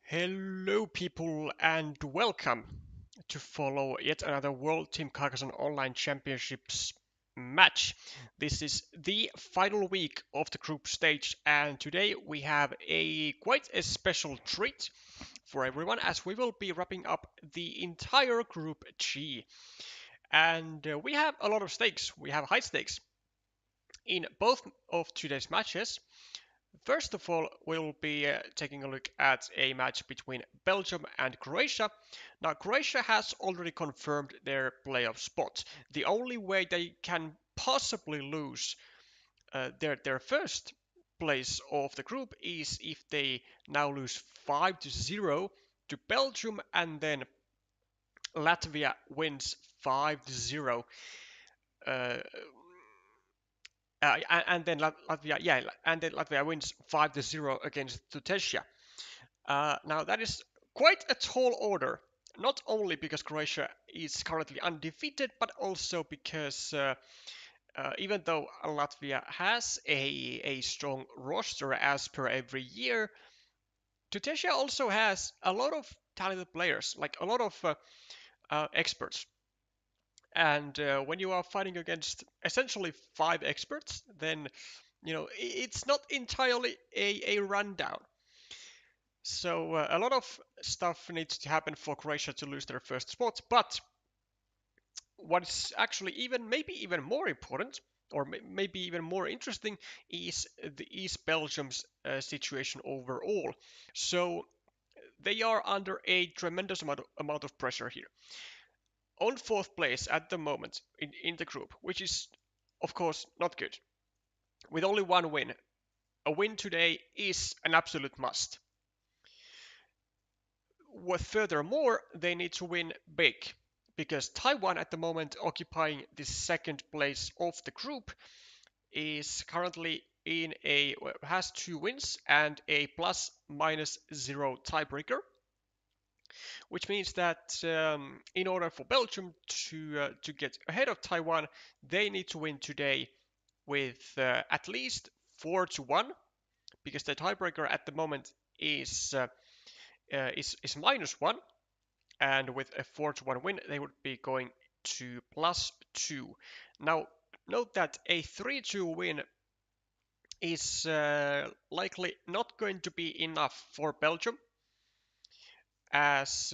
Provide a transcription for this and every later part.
Hello people and welcome to follow yet another World Team Carcassonne Online Championships match. This is the final week of the group stage and today we have quite a special treat for everyone as we will be wrapping up the entire Group G. And we have a lot of stakes, we have high stakes in both of today's matches. First of all, we'll be taking a look at a match between Belgium and Croatia. Now, Croatia has already confirmed their playoff spot. The only way they can possibly lose their first place of the group is if they now lose 5-0 to Belgium and then Latvia wins 5-0. Uh, and then Latvia wins 5-0 against Tutejšyja. Now that is quite a tall order, not only because Croatia is currently undefeated, but also because even though Latvia has a strong roster as per every year, Tutejšyja also has a lot of talented players, like a lot of experts. And when you are fighting against essentially 5 experts, then it's not entirely a rundown. So a lot of stuff needs to happen for Croatia to lose their first spot. But what's actually maybe even more important, or maybe even more interesting, is Belgium's situation overall. So they are under a tremendous amount of pressure here. On fourth place at the moment in the group, which is of course not good. With only one win, a win today is an absolute must. Furthermore, they need to win big because Taiwan at the moment occupying the second place of the group is currently has 2 wins and a plus minus 0 tiebreaker, which means that in order for Belgium to get ahead of Taiwan, they need to win today with at least 4-1 because the tiebreaker at the moment is -1, and with a 4-1 win, they would be going to +2. Now, note that a 3-2 win is likely not going to be enough for Belgium, as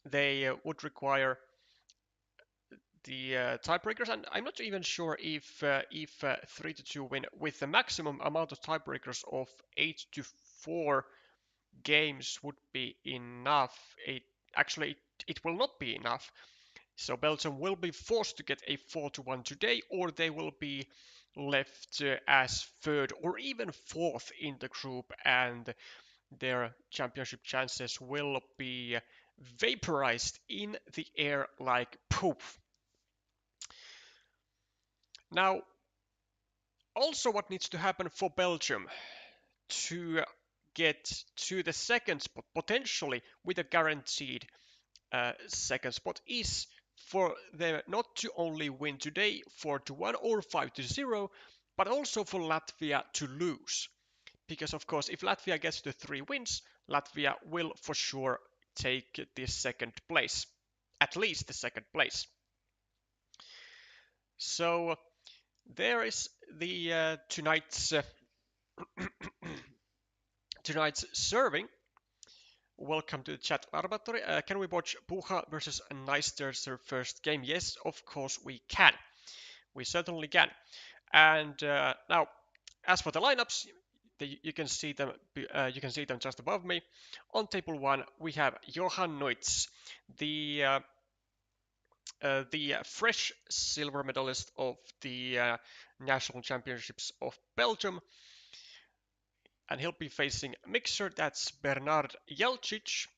they would require the tiebreakers, and I'm not even sure if 3-2 win with the maximum amount of tiebreakers of 8-4 games would be enough. Actually, it will not be enough. So Belgium will be forced to get a 4-1 today, or they will be left as third or even fourth in the group, and their championship chances will be vaporized in the air like poop. Now, also what needs to happen for Belgium to get to the second spot, potentially with a guaranteed second spot, is for them not to only win today 4-1 or 5-0, but also for Latvia to lose. Because of course, if Latvia gets to 3 wins, Latvia will for sure take the second place, at least the second place. So there is the tonight's serving. Welcome to the chat, Armatori. Can we watch Puha versus Nicedicer first game? Yes, of course we can. We certainly can. And now, as for the lineups, you can see them. You can see them just above me. On table 1, we have Johan Neutz, the fresh silver medalist of the national championships of Belgium, and he'll be facing mixer. That's Bernard Jelcic.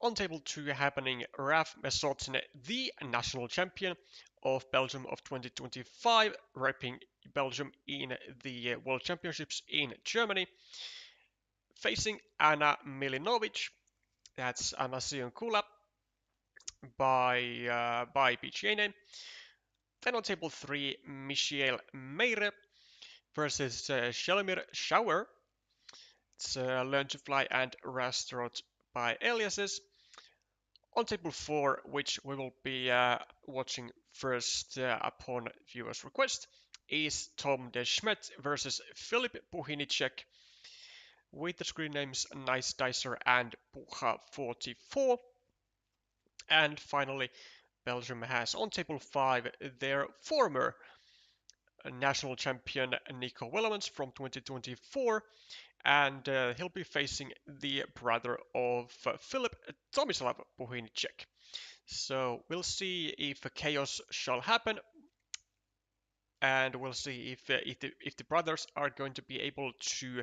On table 2 happening Raf Mesotne, the national champion of Belgium of 2025, repping Belgium in the World Championships in Germany, facing Anna Milinovic, that's Amazion Kula by PGA name. Then on table 3, Michiel Meire versus Shelmir Schauer. It's Learn to Fly and Rasdarot by Aliases. On table 4, which we will be watching first upon viewers' request, is Tom de Schmet versus Filip Puhinicek with the screen names Nicedicer and Puha44. And finally, Belgium has on table 5 their former national champion Nico Willemans from 2024, and he'll be facing the brother of Filip, Tomislav Puhinicek. So we'll see if chaos shall happen, and we'll see if the brothers are going to be able to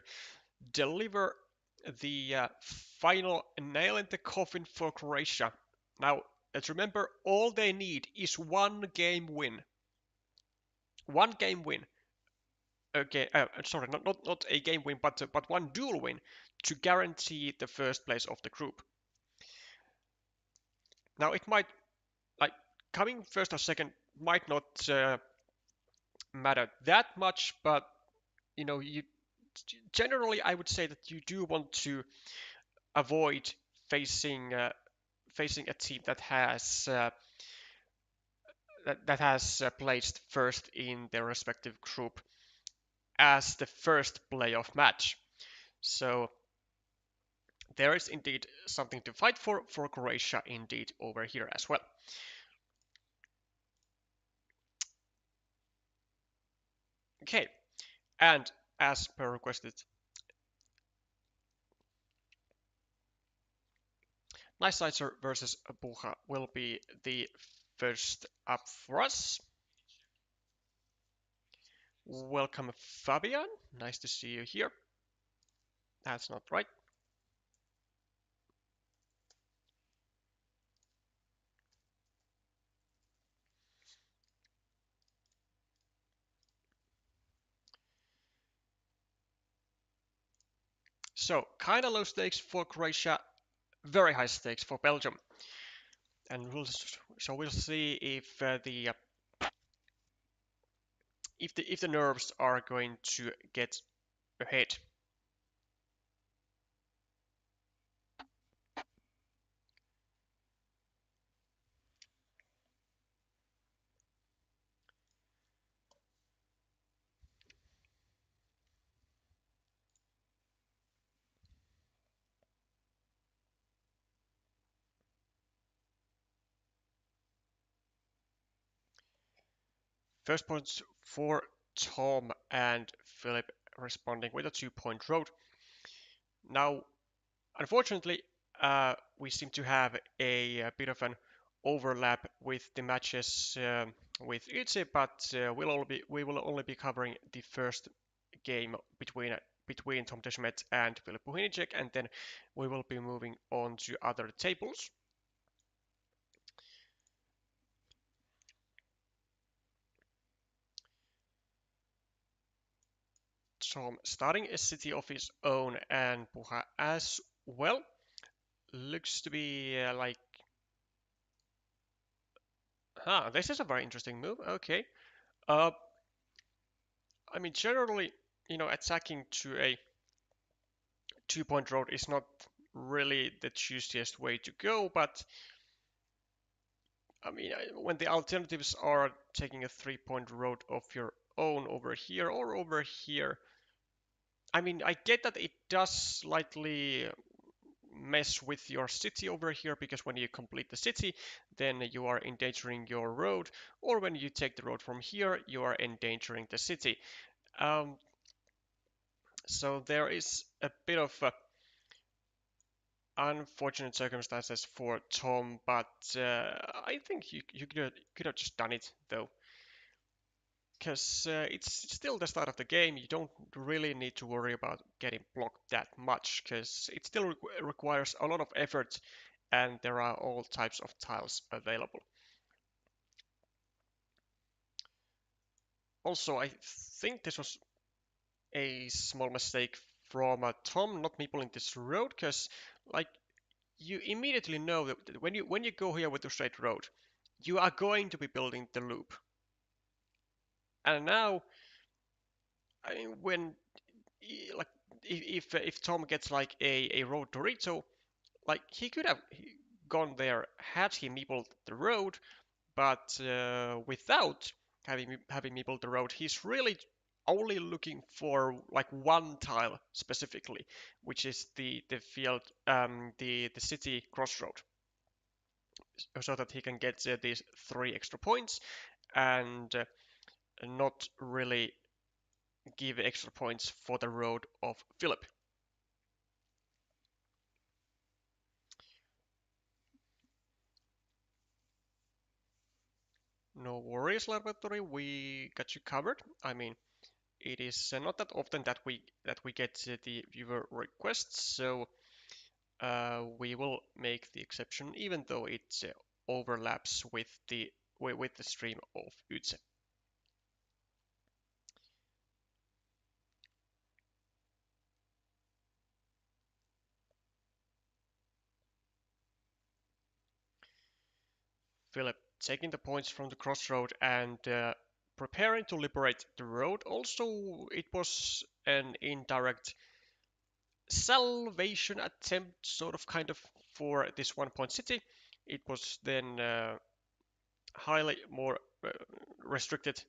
deliver the final nail in the coffin for Croatia. Now, let's remember, all they need is one game win. One game win. Okay, sorry, not a game win, but one duel win to guarantee the first place of the group. Now, it might, like, coming first or second might not matter that much, but you generally, I would say that you do want to avoid facing facing a team that has placed first in their respective group as the first playoff match. So there is indeed something to fight for Croatia indeed over here as well. Okay, and as per requested, Nicedicer versus Bucha will be the first up for us. Welcome, Fabian. Nice to see you here. That's not right. So, kind of low stakes for Croatia, very high stakes for Belgium. And we'll see if the nerves are going to get ahead. First points for Tom and Philip responding with a 2-point road. Now, unfortunately, we seem to have a bit of an overlap with the matches with Itse, but we will only be covering the first game between Tom de Schmet and Filip Puhinicek, and then we will be moving on to other tables. Tom starting a city of his own, and Puha as well. Looks to be this is a very interesting move. Okay. I mean, generally, attacking to a 2-point road is not really the juiciest way to go, but I mean, when the alternatives are taking a 3-point road of your own over here or over here, I mean, I get that it does slightly mess with your city over here, because when you complete the city, then you are endangering your road, or when you take the road from here, you are endangering the city. So there is a bit of unfortunate circumstances for Tom, but I think you could have just done it though, because it's still the start of the game. You don't really need to worry about getting blocked that much, because it still requires a lot of effort, and there are all types of tiles available. Also, I think this was a small mistake from Tom not me pulling this road, because like you immediately know that when you go here with the straight road, you are going to be building the loop. And now, I mean, when like if Tom gets like a road Dorito, like he could have gone there had he meepled the road, but without having meepled the road, he's really only looking for like one tile specifically, which is the field the city crossroad, so that he can get these 3 extra points and not really give extra points for the road of Philip. No worries, laboratory. We got you covered. I mean, it is not that often that we get the viewer requests, so we will make the exception, even though it overlaps with the stream of Utse. Philip taking the points from the crossroad and preparing to liberate the road. Also, it was an indirect salvation attempt, sort of, kind of, for this 1 point city. It was then highly more restricted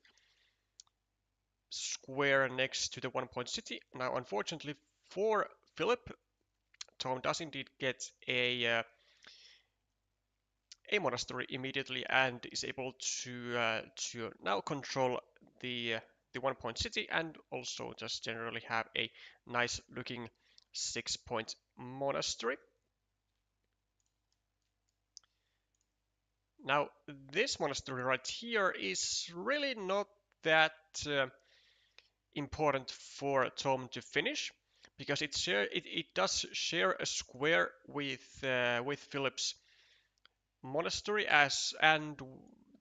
square next to the 1 point city. Now, unfortunately for Philip, Tom does indeed get a monastery immediately and is able to now control the 1 point city and also just generally have a nice looking 6 point monastery. Now, this monastery right here is really not that important for Tom to finish, because it does share a square with Philip's monastery, and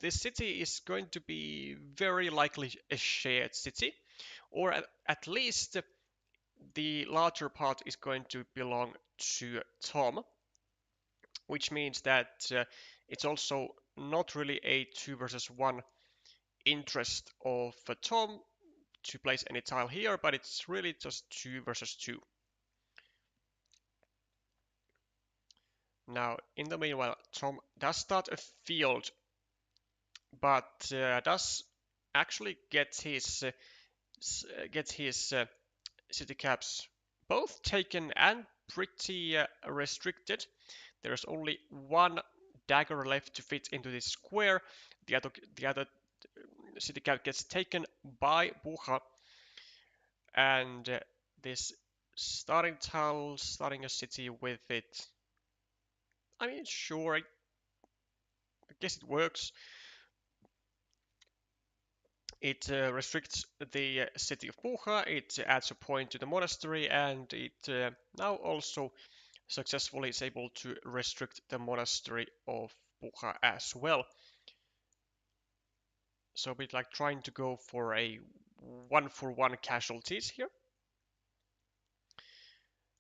this city is going to be very likely a shared city, or at least the larger part is going to belong to Tom, which means that it's also not really a 2 versus 1 interest of Tom to place any tile here, but it's really just 2 versus 2. Now, in the meanwhile, Tom does start a field, but does actually get his city caps both taken and pretty restricted. There's only one dagger left to fit into this square. The other city cap gets taken by Bucha, and this starting tile, starting a city with it. I mean, sure, I guess it works. It restricts the city of Bucha, it adds a point to the monastery, and it now also successfully is able to restrict the monastery of Bucha as well. So a bit like trying to go for a 1-for-1 casualties here.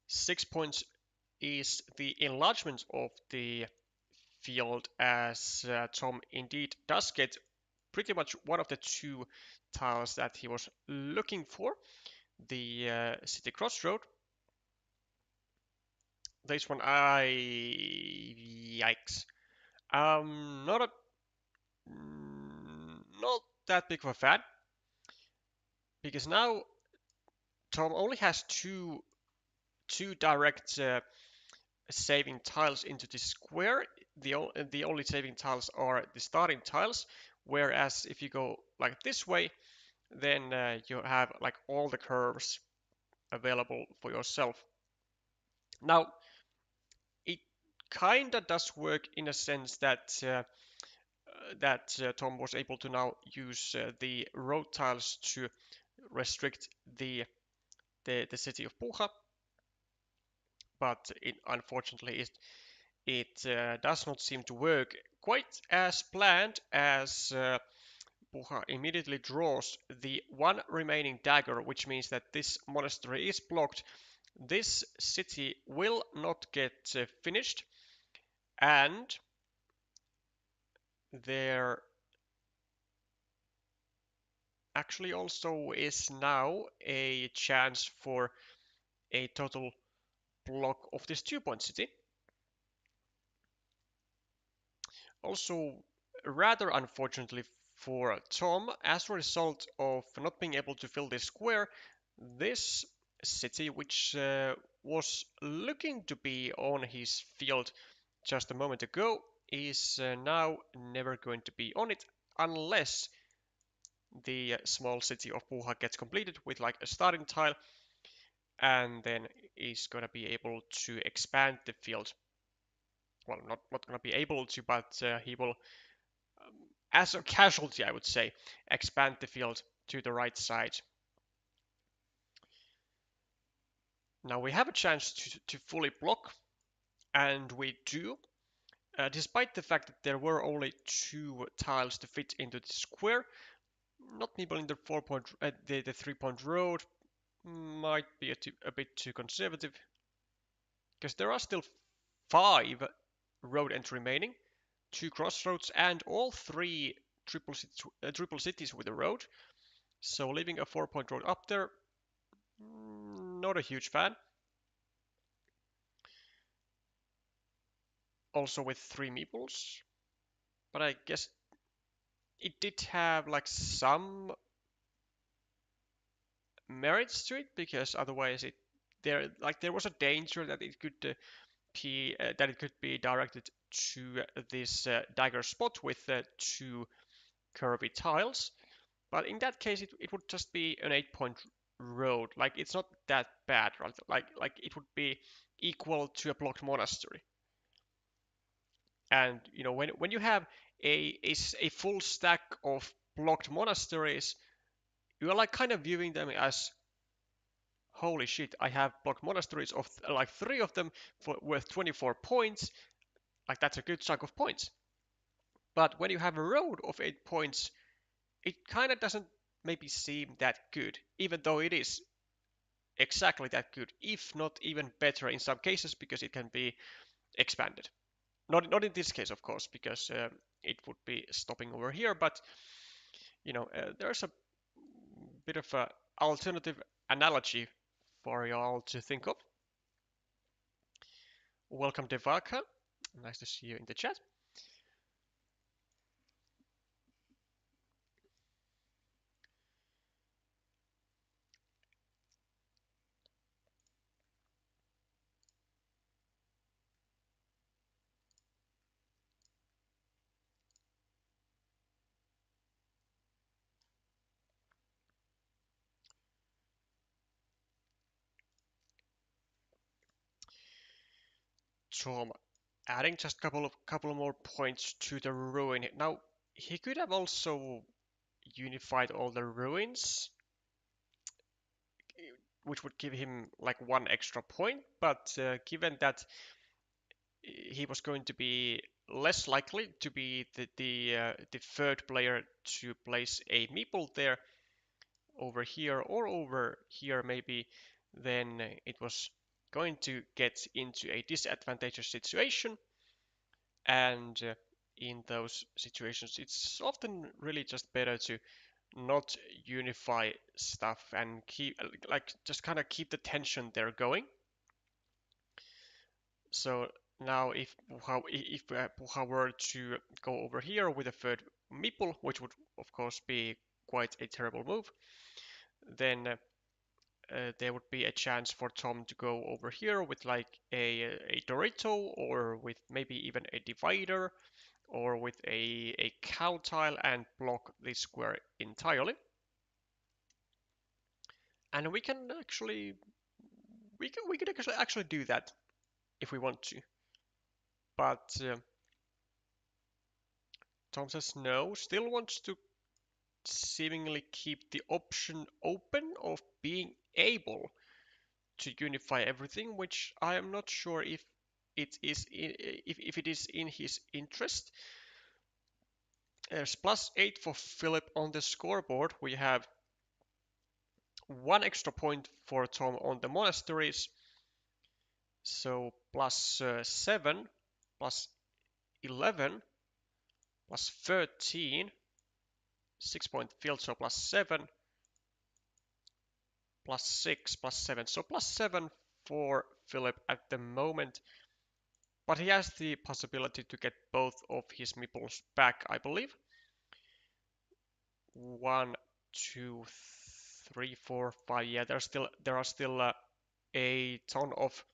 6 points is the enlargement of the field, as Tom indeed does get pretty much one of the 2 tiles that he was looking for, the city crossroad. This one, yikes. Not a not that big of a fan, because now Tom only has two direct saving tiles into this square. The only saving tiles are the starting tiles, whereas if you go like this way, then you have like all the curves available for yourself. Now, it kinda does work in a sense that Tom was able to now use the road tiles to restrict the city of Puja, but unfortunately it does not seem to work quite as planned, as Puja immediately draws the one remaining dagger, which means that this monastery is blocked. This city will not get finished, and there actually also is now a chance for a total block of this 2-point city. Also, rather unfortunately for Tom, as a result of not being able to fill this square, this city, which was looking to be on his field just a moment ago, is now never going to be on it unless the small city of Puha gets completed with like a starting tile, and then is going to be able to expand the field. Well, not going to be able to, but he will, as a casualty, I would say, expand the field to the right side. Now we have a chance to fully block, and we do, despite the fact that there were only 2 tiles to fit into the square. Not nibbling the 4-point, the 3-point road might be a bit too conservative, because there are still 5 road ends remaining, 2 crossroads, and all 3 triple cities with a road. So leaving a 4-point road up there, not a huge fan. Also with 3 meeples, but I guess it did have like some merits to it, because otherwise there was a danger that it could be directed to this dagger spot with 2 curvy tiles. But in that case, it would just be an 8-point road. Like, it's not that bad, right? Like it would be equal to a blocked monastery. And you know, when you have a full stack of blocked monasteries, you are like kind of viewing them as, holy shit, I have blocked monasteries of like 3 of them worth 24 points. Like, that's a good chunk of points. But when you have a road of 8 points, it kind of doesn't maybe seem that good, even though it is exactly that good, if not even better in some cases, because it can be expanded. Not in this case, of course, because it would be stopping over here, but you know, there's a bit of an alternative analogy for y'all to think of. Welcome, Devaka. Nice to see you in the chat. Tom adding just couple of more points to the ruin. Now he could have also unified all the ruins, which would give him like 1 extra point. But given that he was going to be less likely to be the 3rd player to place a meeple there, over here or over here maybe, then it was going to get into a disadvantageous situation. And in those situations, it's often really just better to not unify stuff and keep, like, just kind of keep the tension there going. So now if Puha were to go over here with a 3rd meeple, which would of course be quite a terrible move, then there would be a chance for Tom to go over here with like a Dorito, or with maybe even a divider, or with a cow tile, and block this square entirely. And we can actually we could actually do that if we want to. But Tom says no, still wants to seemingly keep the option open of being able to unify everything, which I am not sure if it is if it is in his interest. There's +8 for Philip on the scoreboard. We have 1 extra point for Tom on the monasteries. So +7, +11, +13, 6-point field, so +7, +6, +7. So +7 for Philip at the moment. But he has the possibility to get both of his meeples back, I believe. 1, 2, 3, 4, 5. Yeah, there are still a ton of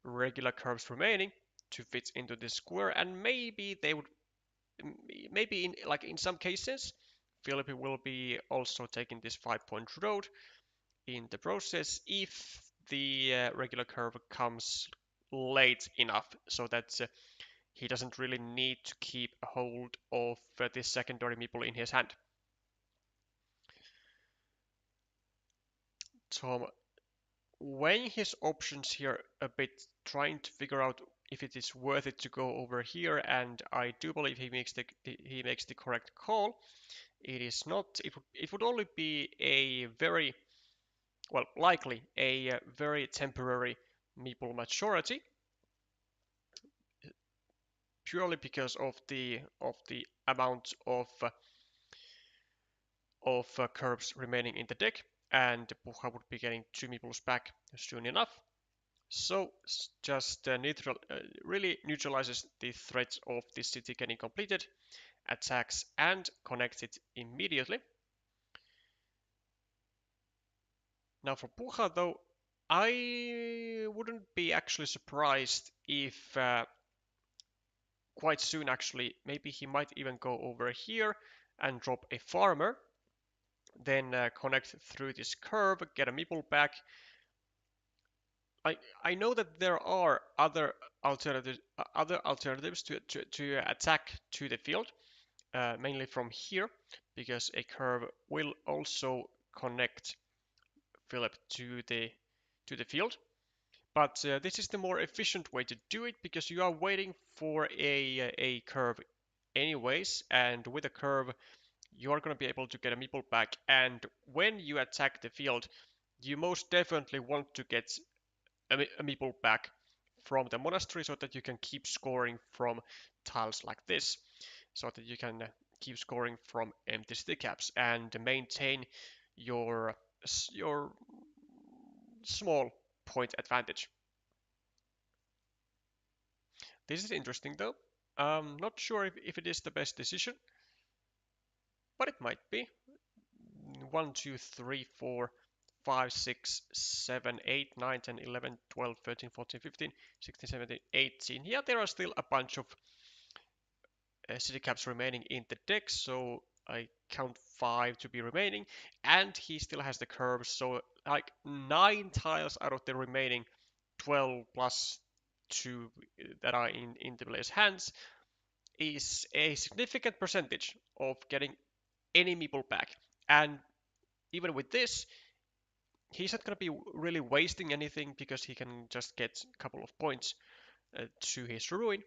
regular curves remaining to fit into this square, and maybe they would, maybe in some cases, Philip will be also taking this 5-point road in the process if the regular curve comes late enough so that he doesn't really need to keep a hold of this secondary meeple in his hand. Tom weighing his options here a bit, trying to figure out if it is worth it to go over here, and I do believe he makes the correct call. It is not. It would only be a very, well, likely a very temporary meeple majority, purely because of the amount of curves remaining in the deck, and Puha would be getting 2 meeples back soon enough. So just really neutralizes the threat of this city getting completed, attacks and connects it immediately. Now for Puha though, I wouldn't be actually surprised if quite soon actually, maybe he might even go over here and drop a farmer, then connect through this curve, get a meeple back. I know that there are other alternatives to attack to the field, mainly from here, because a curve will also connect Philip to the field. But this is the more efficient way to do it because you are waiting for a curve anyways, and with a curve you are going to be able to get a meeple back, and when you attack the field you most definitely want to get a meeple back from the monastery so that you can keep scoring from tiles like this, so that you can keep scoring from empty city caps and maintain your small point advantage. This is interesting though. Not sure if it is the best decision, but it might be. 1, 2, 3, 4, 5, 6, 7, 8, 9, 10, 11, 12, 13, 14, 15, 16, 17, 18. Yeah, there are still a bunch of city caps remaining in the deck, so I count 5 to be remaining, and he still has the curves, so like 9 tiles out of the remaining 12 plus 2 that are in the player's hands is a significant percentage of getting any meeple back. And even with this, he's not going to be really wasting anything because he can just get a couple of points to his ruin.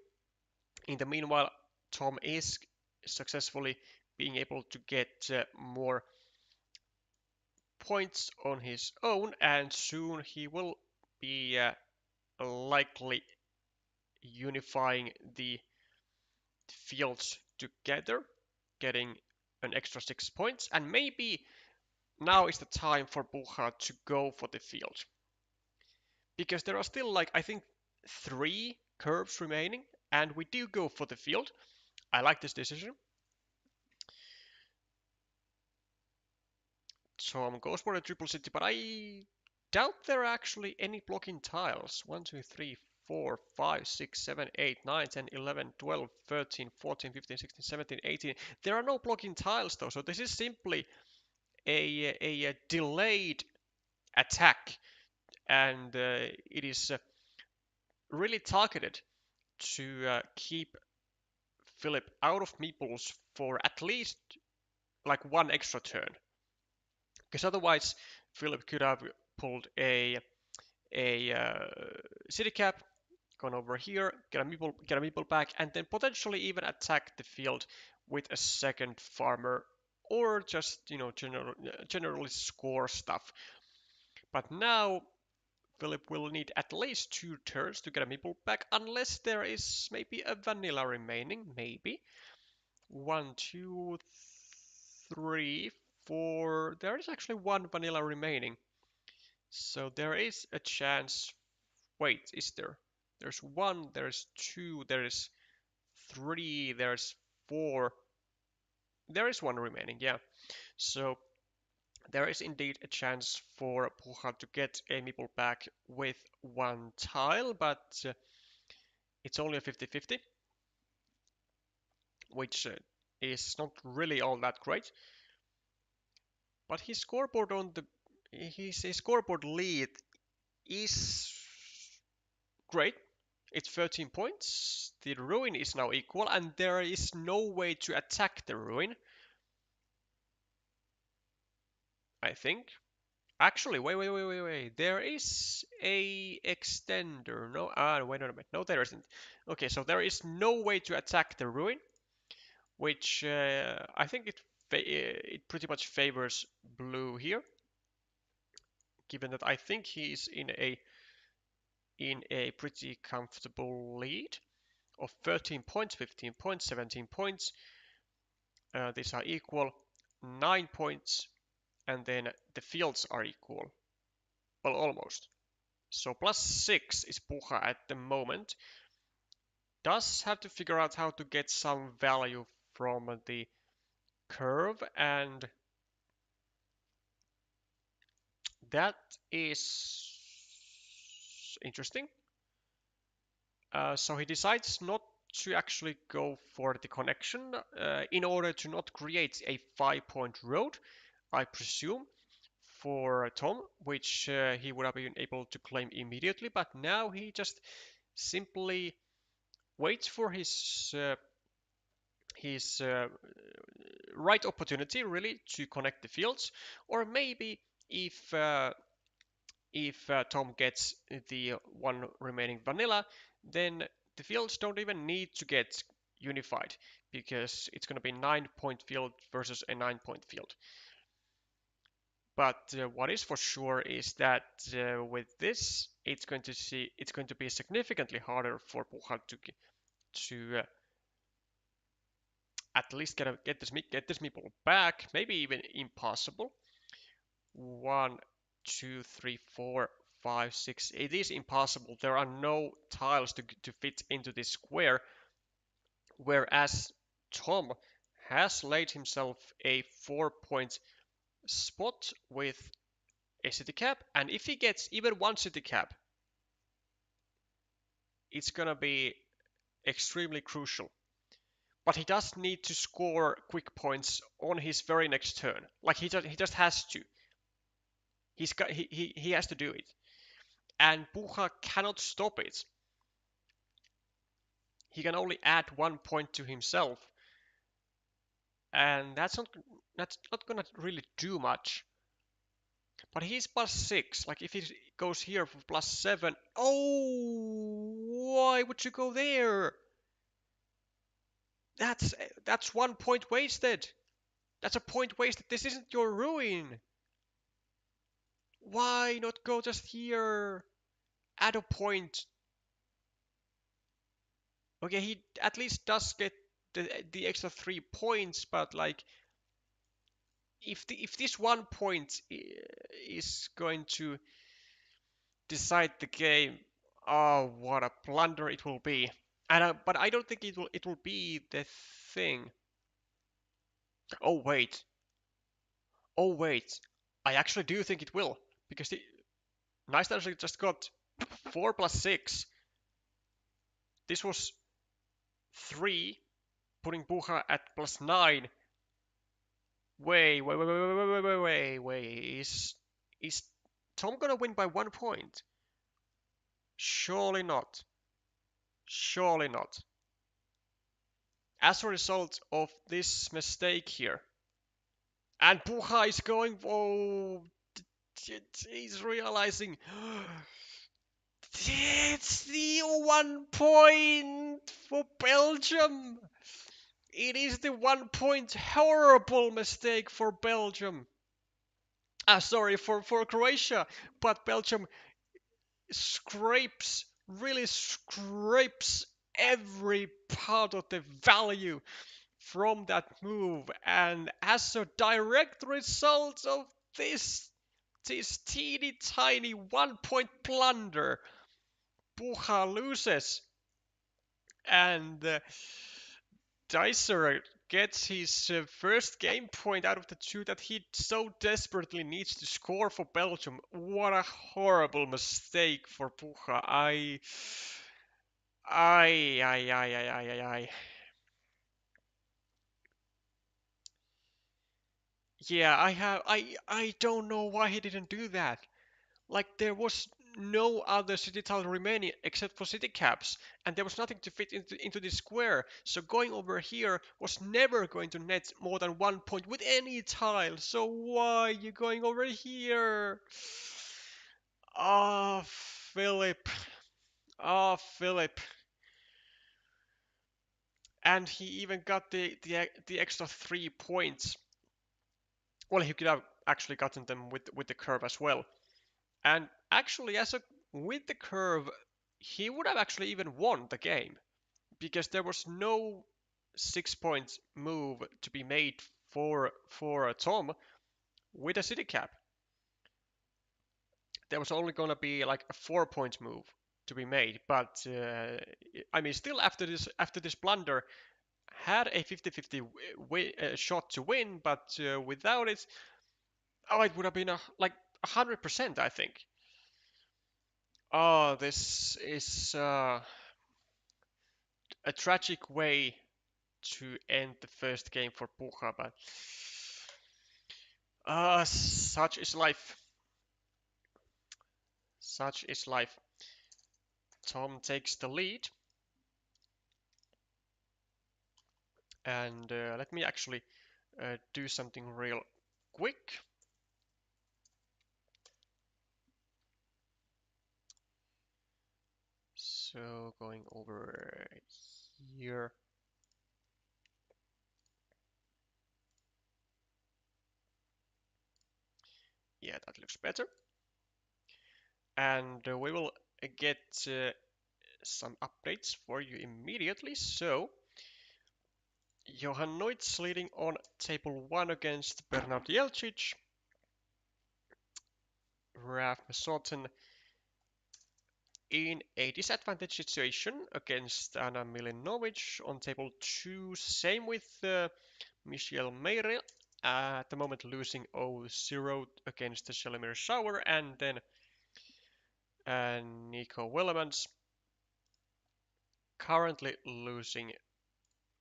In the meanwhile, Tom is successfully being able to get more points on his own, and soon he will be likely unifying the fields together, getting an extra 6 points, and maybe now is the time for Bucha to go for the field. Because there are still, like, I think 3 curves remaining, and we do go for the field. I like this decision. Tom goes for a triple city, but I doubt there are actually any blocking tiles. 1, 2, 3, 4, 5, 6, 7, 8, 9, 10, 11, 12, 13, 14, 15, 16, 17, 18. There are no blocking tiles though, so this is simply a delayed attack, and it is really targeted to keep Philip out of meeples for at least like 1 extra turn. Because otherwise, Philip could have pulled a city cap, gone over here, get a meeple back, and then potentially even attack the field with a second farmer, or just generally score stuff. But now Philip will need at least 2 turns to get a meeple back, unless there is maybe a vanilla remaining, maybe. 1, 2, 3, 4. There is actually 1 vanilla remaining. So there is a chance. Wait, is there? There's 1, there's 2, there's 3, there's 4. There is 1 remaining, yeah. So there is indeed a chance for Puha to get a meeple back with 1 tile, but it's only a 50-50, which is not really all that great. But his scoreboard his scoreboard lead is great. It's 13 points. The ruin is now equal, and there is no way to attack the ruin, I think. Actually, wait. There is a extender. No, wait a minute. No, there isn't. Okay, so there is no way to attack the ruin, which I think it pretty much favors blue here, given that I think he's in a pretty comfortable lead of 13 points, 15 points, 17 points. These are equal, 9 points, and then the fields are equal. Well, almost. So +6 is Puha at the moment. Does have to figure out how to get some value from the curve, and that is interesting. So he decides not to actually go for the connection in order to not create a 5-point road, I presume, for Tom, which he would have been able to claim immediately, but now he just simply waits for his right opportunity, really, to connect the fields, or maybe if Tom gets the 1 remaining vanilla, then the fields don't even need to get unified, because it's going to be 9-point field versus a 9-point field. But what is for sure is that with this, it's going to be significantly harder for Puha to at least get this meeple back. Maybe even impossible. 1, 2, 3, 4, 5, 6. It is impossible. There are no tiles to fit into this square. Whereas Tom has laid himself a 4-point spot with a city cap, and if he gets even 1 city cap, it's gonna be extremely crucial. But he does need to score quick points on his very next turn. Like he just has to. He has to do it, and Puha cannot stop it. He can only add 1 point to himself, and that's not gonna really do much. But he's +6. Like if he goes here for +7, oh, why would you go there? That's 1 point wasted. That's a point wasted. This isn't your ruin. Why not go just here? Add a point. Okay, he at least does get the extra 3 points, but like if this 1 point is going to decide the game, oh, what a blunder it will be. And but I don't think it will be the thing. Oh wait, oh wait, I actually do think it will, because the Nicedicer just got 4 plus 6. This was 3, putting Buha at +9. Wait. Is Tom gonna win by 1 point? Surely not. Surely not. As a result of this mistake here. And Buha is going, oh, he's realizing it's the 1 point for Belgium. It is the 1 point horrible mistake for Belgium. Sorry, for Croatia. But Belgium really scrapes every part of the value from that move. And as a direct result of this, this teeny tiny 1 point blunder. Puha loses, and Dicer gets his first game point out of the two that he so desperately needs to score for Belgium. What a horrible mistake for Puha. I. Yeah, I don't know why he didn't do that. Like there was no other city tile remaining except for city caps, and there was nothing to fit into this square. So going over here was never going to net more than 1 point with any tile. So why are you going over here? Ah, Philip. Ah, Philip. And he even got the extra 3 points. Well, he could have actually gotten them with the curve as well. And actually, with the curve, he would have actually even won the game because there was no 6 point move to be made for Tom with a city cap. There was only going to be like a 4 point move to be made, but I mean, still after this blunder, had a 50-50 shot to win, but without it, oh, it would have been like 100%, I think. Oh, this is a tragic way to end the first game for Pucha, but such is life. Such is life. Tom takes the lead, and let me actually do something real quick. So going over here. Yeah, that looks better. And we will get some updates for you immediately. So, Johan Neutz leading on table 1 against Bernard Jelcic. Raf Mesoten in a disadvantaged situation against Anna Milinovic on table 2. Same with Michel Meire, at the moment losing 0-0 against Shelimir Sauer, and then Nico Willemans currently losing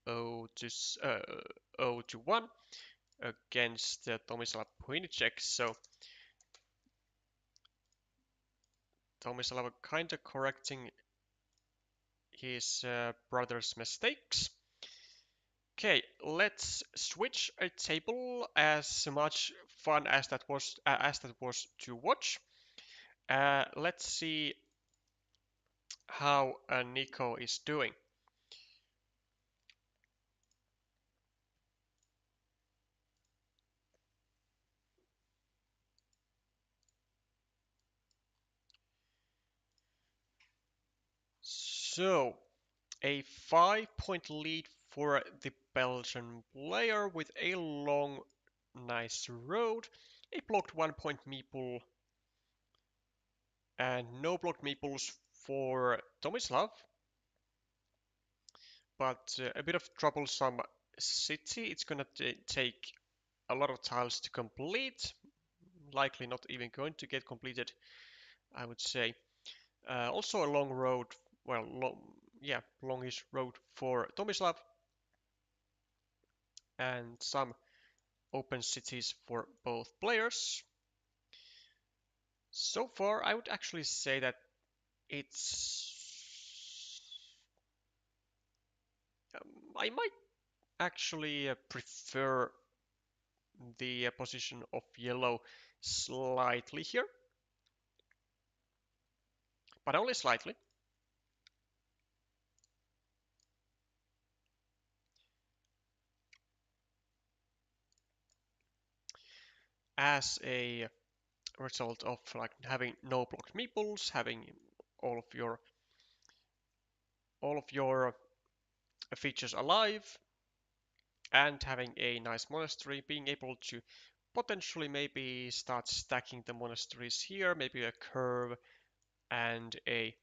0-1 against Tomislav Puinicek. So Tomislav kind of correcting his brother's mistakes. Okay, let's switch a table. As much fun as that was to watch. Let's see how Nico is doing. So, a 5 point lead for the Belgian player with a long, nice road. A blocked 1 point meeple and no blocked meeples for Tomislav, but a bit of troublesome city. It's gonna take a lot of tiles to complete. Likely not even going to get completed, I would say. Also a long road, well, longish road for Tomislav, and some open cities for both players. So far, I would actually say that it's. I might actually prefer the position of yellow slightly here, but only slightly. As a result of like having no blocked meeples, having all of your features alive, and having a nice monastery, being able to potentially maybe start stacking the monasteries here, maybe a curve and a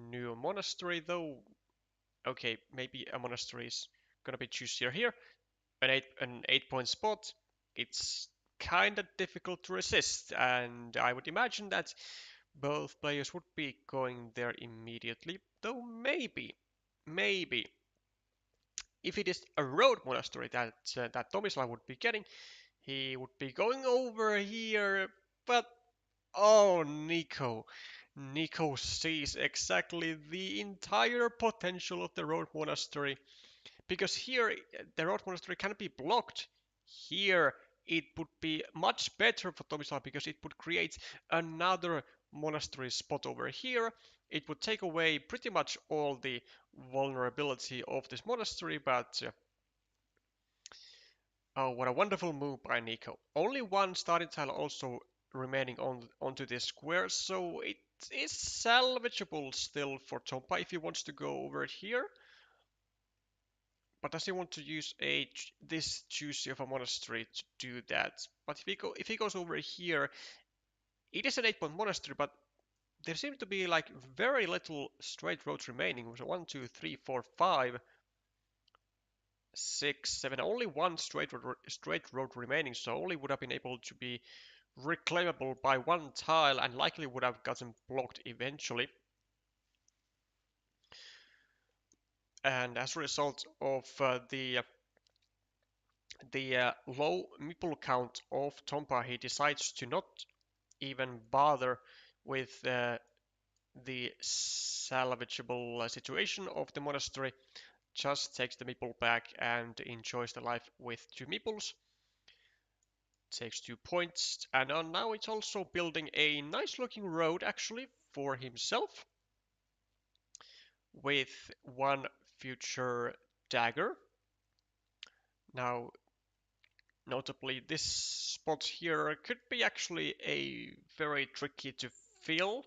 new monastery, though. Okay, maybe a monastery is gonna be juicier here. An 8-point spot. It's kind of difficult to resist, and I would imagine that both players would be going there immediately, though maybe, if it is a road monastery that Tomislav would be getting, he would be going over here, but oh, Nico sees exactly the entire potential of the road monastery, because here the road monastery can be blocked. Here it would be much better for Tomislav because it would create another monastery spot over here. It would take away pretty much all the vulnerability of this monastery, but oh, what a wonderful move by Nico. Only one starting tile also remaining onto this square, so it is salvageable still for Tompa if he wants to go over here. But does he want to use this juicy of a monastery to do that? But if he goes over here, it is an 8-point monastery, but there seems to be like very little straight roads remaining. So 1, 2, 3, 4, 5, 6, 7. Only one straight road remaining, so only would have been able to be reclaimable by one tile and likely would have gotten blocked eventually. And as a result of the low meeple count of Tompa, he decides to not even bother with the salvageable situation of the monastery, just takes the meeple back and enjoys the life with 2 meeples. Takes 2 points, and now it's also building a nice looking road actually for himself with 1 future dagger. Now, notably, this spot here could be actually a very tricky to fill.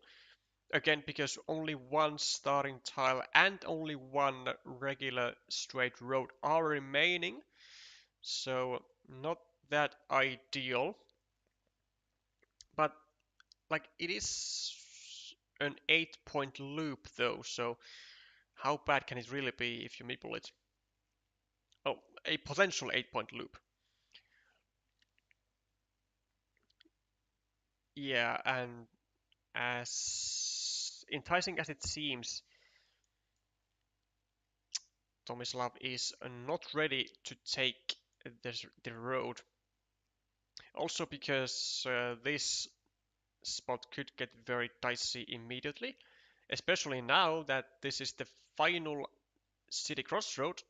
Again, because only 1 starting tile and only 1 regular straight road are remaining. So, not that ideal. But, like, it is an 8-point loop, though, so how bad can it really be if you meeple it? Oh, a potential 8-point loop. Yeah, and as enticing as it seems, Tomislav is not ready to take the road. Also because this spot could get very dicey immediately, especially now that this is the final city crossroad.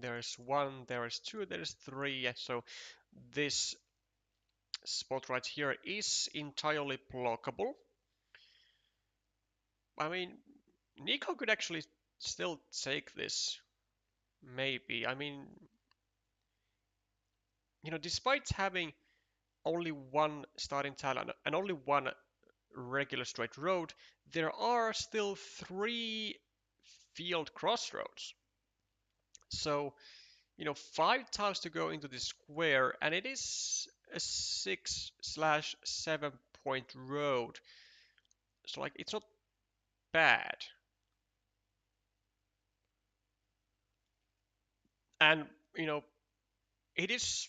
There's 1, there's 2, there's 3, so this spot right here is entirely blockable. I mean, Nico could actually still take this. Maybe. I mean, despite having only 1 starting tile and only 1 regular straight road, there are still 3 field crossroads. So, 5 tiles to go into the square, and it is a 6/7-point road. So, like, it's not bad. And, it is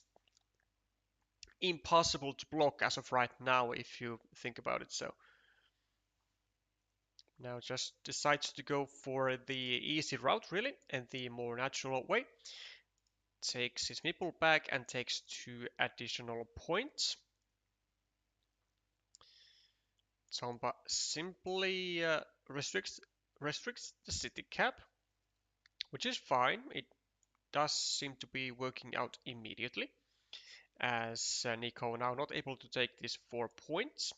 impossible to block as of right now if you think about it. So now just decides to go for the easy route really and the more natural way. Takes his meeple back and takes 2 additional points. Tomba simply restricts the city cap, which is fine. It does seem to be working out immediately, as Nico now not able to take these 4 points.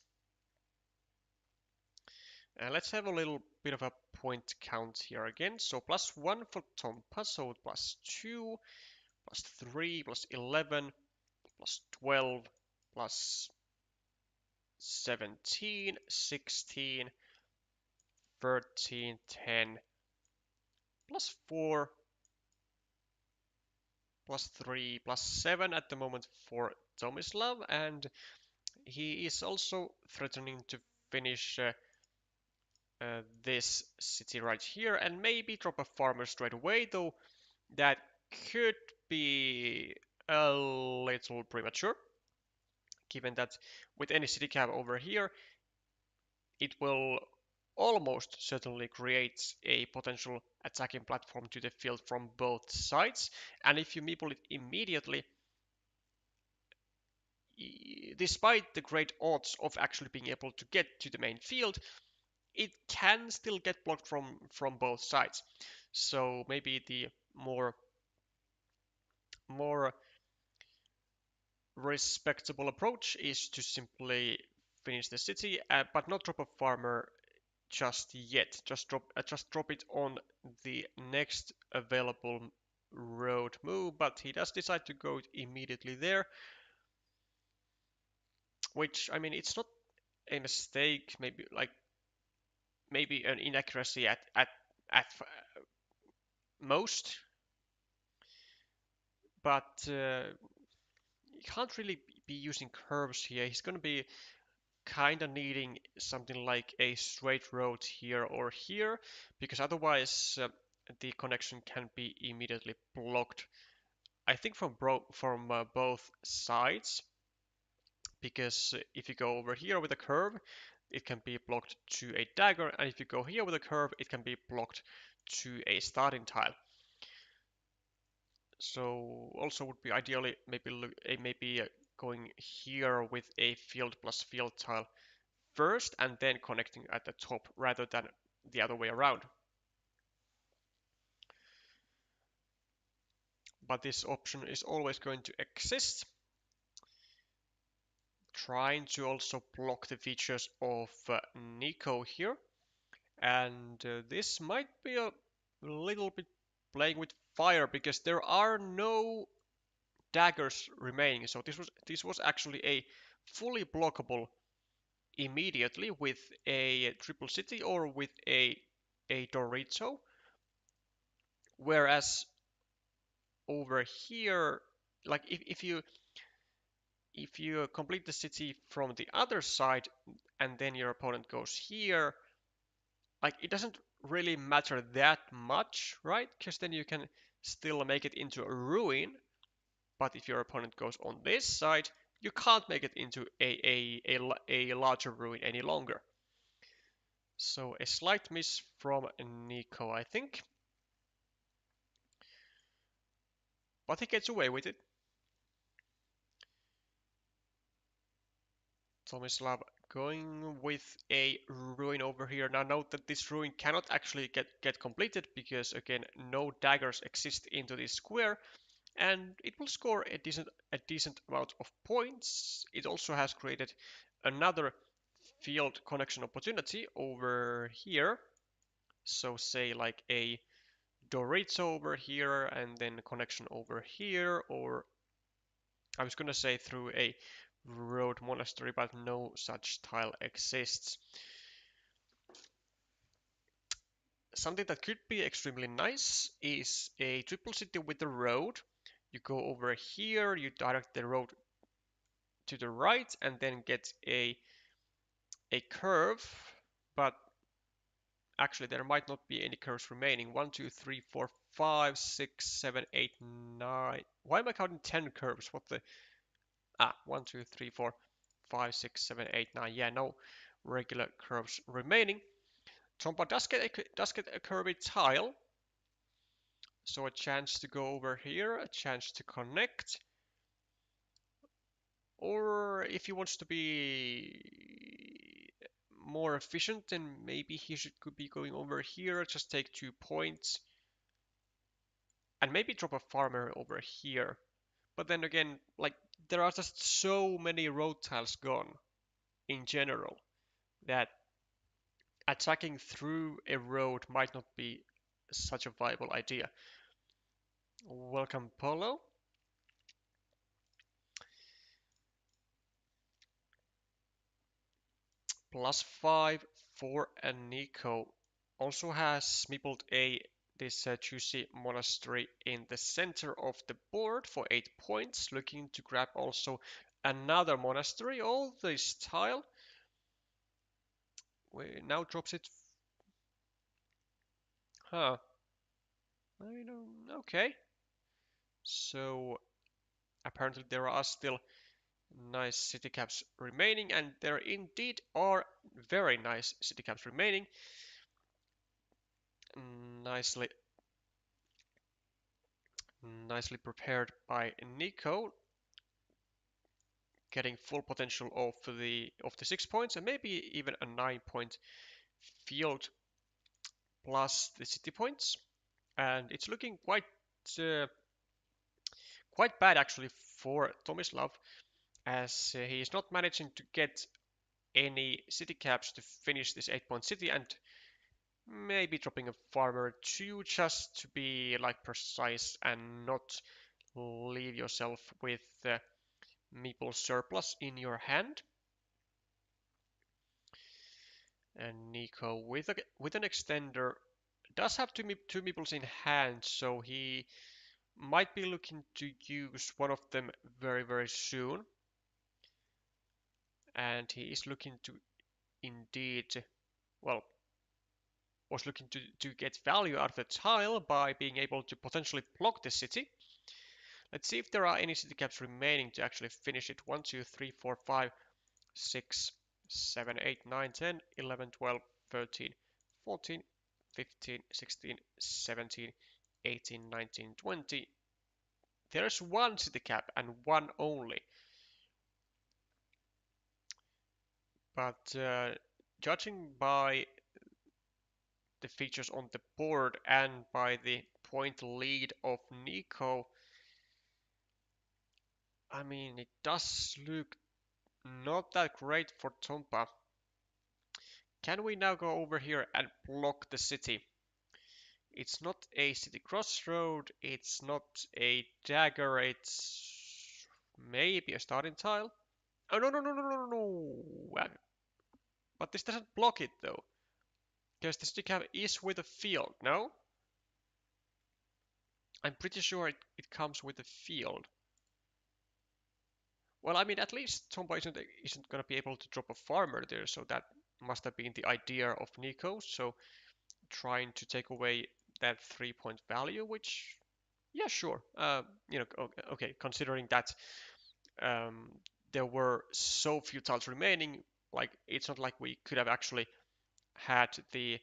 Let's have a little bit of a point count here again. So +1 for Tompa, so +2, +3, +11, +12, +17, 16, 13, 10, +4, +3, +7 at the moment for Tomislav, and he is also threatening to finish this city right here and maybe drop a farmer straight away, though that could be a little premature, given that with any city cap over here, it will almost certainly create a potential attacking platform to the field from both sides. And if you meeple it immediately, despite the great odds of actually being able to get to the main field, it can still get blocked from both sides. So maybe the more respectable approach is to simply finish the city, but not drop a farmer just yet. Just drop it on the next available road move, but he does decide to go immediately there, which, I mean, it's not a mistake, maybe an inaccuracy at most, but you can't really be using curves here. He's going to be kind of needing something like a straight road here or here, because otherwise the connection can be immediately blocked. I think from both sides, because if you go over here with a curve, it can be blocked to a dagger, and if you go here with a curve, it can be blocked to a starting tile. So also would be ideally maybe going here with a field plus field tile first and then connecting at the top rather than the other way around. But this option is always going to exist. Trying to also block the features of Nico here. And this might be a little bit playing with fire because there are no daggers remaining. So this was actually a fully blockable immediately with a triple city or with a Dorito. Whereas over here, like if you complete the city from the other side and then your opponent goes here, like it doesn't really matter that much, right? Because then you can still make it into a ruin. But if your opponent goes on this side, you can't make it into a larger ruin any longer. So a slight miss from Nico, I think. But he gets away with it. Tomislav going with a ruin over here. Now note that this ruin cannot actually get completed because again no daggers exist into this square, and it will score a decent amount of points. It also has created another field connection opportunity over here. So say like a Dorito over here and then connection over here, or I was gonna say through a road monastery, but no such tile exists. Something that could be extremely nice is a triple city with the road. You go over here, you direct the road to the right, and then get a curve, but actually there might not be any curves remaining. 1, 2, 3, 4, 5, 6, 7, 8, 9. Why am I counting 10 curves? What the? 1, 2, 3, 4, 5, 6, 7, 8, 9. Yeah, no regular curves remaining. Tompa does get a curvy tile, so a chance to go over here, a chance to connect. Or if he wants to be more efficient, then maybe he could be going over here, just take 2 points. And maybe drop a farmer over here. But then again, like, there are just so many road tiles gone in general that attacking through a road might not be such a viable idea. Welcome, Polo. +5 for Nico. Also has meepled this juicy monastery in the center of the board for 8 points, looking to grab also Another monastery. All this tile. We now drops it. Huh. I don't. Okay. So apparently there are still nice city caps remaining, and there indeed are very nice city caps remaining. Nicely, nicely prepared by Nico, getting full potential of the 6 points and maybe even a 9 point field plus the city points, and it's looking uh, quite bad actually for Tomislav, as he is not managing to get any city caps to finish this 8 point city, and maybe dropping a farmer too, just to be like precise and not leave yourself with meeple surplus in your hand. And Nico with an extender does have two meeples in hand, so he might be looking to use one of them very soon. And he is looking to indeed, well, was looking to get value out of the tile by being able to potentially block the city. Let's see if there are any city caps remaining to actually finish it. 1, 2, 3, 4, 5, 6, 7, 8, 9, 10, 11, 12, 13, 14, 15, 16, 17, 18, 19, 20. There's one city cap and one only. But judging by the features on the board and by the point lead of Nico, I mean, it does look not that great for Tompa. Can we now go over here and block the city? It's not a city crossroad, it's not a dagger, it's maybe a starting tile. Oh, no. But this doesn't block it though, because the city cap is with a field, no? I'm pretty sure it comes with a field. Well, I mean, at least Tomba isn't gonna be able to drop a farmer there, so that must have been the idea of Nico. So trying to take away that 3 point value, which, yeah, sure. Okay, considering that um, there were so few tiles remaining, like it's not like we could have actually had the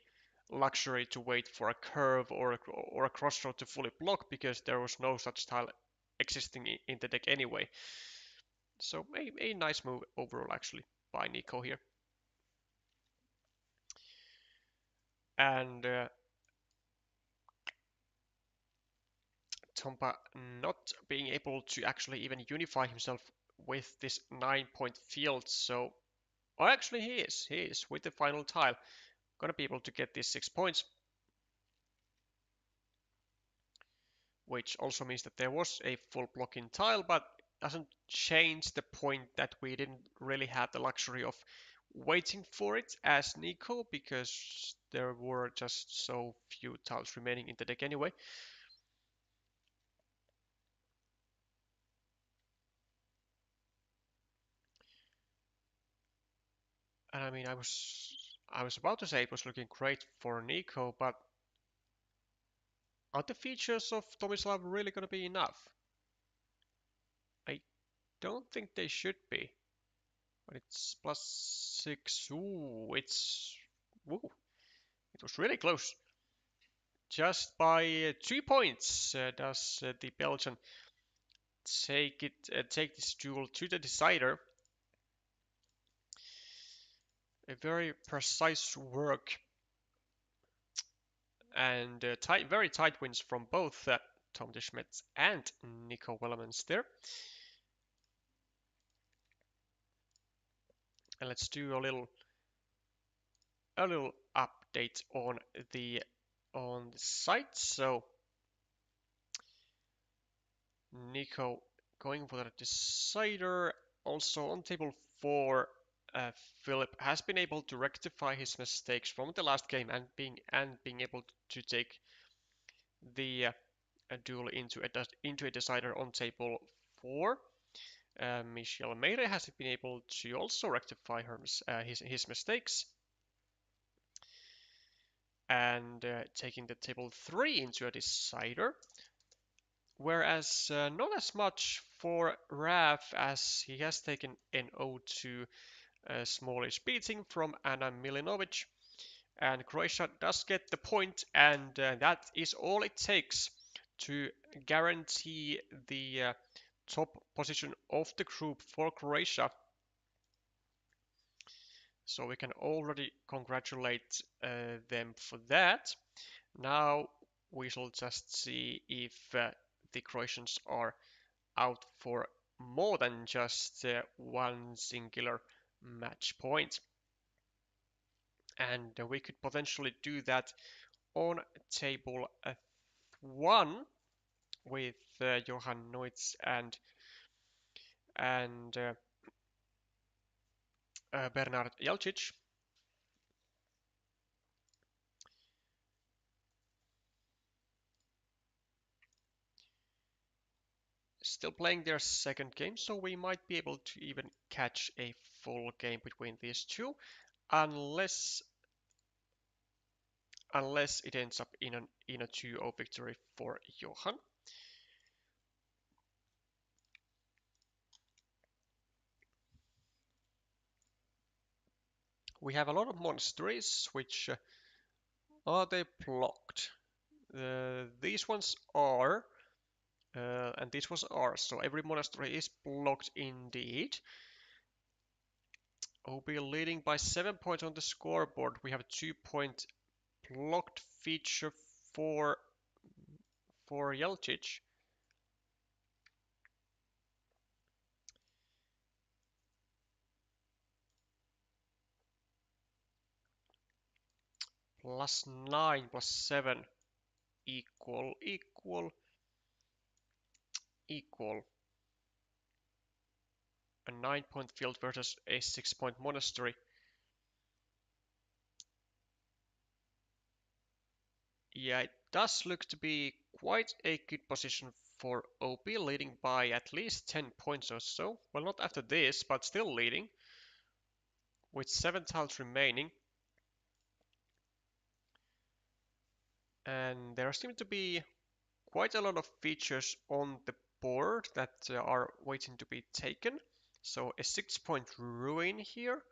luxury to wait for a curve or a crossroad to fully block because there was no such tile existing in the deck anyway. So a nice move overall actually by Nico here. And Tompa not being able to actually even unify himself with this 9 point field. So, or actually he is with the final tile. Gonna be able to get these 6 points. Which also means that there was a full blocking tile, but doesn't change the point that we didn't really have the luxury of waiting for it as Nico, because there were just so few tiles remaining in the deck anyway. And I mean, I was about to say it was looking great for Nico, but are the features of Tomislav really going to be enough? I don't think they should be. But it's +6. Ooh, ooh, it was really close. Just by 2 points does the Belgian take this duel to the decider. A very precise work and very tight wins from both Tom de Schmidt and Nico Wellemans there. And let's do a little update on the site. So Nico going for the decider. Also on table 4, Philip has been able to rectify his mistakes from the last game and being able to take the duel into a decider on table 4. Michel Meire has been able to also rectify his mistakes and taking the table 3 into a decider. Whereas not as much for Raf, as he has taken an 0-2 smallish beating from Anna Milinovic. And Croatia does get the point, and that is all it takes to guarantee the top position of the group for Croatia. So we can already congratulate them for that. Now we shall just see if the Croatians are out for more than just one singular match point. And we could potentially do that on table 1 with Johan Neutz and Bernard Jelcic. Still playing their second game, so we might be able to even catch a full game between these two, unless it ends up in a 2-0 victory for Johan. We have a lot of monasteries, which are they blocked? These ones are, and these ones are, so every monastery is blocked indeed. OB leading by 7 points on the scoreboard. We have a 2-point blocked feature for Jelcic. +9 +7 equal. A 9-point field versus a 6-point monastery. Yeah, it does look to be quite a good position for OP, leading by at least 10 points or so. Well, not after this, but still leading, with 7 tiles remaining. And there seem to be quite a lot of features on the board that are waiting to be taken. So a 6-point ruin here,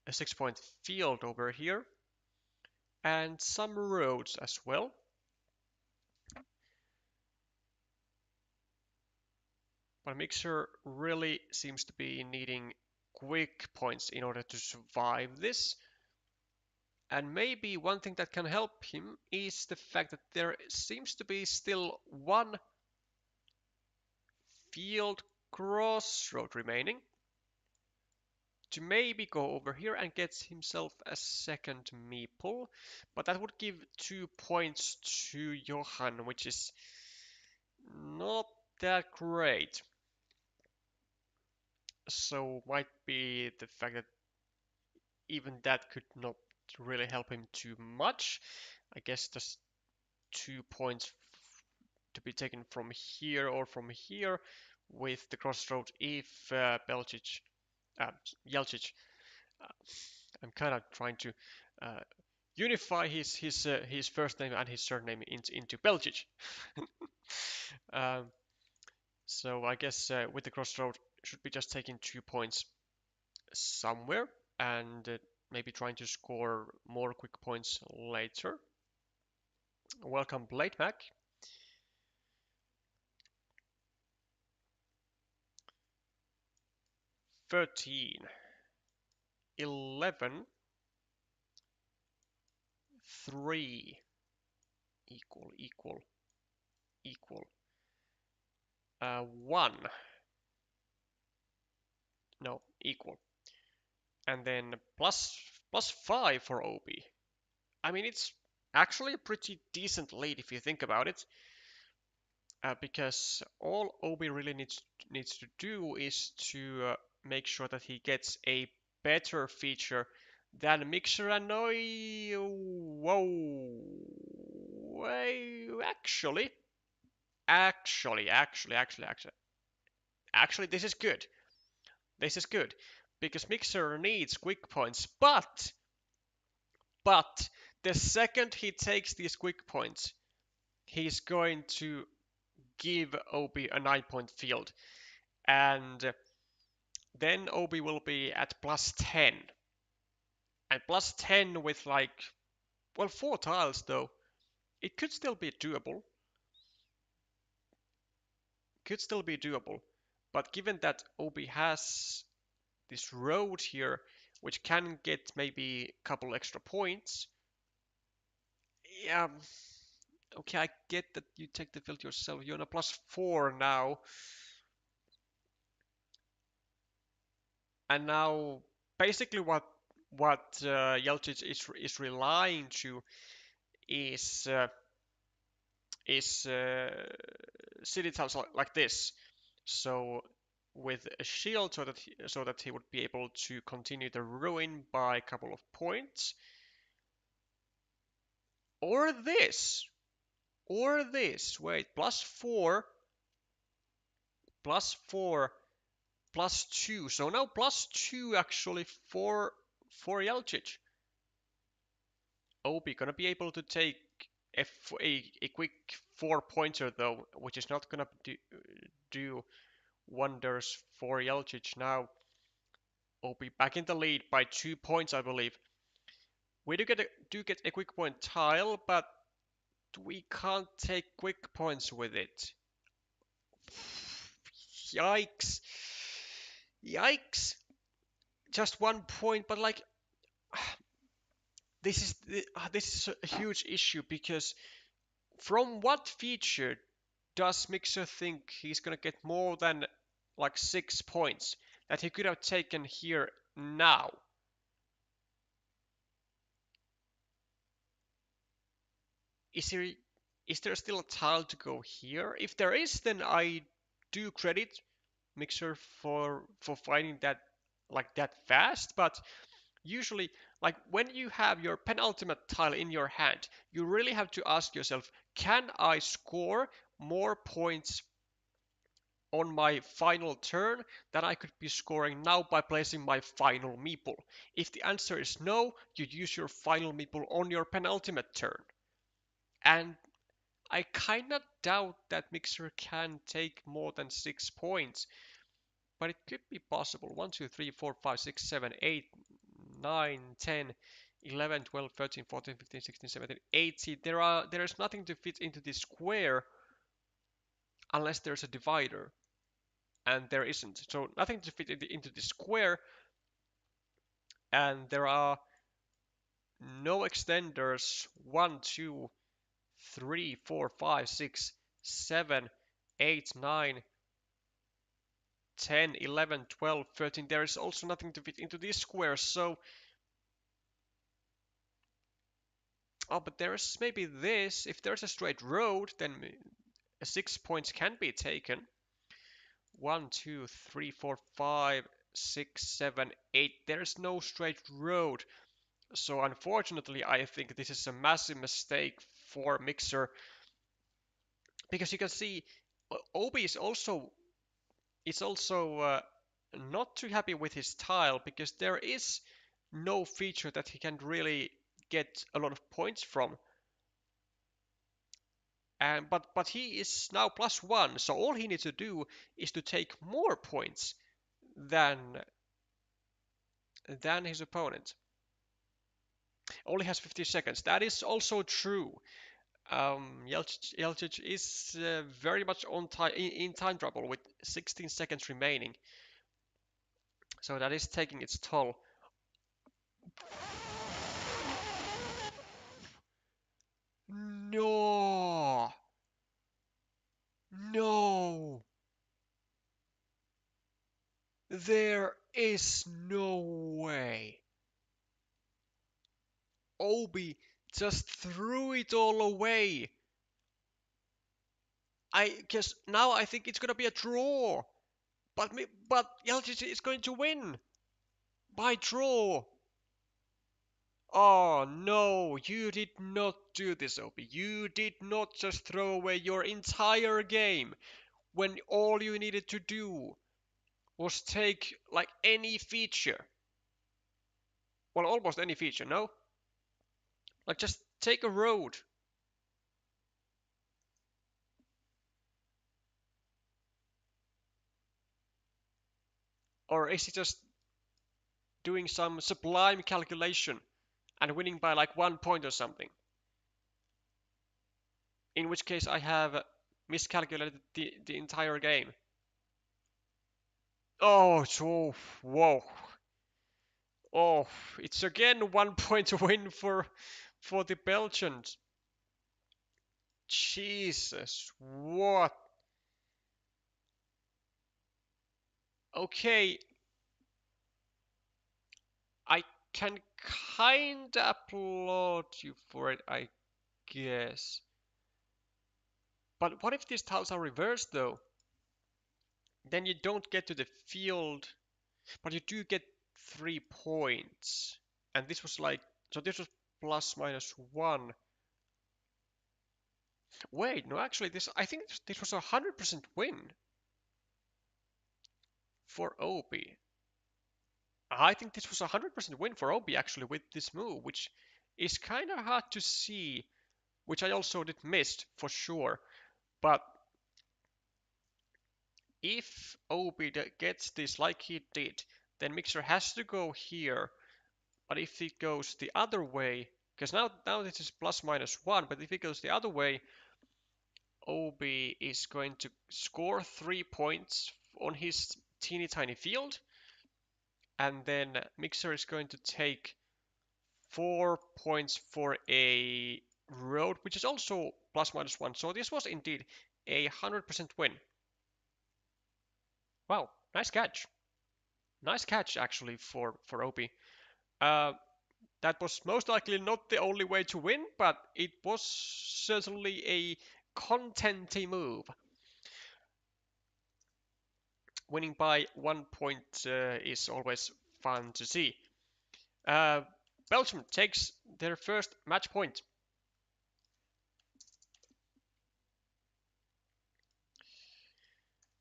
a 6-point field over here, and some roads as well. But Mixer really seems to be needing quick points in order to survive this. And maybe one thing that can help him is the fact that there seems to be still one field crossroad remaining to maybe go over here and get himself a second meeple. But that would give 2 points to Johan, which is not that great. So might be the fact that even that could not really help him too much. I guess just 2 points to be taken from here or from here with the crossroad if Jelcic, I'm kind of trying to unify his first name and his surname into Belgic. So I guess with the crossroad should be just taking 2 points somewhere and maybe trying to score more quick points later. Welcome, Blade Mac. 13, 11, 3, equal. 1, no, equal. And then plus 5 for OB. I mean, it's actually a pretty decent lead if you think about it. Because all OB really needs to do is to make sure that he gets a better feature than Mixer and Noi. Whoa. Actually, Actually, this is good. This is good. Because Mixer needs quick points. But the second he takes these quick points, he's going to give Obi a 9-point field. And then Obi will be at plus 10. And plus 10 with like, well, 4 tiles though. It could still be doable. Could still be doable. But given that Obi has this road here, which can get maybe a couple extra points. Yeah, okay, I get that you take the field yourself. You're on a plus 4 now. And now, basically what Jelcic is relying to is city tiles like this. So with a shield, so that he would be able to continue the ruin by a couple of points, or this, Wait, plus 4, plus 4, plus 2. So now plus 2 actually for Jelcic. Obi gonna be able to take a quick 4-pointer though, which is not gonna do wonders for Jelcic now. Obi back in the lead by 2 points, I believe. We do get a quick point tile, but we can't take quick points with it. Yikes. Yikes. Just 1 point, but like this is a huge issue because from what feature does Mixer think he's gonna get more than like 6 points that he could have taken here now? Is there still a tile to go here? If there is, then I do credit Mixer for finding that like that fast, but usually, like when you have your penultimate tile in your hand, you really have to ask yourself, can I score more points on my final turn than I could be scoring now by placing my final meeple? If the answer is no, you use your final meeple on your penultimate turn. And I kinda doubt that Mixer can take more than 6 points, but it could be possible. 1, 2, 3, 4, 5, 6, 7, 8, 9, 10, 11, 12, 13, 14, 15, 16, 17, 18. There is nothing to fit into this square unless there's a divider, and there isn't. So nothing to fit into the square, and there are no extenders. 1, 2, 3, 4, 5, 6, 7, 8, 9, 10, 11, 12, 13. There is also nothing to fit into this square, so oh, but there's maybe this. If there's a straight road, then 6 points can be taken. 1, 2, 3, 4, 5, 6, 7, 8. There's no straight road. So unfortunately, I think this is a massive mistake for Mixer. Because you can see Obi is also not too happy with his tile because there is no feature that he can really get a lot of points from. And but he is now plus 1, so all he needs to do is to take more points than his opponent. Only has 50 seconds. That is also true. Jelcic is very much on time in time trouble with 16 seconds remaining. So that is taking its toll. No! No! There is no way. Obi just threw it all away. I guess now I think it's gonna be a draw. But Jelcic is going to win by draw. Oh no, you did not do this, Obi. You did not just throw away your entire game when all you needed to do was take like any feature. Well, almost any feature, no? Like just take a road. Or is he just doing some sublime calculation and winning by like 1 point or something? In which case I have miscalculated the entire game. Oh, so, whoa. Oh, it's again 1 point win for the Belgians. Jesus, what? Okay, I can kinda applaud you for it, I guess. But what if these tiles are reversed though? Then you don't get to the field, but you do get 3 points. And this was like, so this was plus minus 1. Wait, no, actually, I think this was a 100% win for Obi. I think this was a 100% win for Obi actually with this move, which is kind of hard to see, which I also did miss for sure. But if Obi gets this like he did, then Mixer has to go here. But if it goes the other way, because now this is plus minus 1, but if it goes the other way, Obi is going to score 3 points on his teeny tiny field, and then Mixer is going to take 4 points for a road, which is also plus minus 1. So this was indeed a 100% win. Wow, nice catch. Nice catch actually for Obi. Uh, that was most likely not the only way to win, but it was certainly a contenty move. Winning by 1 point is always fun to see. Belgium takes their first match point.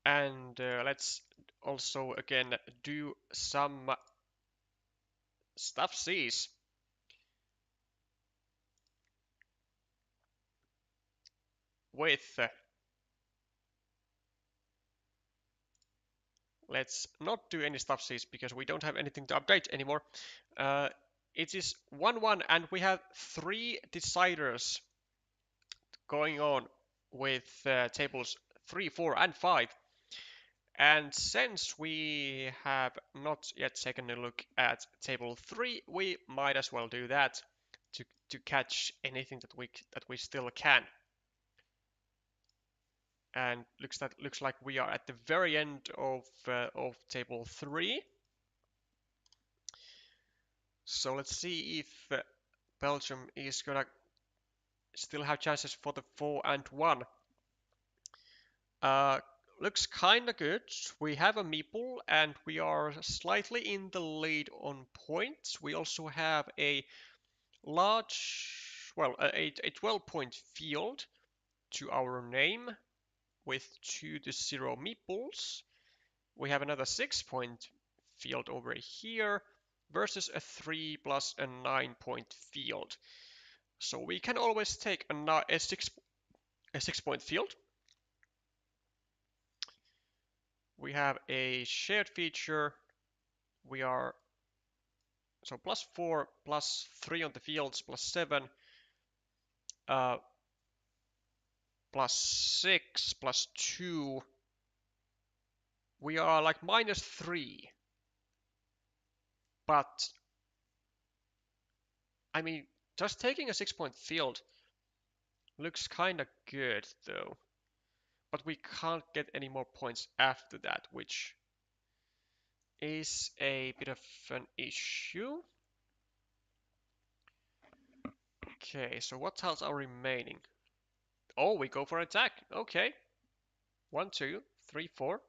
And let's also again do some stuff C's. With let's not do any stuff C's because we don't have anything to update anymore. It is 1-1 and we have 3 deciders going on with tables 3, 4 and 5. And since we have not yet taken a look at table 3, we might as well do that to catch anything that we still can. And looks like we are at the very end of table 3. So let's see if Belgium is gonna still have chances for the 4 and 1. Looks kinda good. We have a meeple and we are slightly in the lead on points. We also have a large, well, a 12-point field to our name with 2-0 meeples. We have another 6-point field over here versus a 3 plus a 9-point field. So we can always take a 6-point field. We have a shared feature. We are so plus 4, plus 3 on the fields, plus 7, plus 6, plus 2. We are like minus 3. But, I mean, just taking a 6-point field looks kinda good, though. But we can't get any more points after that, which is a bit of an issue. Okay, so what tiles are remaining? Oh, we go for attack. Okay. 1, 2, 3, 4,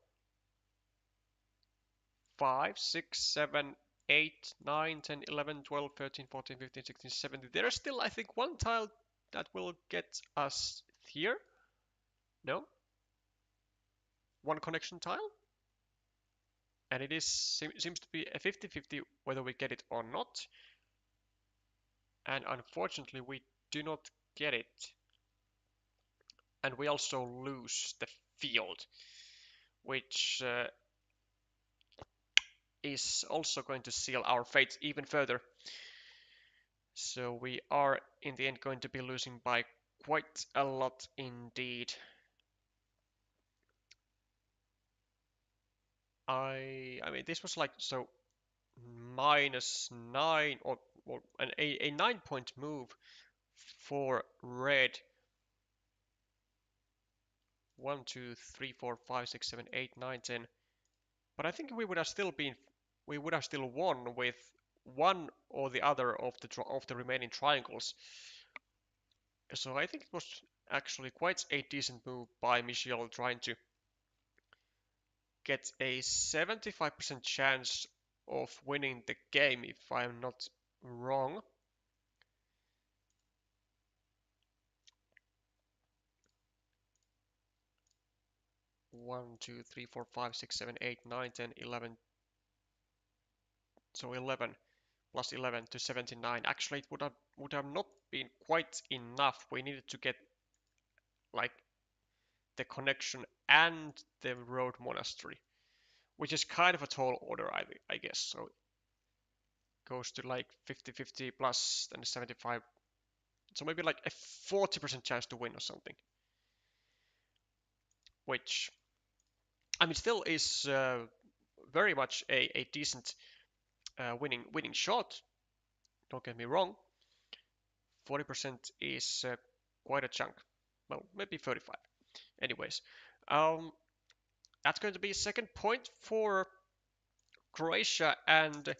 5, 6, 7, 8, 9, 10, 11, 12, 13, 14, 15, 16, 17. There's still, I think, one tile that will get us here. No? One connection tile? And it seems to be a 50-50 whether we get it or not. And unfortunately, we do not get it. And we also lose the field, which is also going to seal our fate even further. So we are in the end going to be losing by quite a lot indeed. I mean, this was like so -9 or a 9-point move for red. 1, 2, 3, 4, 5, 6, 7, 8, 9, 10. But I think we would have still won with one or the other of the remaining triangles. So I think it was actually quite a decent move by Michel, trying to get a 75% chance of winning the game, if I'm not wrong. One, 2, 3, 4, 5, 6, 7, 8, 9, 10, 11. So 11 plus 11 to 79. Actually, it would have not been quite enough. We needed to get like the connection and the road monastery, which is kind of a tall order, I guess. So it goes to like 50-50 plus then 75. So maybe like a 40% chance to win or something. Which, I mean, still is very much a decent winning shot. Don't get me wrong. 40% is quite a chunk. Well, maybe 35. Anyways, that's going to be second point for Croatia, and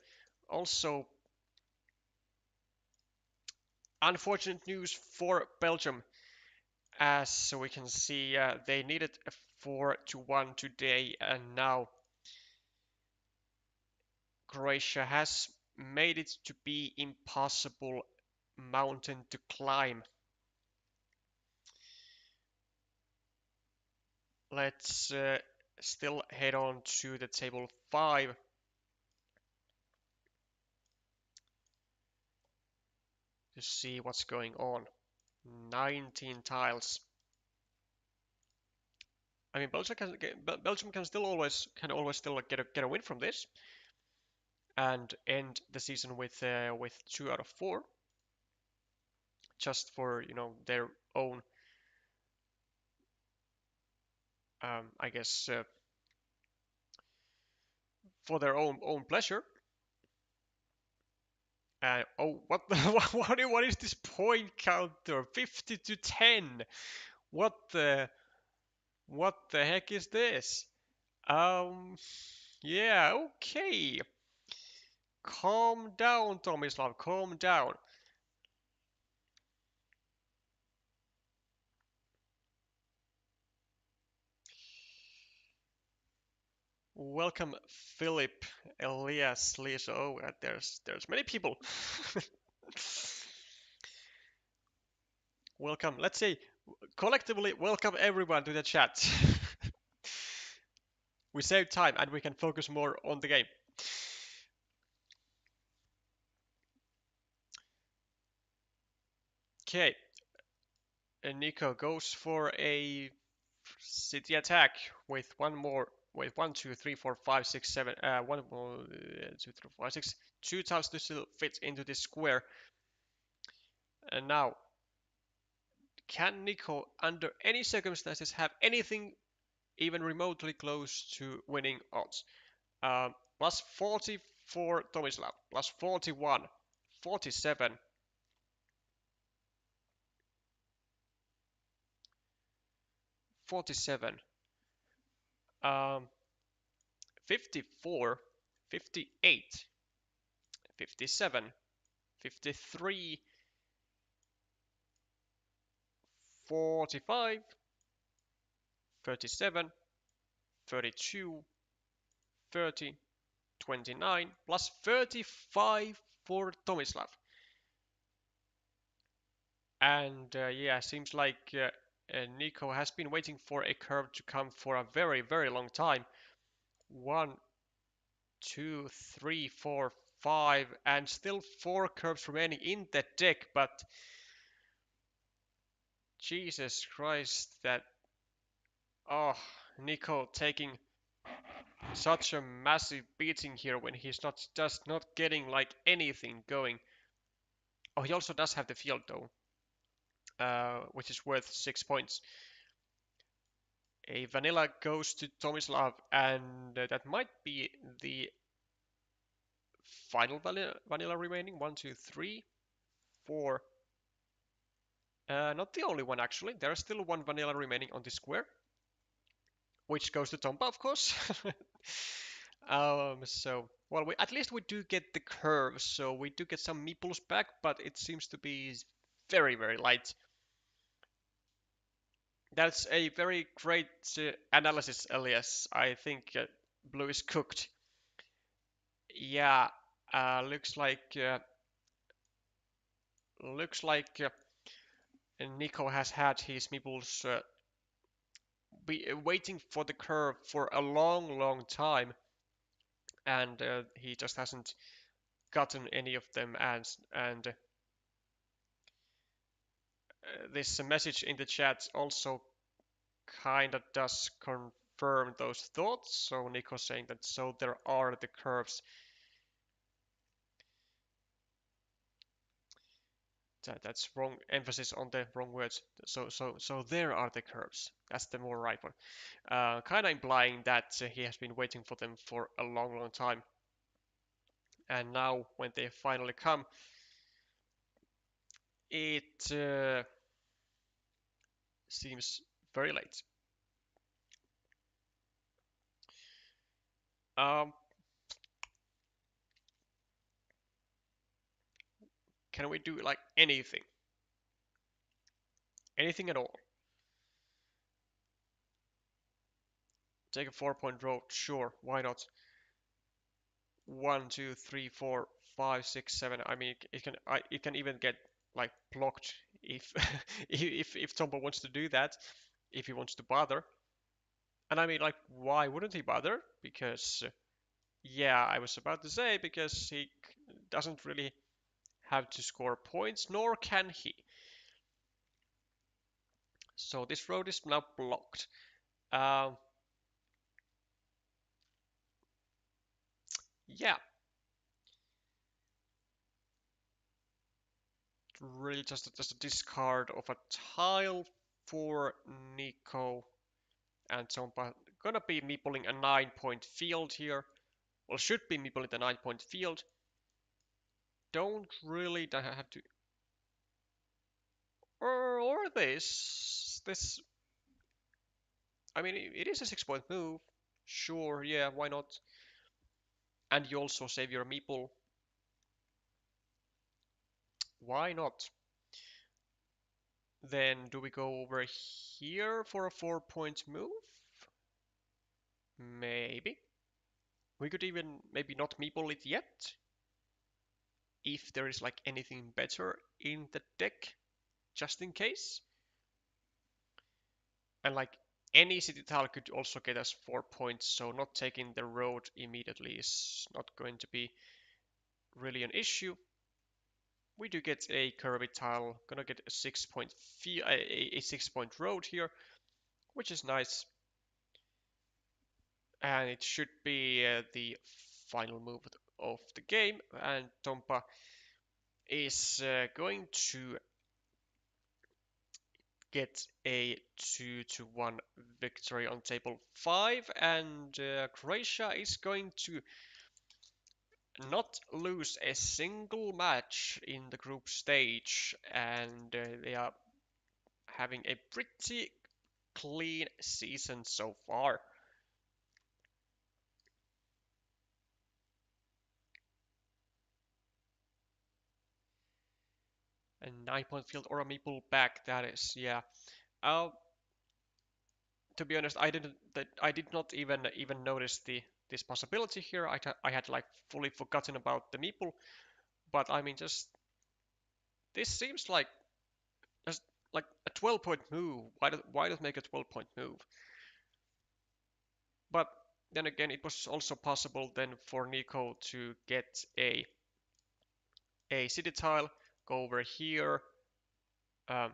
also unfortunate news for Belgium, as we can see they needed a 4-1 today, and now Croatia has made it to be impossible mountain to climb. Let's still head on to the table 5. To see what's going on. 19 tiles. I mean, Belgium can always still get a win from this, and end the season with 2 out of 4, just for their own, I guess, for their own pleasure. Oh, what what is this point counter? 50 to 10. What the heck is this? Yeah, okay. Calm down, Tomislav, calm down. Welcome, Philip, Elias, Lisa. Oh, there's many people. Welcome. Let's say collectively welcome everyone to the chat. We save time and we can focus more on the game. Okay. And Nico goes for a city attack with one more. Wait, 1, 2, 3, 4, 5, 6, 7. One more. 2, 3, 4, 5, 6. 2 tiles to still fit into this square. And now, can Nico, under any circumstances, have anything even remotely close to winning odds? Plus 40 for Tomislav. Plus 41. 47. 47. 54. 58. 57. 53. 45. 37. 32. 30. 29. Plus 35 for Tomislav. And yeah, seems like Nico has been waiting for a curve to come for a very, very long time. 1, 2, 3, 4, 5, and still 4 curves remaining in the deck, but Jesus Christ, that oh, Nico taking such a massive beating here when he's not just not getting like anything going. Oh, he also does have the field though, which is worth 6 points. A vanilla goes to Tomislav, and that might be the final vanilla remaining. 1, 2, 3, 4. Not the only one actually. There's still one vanilla remaining on this square, which goes to Tompa, of course. So, well, at least we do get the curves, so we do get some meeples back, but it seems to be very, very light. That's a very great analysis, Elias. I think blue is cooked. Yeah, looks like Nico has had his meeples be waiting for the curve for a long, long time, and he just hasn't gotten any of them. And this message in the chat also kind of does confirm those thoughts. So Nico saying that so there are the curves. That's wrong emphasis on the wrong words. So there are the curves. That's the more right one. Kind of implying that he has been waiting for them for a long, long time. And now when they finally come, it seems very late. Um, can we do like anything? Anything at all? Take a 4-point road, sure, why not? 1, 2, 3, 4, 5, 6, 7. I mean, it can even get like blocked if if Tombo wants to do that, if he wants to bother. And I mean, like, why wouldn't he bother? Because yeah, I was about to say because he doesn't really have to score points, nor can he. So this road is now blocked. Um, yeah, really just a discard of a tile for Nico. And Tompa gonna be meepling a 9-point field here. Well, should be meepling the 9-point field. Don't really have to. Or this. This. I mean, it is a 6-point move. Sure, yeah, why not? And you also save your meeple. Why not? Then do we go over here for a 4-point move? Maybe. We could even maybe not meeple it yet. If there is like anything better in the deck, just in case. And like any city tile could also get us 4 points, so not taking the road immediately is not going to be really an issue. We do get a curvy tile, gonna get a 6-point a 6-point road here, which is nice. And it should be the final move of the game, and Tompa is going to get a 2-1 victory on table 5, and Croatia is going to not lose a single match in the group stage, and they are having a pretty clean season so far. A 9-point field or a meeple back, that is, yeah. Uh, to be honest, I did not even notice this possibility here. I had like fully forgotten about the meeple, but I mean, just this seems like just like a 12-point move. Why does make a 12-point move? But then again, it was also possible then for Nico to get a city tile, go over here, um,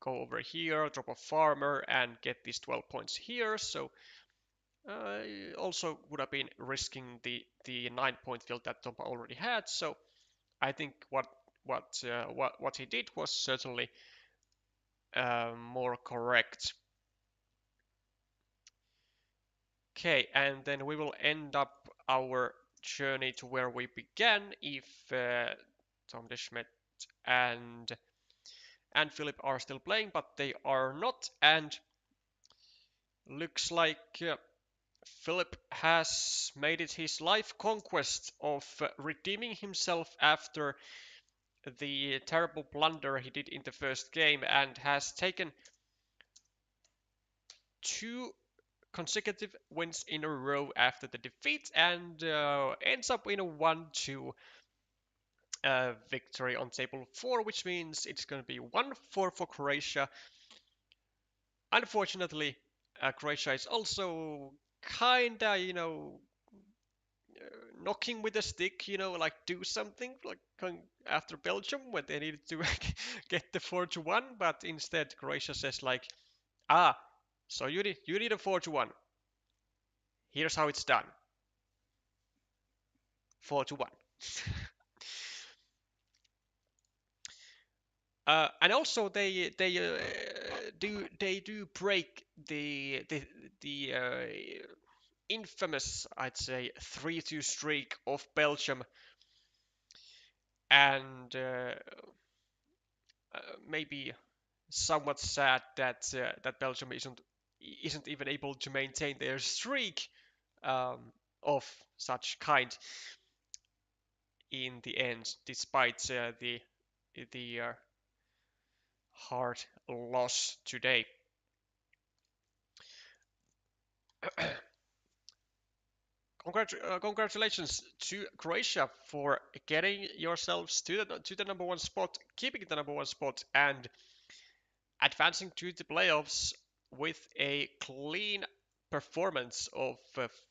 drop a farmer, and get these 12 points here. So also would have been risking the 9-point field that Tompa already had. So I think what he did was certainly more correct. Okay, and then we will end up our journey to where we began if Tom Deschmidt and Philip are still playing, but they are not, and looks like Philip has made it his life conquest of redeeming himself after the terrible blunder he did in the first game, and has taken 2 consecutive wins in a row after the defeat, and ends up in a 1-2 victory on table 4, which means it's going to be 1-4 for Croatia. Unfortunately, Croatia is also kinda, knocking with a stick, like do something, like going after Belgium when they needed to get the 4-1, but instead Croatia says like, so you need a 4-1. Here's how it's done. 4-1. And also they do break the infamous, I'd say, 3-2 streak of Belgium, and maybe somewhat sad that Belgium isn't even able to maintain their streak of such kind in the end, despite the hard loss today. Congratulations to Croatia for getting yourselves to the number 1 spot, keeping the number 1 spot, and advancing to the playoffs with a clean performance of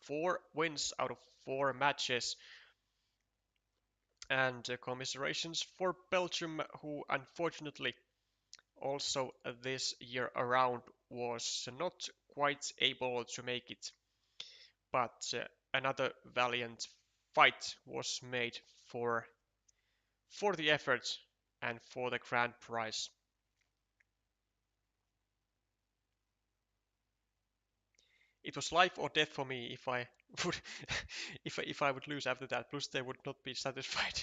4 wins out of 4 matches. And commiserations for Belgium, who unfortunately also this year around was not quite able to make it. But another valiant fight was made for the effort and for the grand prize. It was life or death for me if I would if I would lose after that. Plus, they would not be satisfied.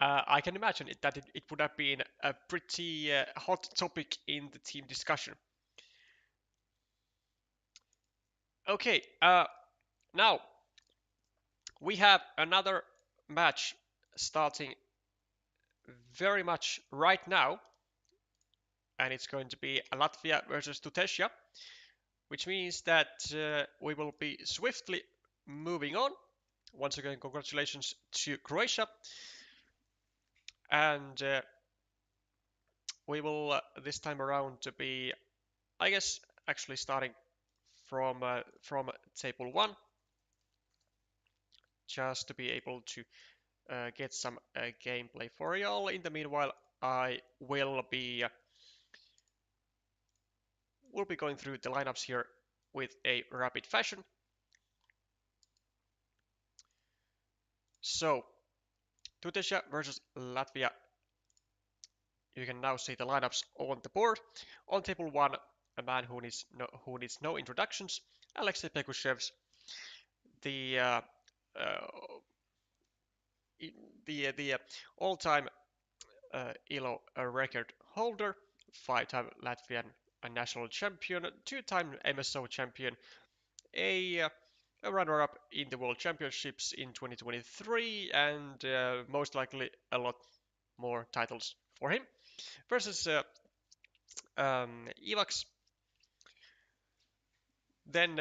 I can imagine that it would have been a pretty hot topic in the team discussion. Okay, now we have another match starting very much right now, and it's going to be Latvia versus Tutejšyja, which means that we will be swiftly moving on. Once again, congratulations to Croatia, and we will this time around to be, I guess, actually starting from table 1, just to be able to get some gameplay for y'all. In the meanwhile, I will be going through the lineups here with a rapid fashion. So, Tutejšyja versus Latvia. You can now see the lineups on the board. On table 1, a man who needs no introductions, Alexei Pekushevs, the all-time ILO record holder, 5-time Latvian national champion, 2-time MSO champion, a runner-up in the World Championships in 2023, and most likely a lot more titles for him. Versus Ivaks. Then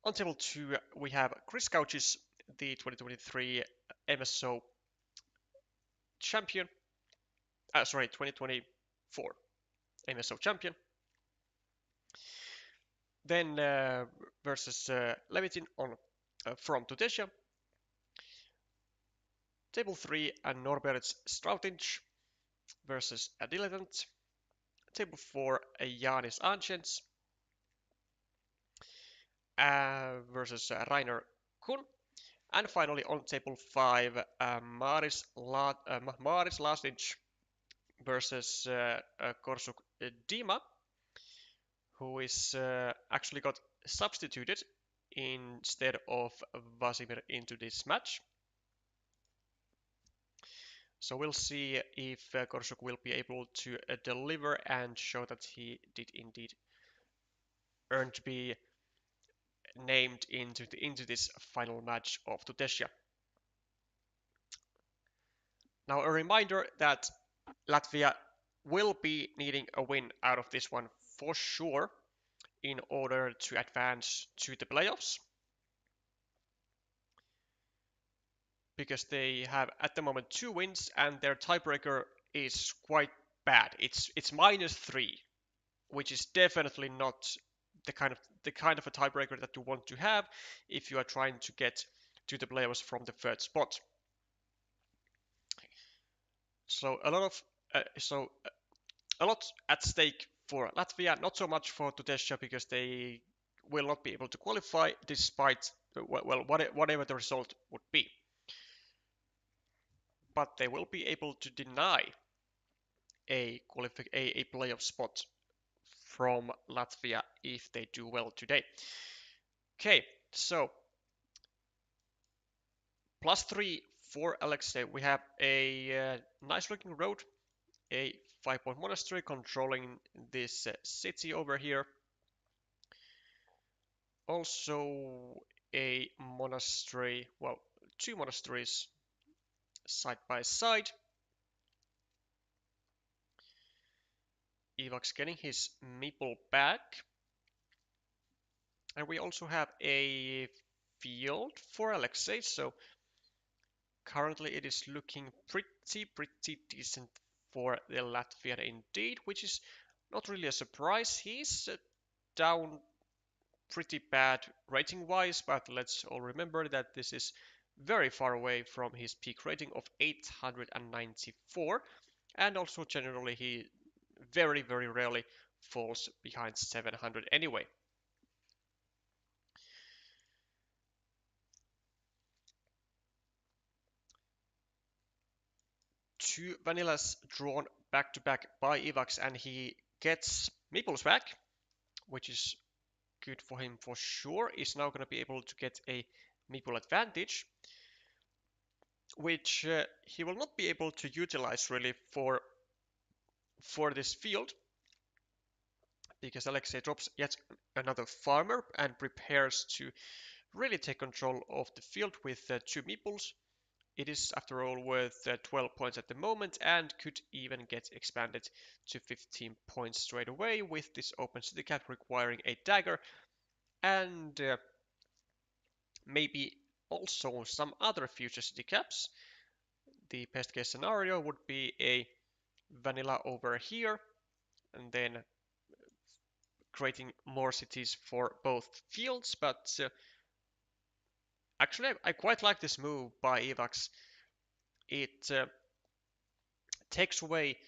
on table 2 we have Chris Couches, the 2023 MSO champion. 2024 MSO champion. Then versus Levitin on from Tutejšyja. Table 3 and Norbert's Strautinch versus a Dilettante. Table 4 Janis Ancients versus Rainer Kuhn. And finally on table 5 Maris Lastic versus Korshuk Dima, who is actually got substituted instead of Vasimir into this match. So we'll see if Korshuk will be able to deliver and show that he did indeed earn to be named into this final match of Tutejšyja. Now a reminder that Latvia will be needing a win out of this one for sure in order to advance to the playoffs, because they have at the moment 2 wins and their tiebreaker is quite bad. It's -3, which is definitely not the kind of a tiebreaker that you want to have if you are trying to get to the playoffs from the third spot. So a lot at stake for Latvia, not so much for Tutejšyja because they will not be able to qualify despite whatever the result would be. But they will be able to deny a playoff spot from Latvia if they do well today. Okay, so +3 for Alexei. We have a nice looking road, a 5-point monastery controlling this city over here. Also a monastery, well, 2 monasteries side by side. Ivaks getting his meeple back. And we also have a field for Alexei, so currently it is looking pretty decent for the Latvian indeed, which is not really a surprise. He's down pretty bad rating wise, but let's all remember that this is very far away from his peak rating of 894, and also generally he very rarely falls behind 700 anyway. Two vanillas drawn back to back by Ivaks, and he gets meeples back, which is good for him for sure. He's now going to be able to get a meeple advantage, which he will not be able to utilize really for this field, because Alexei drops yet another farmer and prepares to really take control of the field with 2 meeples. It is, after all, worth 12 points at the moment and could even get expanded to 15 points straight away with this open city cap requiring a dagger and maybe also some other future city caps. The best case scenario would be a vanilla over here and then creating more cities for both fields, but actually I quite like this move by Ivaks. It takes away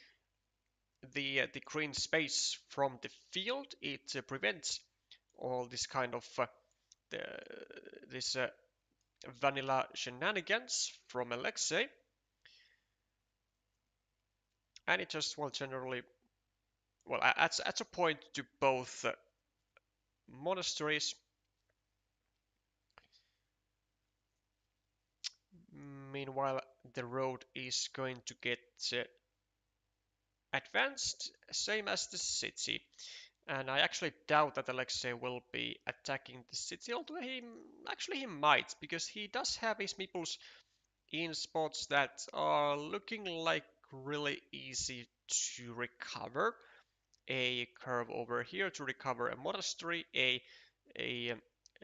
the green space from the field. It prevents all this kind of this vanilla shenanigans from Alexei, and it just generally adds a point to both monasteries. Meanwhile, the road is going to get advanced, same as the city. And I actually doubt that Alexei will be attacking the city, although he might, because he does have his meeples in spots that are looking like really easy to recover. A curve over here to recover a monastery, a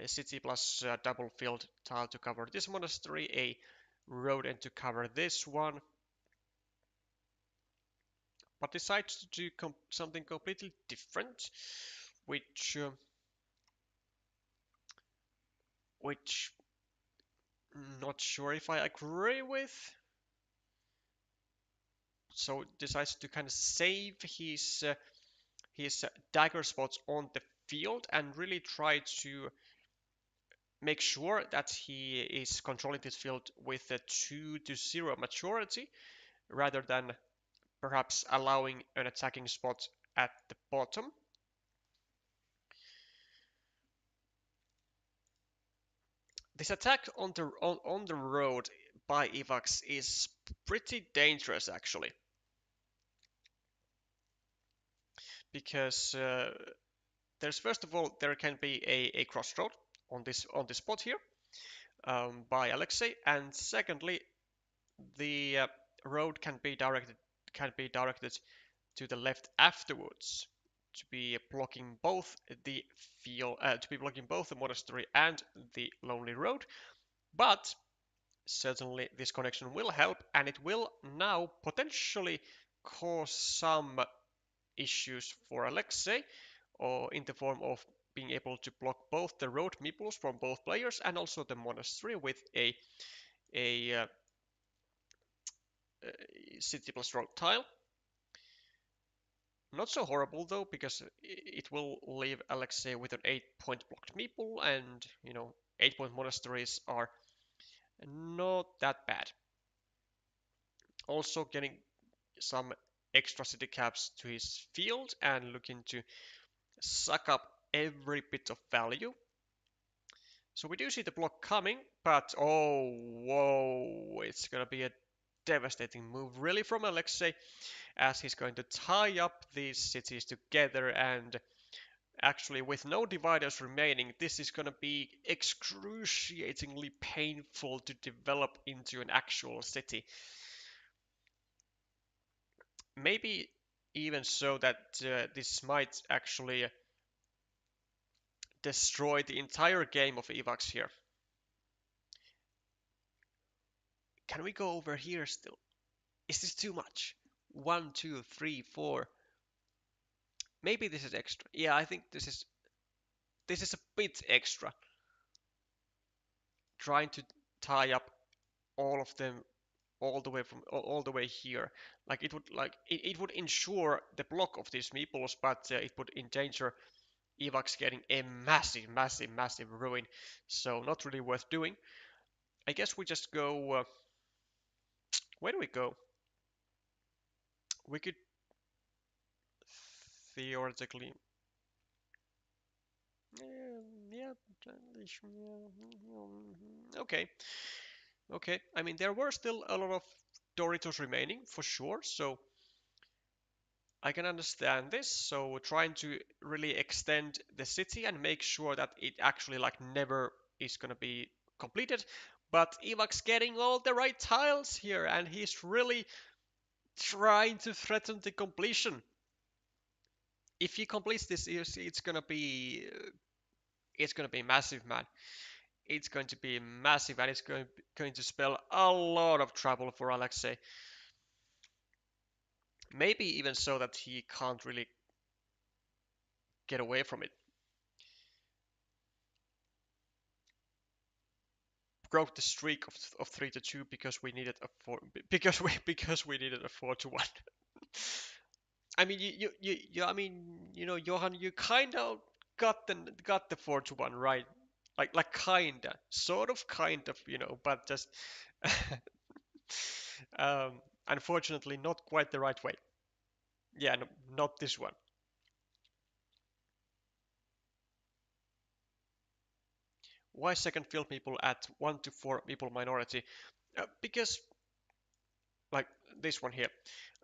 city plus double field tile to cover this monastery, a road end to cover this one, but decides to do something completely different, which which not sure if I agree with. So decides to kind of save his dagger spots on the field and really try to make sure that he is controlling this field with a 2-0 maturity rather than perhaps allowing an attacking spot at the bottom. This attack on the road by Ivaks is pretty dangerous actually, because there's first of all there can be a crossroad on this spot here by Alexei, and secondly the road can be directed to the left afterwards to be blocking both the monastery and the lonely road. But certainly this connection will help, and it will now potentially cause some issues for Alexei, or in the form of being able to block both the road meeples from both players and also the monastery with a city plus road tile. Not so horrible though, because it will leave Alexei with an 8-point blocked meeple, and 8-point monasteries are not that bad. Also getting some extra city caps to his field and looking to suck up every bit of value. So we do see the block coming, but oh, whoa, it's gonna be a devastating move really from Alexei, as he's going to tie up these cities together, and actually with no dividers remaining, this is going to be excruciatingly painful to develop into an actual city. Maybe even so that this might actually destroy the entire game of Ivaks here. Can we go over here still? Is this too much? 1, 2, 3, 4. Maybe this is extra. Yeah, I think this is a bit extra. Trying to tie up all of them all the way here. Like it would ensure the block of these meeples, but it would endanger Ivaks getting a massive ruin. So not really worth doing. I guess we just go. Where do we go? We could theoretically. Yeah. Okay. Okay. I mean, there were still a lot of Doritos remaining for sure. So I can understand this. So trying to really extend the city and make sure that it actually like never is gonna be completed. But Ivaks getting all the right tiles here, and he's really trying to threaten the completion. If he completes this, it's gonna be massive, man. It's going to be massive, and it's going to spell a lot of trouble for Alexei. Maybe even so that he can't really get away from it. Broke the streak of 3-2 because we needed a 4 because we needed a 4-1. I mean I mean Johan, you kind of got the 4-1 right, like kinda sort of but just um, unfortunately not quite the right way. Yeah, no, not this one. Why second field people at 1-4 people minority? Because like this one here,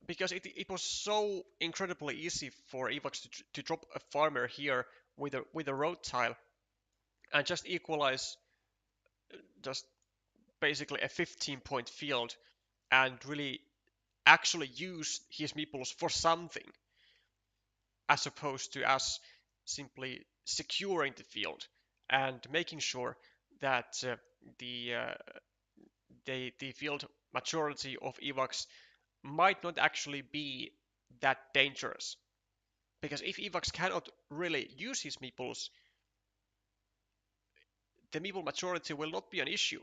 because it was so incredibly easy for Ivaks to drop a farmer here with a road tile and just equalize just basically a 15-point field and really actually use his meeples for something, as opposed to us simply securing the field and making sure that the uh, the field maturity of Ivaks might not actually be that dangerous. Because if Ivaks cannot really use his meeples, the meeple majority will not be an issue.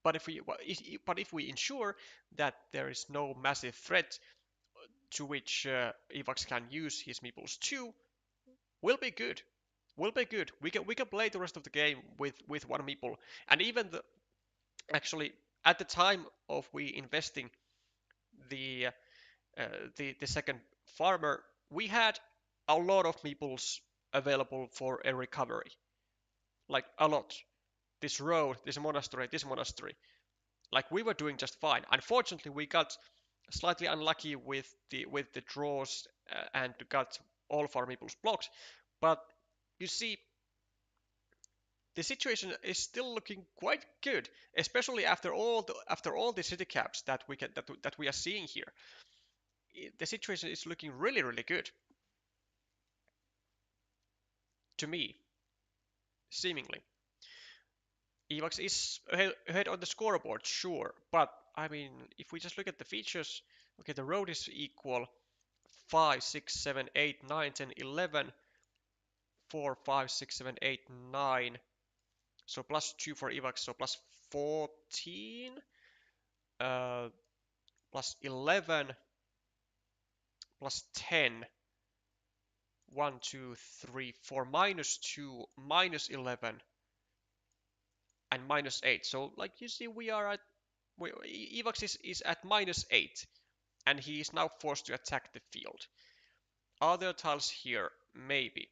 But if we ensure that there is no massive threat to which Ivaks can use his meeples too, we'll be good. We'll be good. We can play the rest of the game with one meeple, and even actually at the time of we investing the the second farmer, we had a lot of meeples available for a recovery, like a lot. This road, this monastery. Like we were doing just fine. Unfortunately, we got slightly unlucky with the draws and got all of our meeples blocked. But you see, the situation is still looking quite good, especially after all the city caps that we are seeing here. The situation is looking really good to me, seemingly. Ivaks is ahead on the scoreboard, sure, but I mean, if we just look at the features, okay, the road is equal 5, 6, 7, 8, 9, 10, 11, 4, 5, 6, 7, 8, 9. So plus 2 for Ivaks, so plus 14, uh, plus 11, plus 10, 1, 2, 3, 4, minus 2, minus 11, and minus 8. So, like you see, we are at Ivaks is at minus 8, and he is now forced to attack the field. Are there tiles here? Maybe.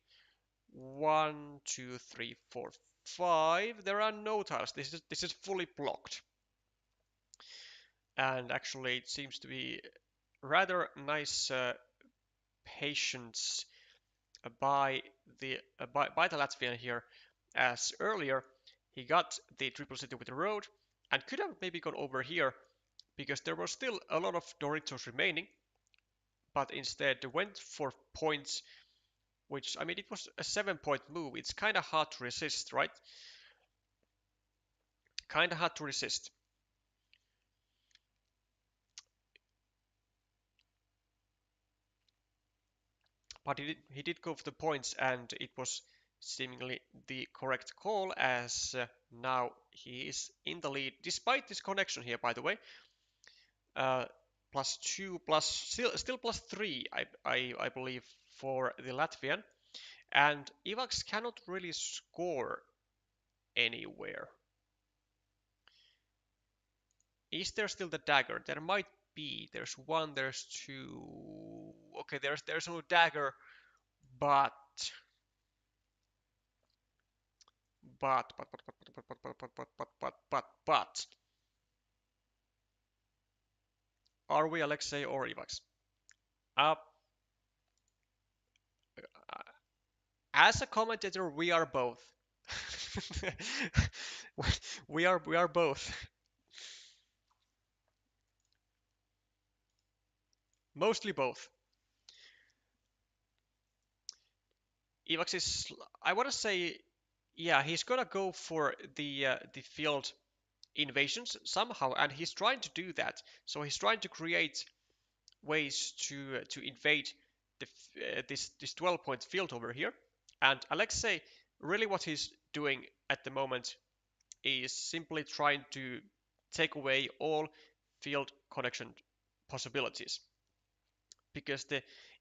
1, 2, 3, 4, 5. There are no tiles. This is fully blocked. And actually, it seems to be rather nice patience by by the Latvian here, as earlier he got the triple city with the road and could have maybe gone over here because there was still a lot of Doritos remaining, but instead went for points, which, I mean, it was a 7-point move. It's kind of hard to resist, right? Kind of hard to resist. But he did go for the points, and it was seemingly the correct call, as now he is in the lead, despite this connection here, by the way. Plus 2, plus still plus 3, I believe, for the Latvian. And Ivaks cannot really score anywhere. Is there still the dagger? There might be. There's 1, there's 2. Okay, there's no dagger, but but are we Alexei or Ivaks? Uh, as a commentator, we are both. we are both. Mostly both. Ivaks is, I want to say, yeah, he's gonna go for the field invasions somehow, and he's trying to do that. So he's trying to create ways to invade this 12-point field over here. And Alexei, really what he's doing at the moment is simply trying to take away all field connection possibilities. Because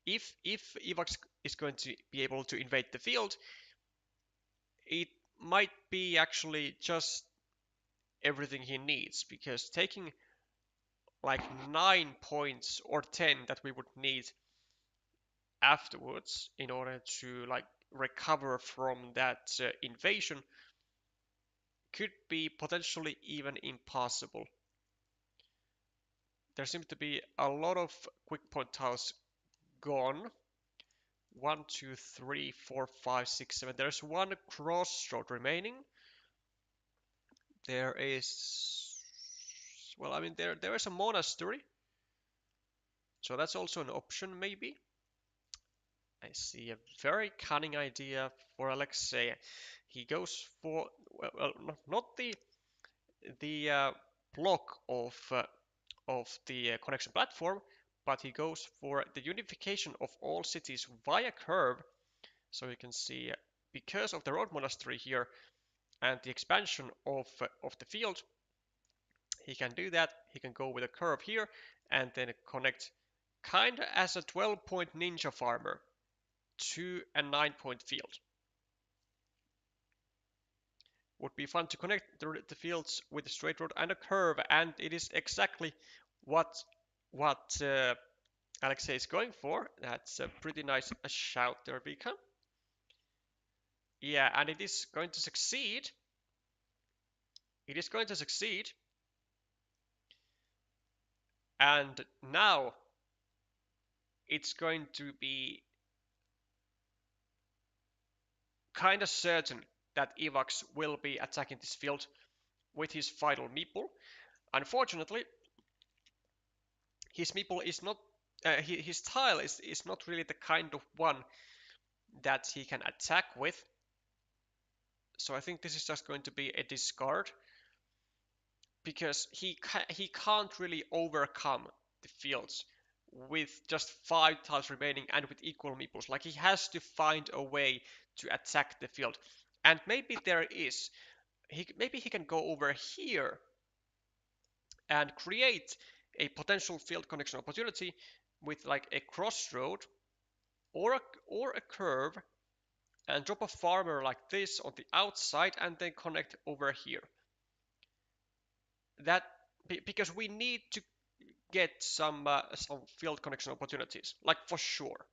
if Ivaks is going to be able to invade the field, it might be actually just everything he needs, because taking like 9 points or 10 that we would need afterwards in order to like recover from that invasion could be potentially even impossible. There seems to be a lot of quick point tiles gone. 1, 2, 3, 4, 5, 6, 7. There's one crossroad remaining. There is, well, I mean, there is a monastery, so that's also an option maybe. I see a very cunning idea for Alexei. He goes for, well, not the block of the connection platform, but he goes for the unification of all cities via curve. So you can see because of the road monastery here and the expansion of the field, he can do that. He can go with a curve here and then connect kind of as a 12-point ninja farmer to a 9-point field. Would be fun to connect the fields with a straight road and a curve, and it is exactly what Alexei is going for. That's a pretty nice shout there, Vika. Yeah, and it is going to succeed. It is going to succeed. And now it's going to be kind of certain that Ivaks will be attacking this field with his final meeple. Unfortunately, his meeple is not, his tile is not really the kind of one that he can attack with. So I think this is just going to be a discard, because he can't really overcome the fields with just 5 tiles remaining and with equal meeples. Like, he has to find a way to attack the field. And maybe there is. Maybe he can go over here and create a potential field connection opportunity with like a crossroad or a curve, and drop a farmer like this on the outside and then connect over here. That, because we need to get some field connection opportunities, like, for sure.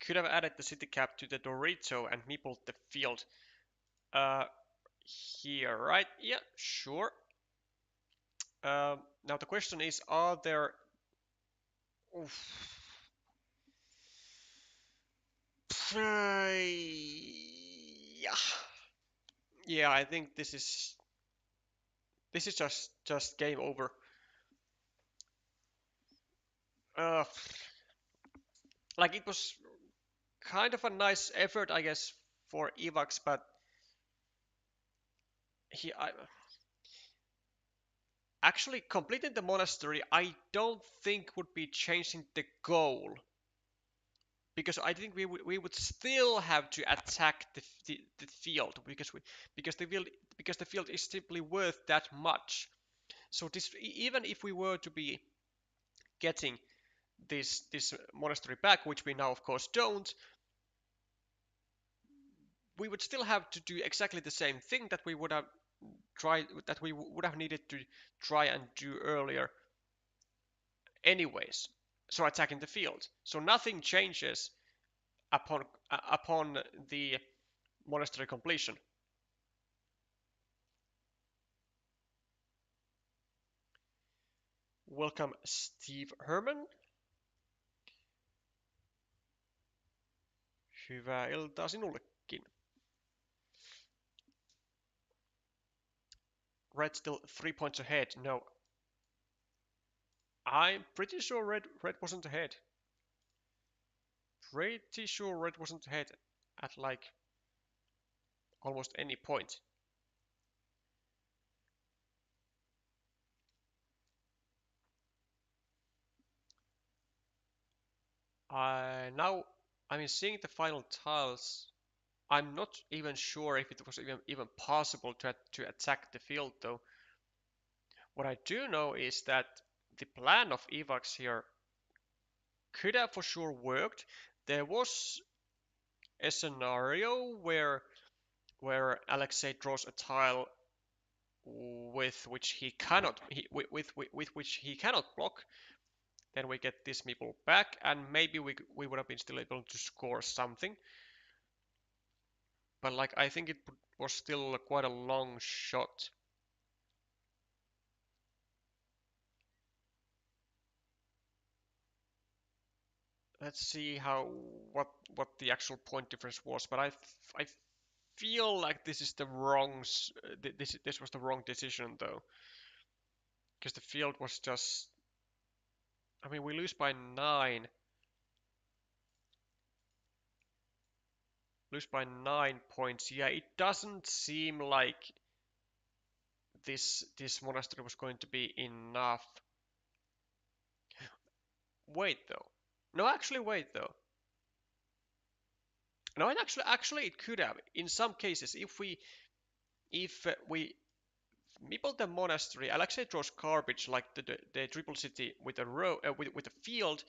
Could have added the city cap to the Dorito and meepled the field here, right? Yeah, sure. Now the question is, are there... Oof. Yeah. Yeah, I think this is just game over. Uh, like, it was kind of a nice effort, I guess, for Ivaks, but actually completing the monastery, I don't think would be changing the goal, because I think we would still have to attack the field, because the field is simply worth that much. So this, even if we were to be getting this monastery back, which we now of course don't, we would still have to do exactly the same thing that we would have needed to try and do earlier anyways. So attacking the field. So nothing changes upon the monastery completion. Welcome, Steve Herman. Hyvää iltaa sinullekin. Red still 3 points ahead. No, I'm pretty sure red wasn't ahead. Pretty sure red wasn't ahead at like almost any point. Now I'm seeing the final tiles. I'm not even sure if it was even possible to attack the field though. What I do know is that the plan of Ivaks here could have for sure worked. There was a scenario where Alexei draws a tile with which he cannot with which he cannot block. Then we get this meeple back, and maybe we would have been still able to score something. But like, I think it was still quite a long shot. let's see what the actual point difference was. But I feel like this is the wrong this was the wrong decision though, because the field was just. I mean, we lose by 9. Lose by 9 points. Yeah, it doesn't seem like this monastery was going to be enough. Wait though. No, actually, wait though. No, it actually it could have. In some cases, if we meeple the monastery, Alexei draws garbage like the triple city with a row with a field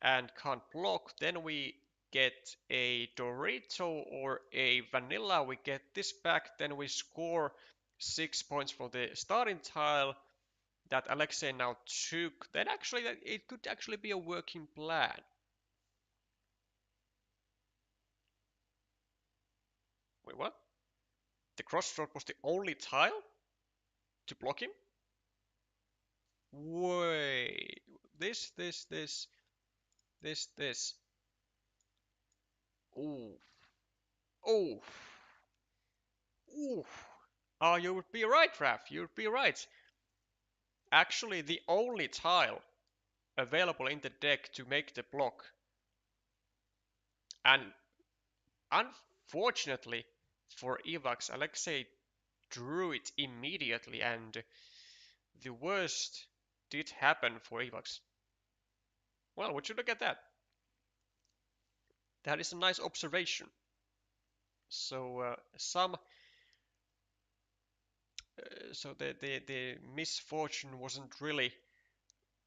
and can't block. Then we get a Dorito or a Vanilla. We get this back. Then we score 6 points for the starting tile that Alexei now took. Then actually it could actually be a working plan. Wait, what? The crossroad was the only tile to block him? Wait, this. Ooh, ooh, ooh. Oh, you would be right, Raf. You would be right. Actually, the only tile available in the deck to make the block. And unfortunately for Ivaks, Alexei drew it immediately, and the worst did happen for Ivaks. Well, would you look at that? That is a nice observation. So so the misfortune wasn't really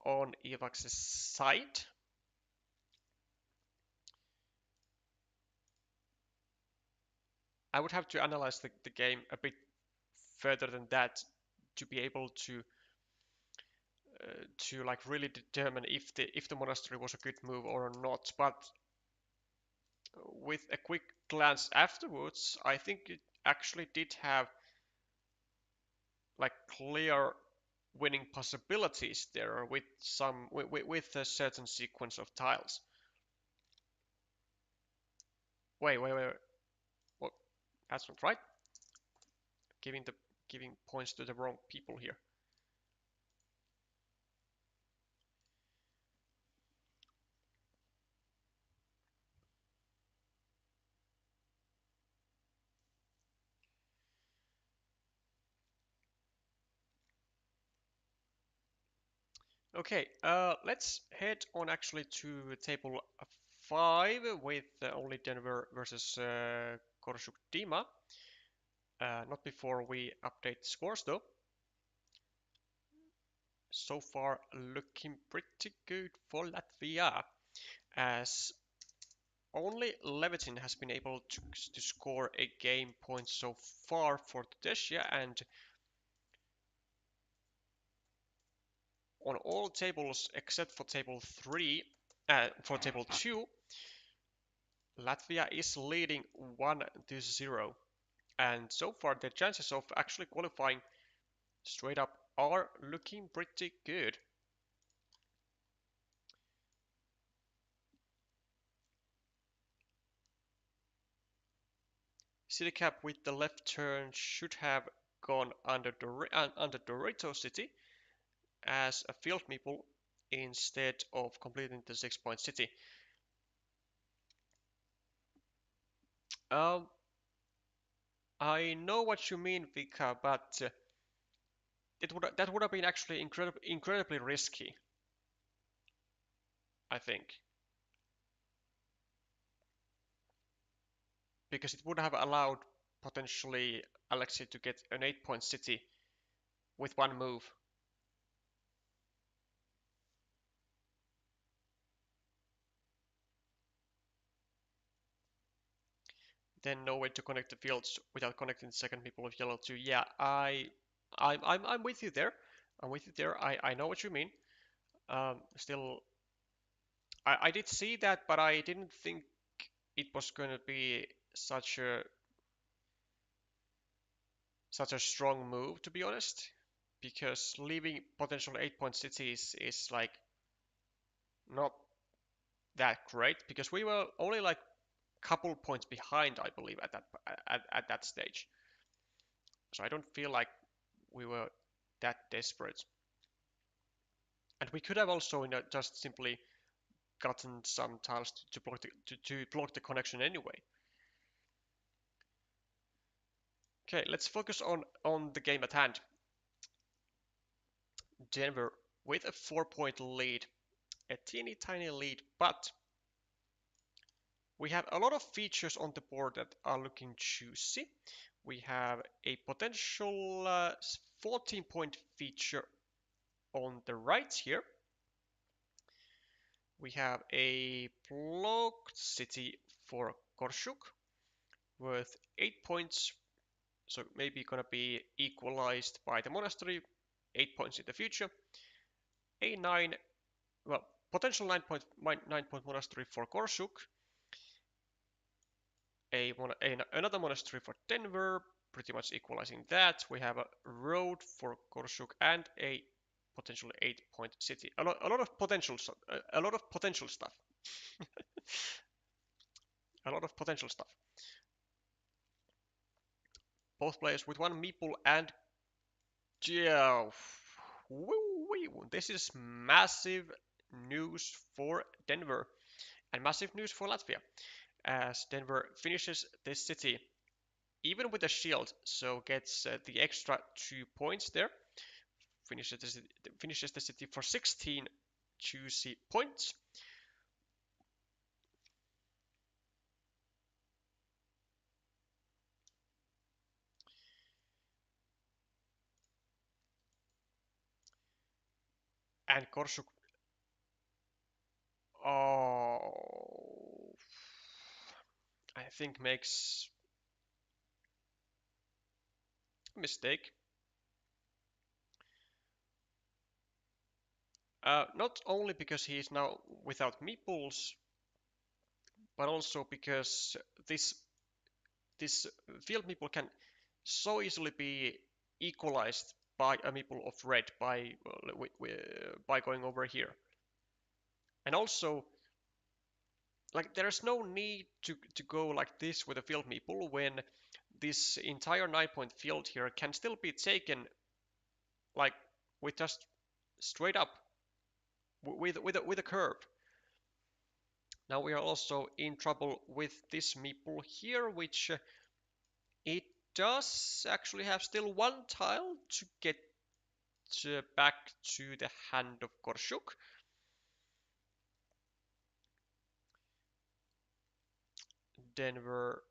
on Ivaks' side. I would have to analyze the game a bit further than that to be able to like really determine if the monastery was a good move or not. But with a quick glance afterwards, I think it actually did have like clear winning possibilities there with with a certain sequence of tiles. Wait. What? That's not right. Giving points to the wrong people here. Okay, let's head on actually to table 5 with OnlyDenver versus Korshuk Dima. Not before we update scores though. So far looking pretty good for Latvia, as only Levitin has been able to score a game point so far for Tutejšyja, and on all tables except for table 3, for table 2, Latvia is leading 1-0, and so far the chances of actually qualifying straight up are looking pretty good. City Cap with the left turn should have gone under Dorito City as a field meeple instead of completing the 6-point city. Um, I know what you mean, Vika, but that would have been actually incredibly risky, I think, because it would have allowed potentially Alexei to get an 8-point city with one move. Then no way to connect the fields without connecting the second meeple of yellow too. Yeah, I'm with you there. I'm with you there. I know what you mean. Still, I did see that, but I didn't think it was going to be such a strong move, to be honest, because leaving potential 8-point cities is like not that great because we were only like a couple points behind, I believe, at that stage. So I don't feel like we were that desperate. And we could have also, just simply gotten some tiles to block the connection anyway. Okay, let's focus on the game at hand. Denver with a 4-point lead, a teeny tiny lead, but we have a lot of features on the board that are looking juicy. We have a potential 14-point feature on the right here. We have a blocked city for Korshuk with 8 points, so maybe gonna be equalized by the monastery, 8 points in the future. A 9, well, potential 9-point monastery for Korshuk, another monastery for Denver, pretty much equalizing that. We have a road for Korshuk and a potential 8-point city. A lot of potential, a lot of potential stuff. A lot of potential stuff. Both players with one meeple and yeah, this is massive news for Denver and massive news for Latvia as Denver finishes this city even with a shield, so gets the extra 2 points there. Finishes the city for 16 juicy points. And Korshuk, oh, I think makes a mistake. Not only because he is now without meeples, but also because this this field meeple can so easily be equalized by a meeple of red by going over here. And also, like there's no need to go like this with a field meeple when this entire 9-point field here can still be taken like with just straight up with a curve. Now we are also in trouble with this meeple here, which it does actually have still one tile to get back to the hand of Korshuk. Denver,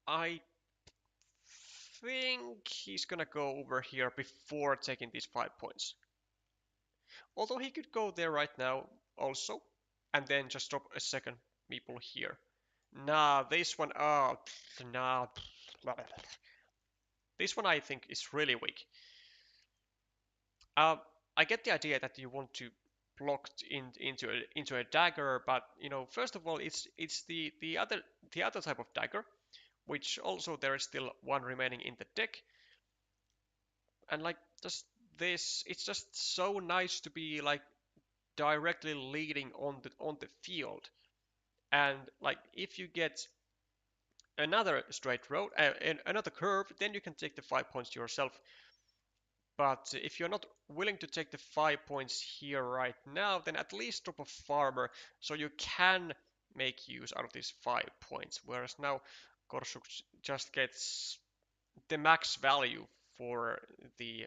I think he's gonna go over here before taking these 5 points. Although he could go there right now also, and then just drop a second meeple here. Nah, this one, oh, nah. This one I think is really weak. I get the idea that you want to block into a dagger, but first of all, it's the other type of dagger, which also there is still one remaining in the deck, and like just this, it's just so nice to be like directly leading on the field, and like if you get another straight road, another curve, then you can take the 5 points yourself. But if you're not willing to take the 5 points here right now, then at least drop a farmer so you can make use out of these 5 points. Whereas now Korshuk just gets the max value for the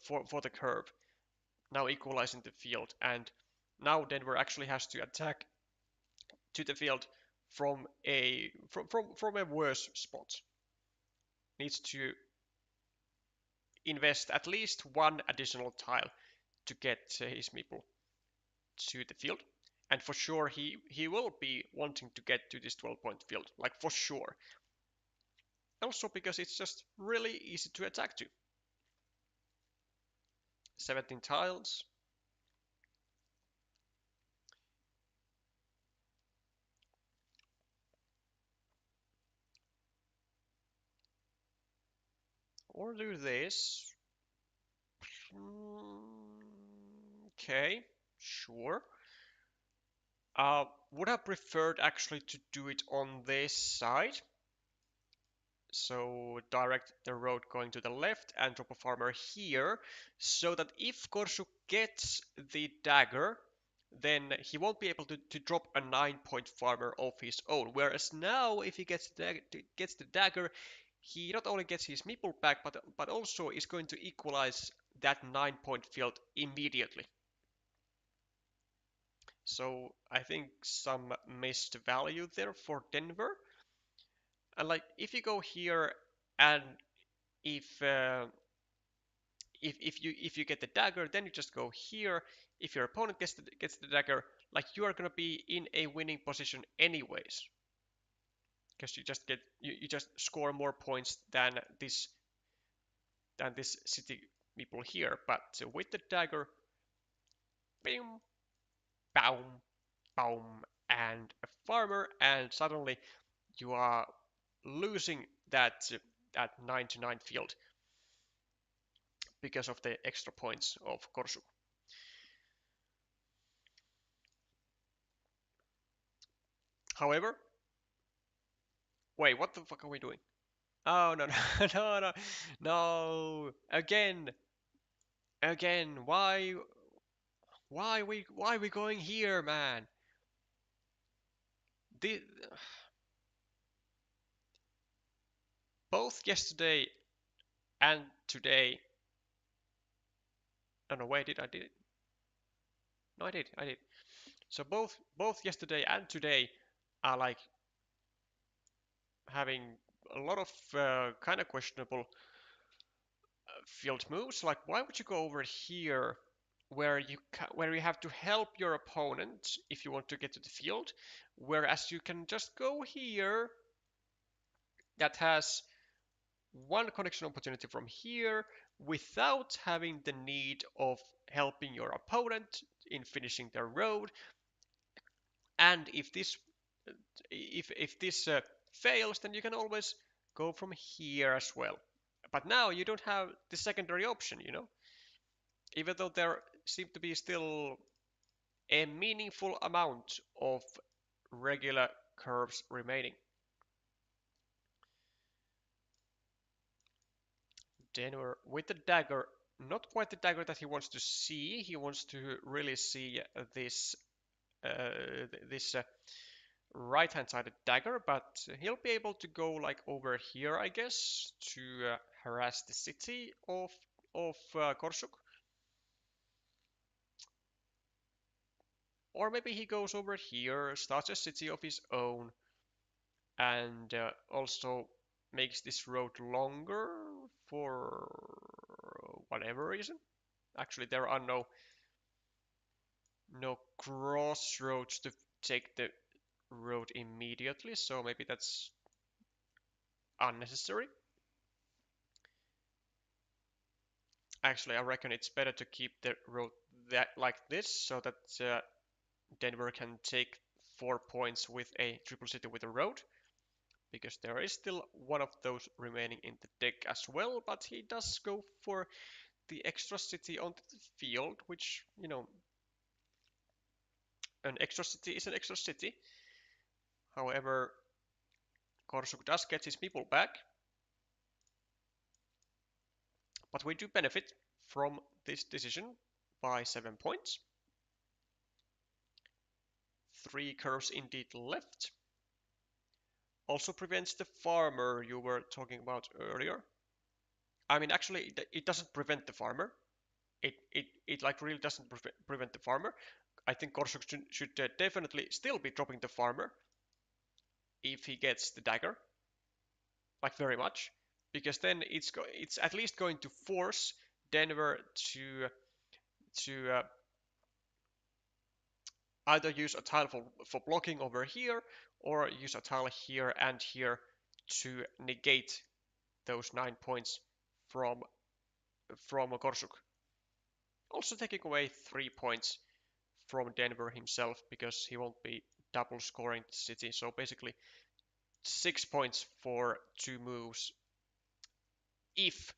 for the curve, now equalizing the field, and now Denver actually has to attack to the field from a worse spot. Needs to invest at least one additional tile to get his meeple to the field. And for sure, he will be wanting to get to this 12-point field, like for sure. Also because it's just really easy to attack to. 17 tiles. Or do this. Okay, sure. Would have preferred actually to do it on this side. So direct the road going to the left and drop a farmer here, so that if Korshuk gets the dagger, then he won't be able to drop a 9-point farmer of his own. Whereas now, if he gets the dagger, he not only gets his meeple back, but also is going to equalize that 9-point field immediately. So I think some missed value there for Denver. And like if you go here and if if you get the dagger, then you just go here. If your opponent gets the dagger, like you are gonna be in a winning position anyways, because you just score more points than this city people here. But with the dagger, bam, boom, boom, and a farmer, and suddenly you are losing that 9-9 field because of the extra points of Korshuk. However, wait, what the fuck are we doing? Oh no no no no no again why we going here, man? The, both yesterday and today. Oh no, wait, did it? No, I did. So both yesterday and today are like having a lot of kind of questionable field moves. Like, why would you go over here where you have to help your opponent if you want to get to the field, whereas you can just go here that has one connection opportunity from here without having the need of helping your opponent in finishing their road. And if this fails, then you can always go from here as well. But now you don't have the secondary option, even though there seem to be still a meaningful amount of regular curves remaining. Denver with the dagger, not quite the dagger that he wants to see. He wants to really see this right-hand sided dagger, but he'll be able to go like over here, I guess, to harass the city of Korshuk. Or maybe he goes over here, starts a city of his own, and also makes this road longer for whatever reason. Actually, there are no crossroads to take the road immediately, so maybe that's unnecessary. Actually, I reckon it's better to keep the road that like this, so that Denver can take 4 points with a triple city with a road, because there is still one of those remaining in the deck as well, but he does go for the extra city onto the field, which, an extra city is an extra city. However, Korshuk does get his people back, but we do benefit from this decision by 7 points. 3 curves indeed left. Also prevents the farmer you were talking about earlier. I mean, actually, it doesn't prevent the farmer. It like really doesn't prevent the farmer. I think Korshuk should definitely still be dropping the farmer if he gets the dagger, like very much, because then it's at least going to force Denver to either use a tile for blocking over here, or use a tile here and here to negate those 9 points from Korshuk. Also taking away 3 points from Denver himself, because he won't be double scoring the city. So basically 6 points for 2 moves if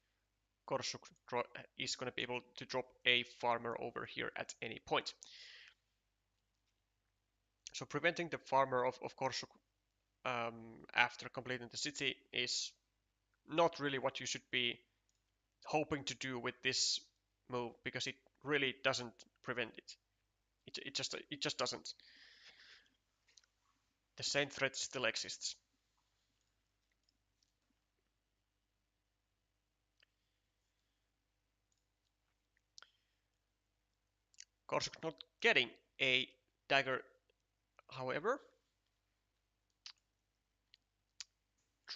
Korshuk is going to be able to drop a farmer over here at any point. So preventing the farmer of Korshuk after completing the city is not really what you should be hoping to do with this move, because it really doesn't prevent it. It just doesn't. The same threat still exists. Korshuk not getting a dagger, however.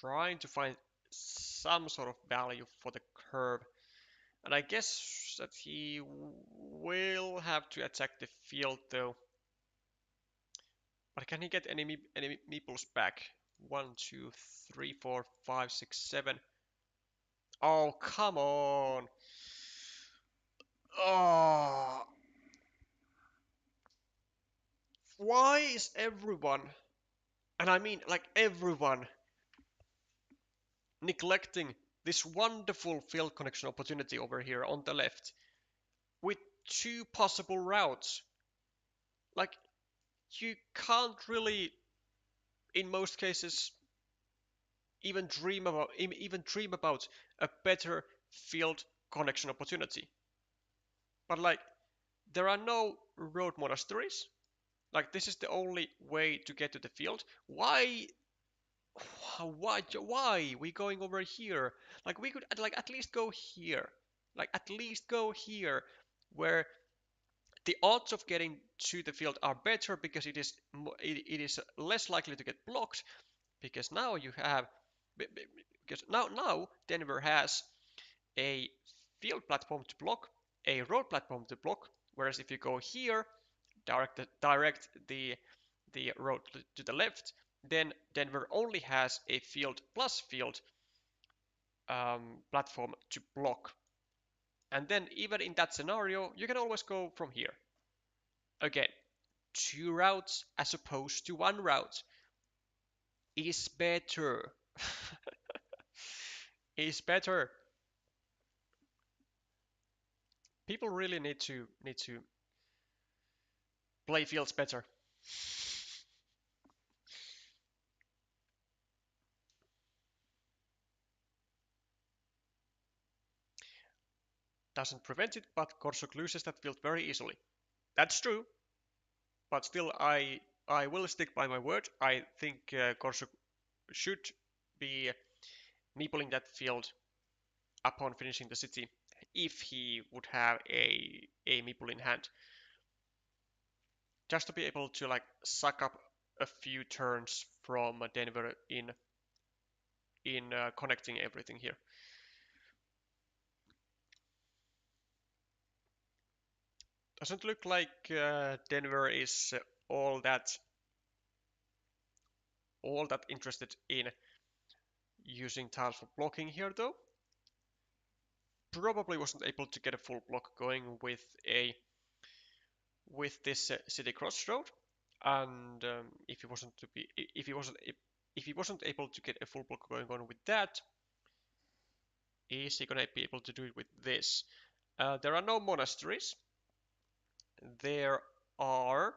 Trying to find some sort of value for the curve. And I guess that he will have to attack the field though. But can he get any meeples back? 1, 2, 3, 4, 5, 6, 7. Oh, come on. Oh. Why is everyone, and I mean like everyone, neglecting this wonderful field connection opportunity over here on the left with 2 possible routes? Like, you can't really, in most cases, even dream about a better field connection opportunity. But like, there are no road monasteries. Like, this is the only way to get to the field. Why we going over here? Like, we could like at least go here. Like, at least go here, where the odds of getting to the field are better, because it is less likely to get blocked, because now you have, because now Denver has a field platform to block, a road platform to block, whereas if you go here, direct the road to the left, then Denver only has a field plus field platform to block. And then even in that scenario, you can always go from here. Again, 2 routes as opposed to 1 route is better. Is better. People really need to play fields better. Doesn't prevent it, but Korshuk loses that field very easily. That's true, but still, I will stick by my word. I think Korshuk should be meepling that field upon finishing the city, if he would have a meeple in hand, just to be able to like suck up a few turns from Denver in connecting everything here. Doesn't look like Denver is all that interested in using tiles for blocking here though. Probably wasn't able to get a full block going with this city crossroad, and if he wasn't able to get a full block going on with that, is he gonna be able to do it with this? There are no monasteries. There are,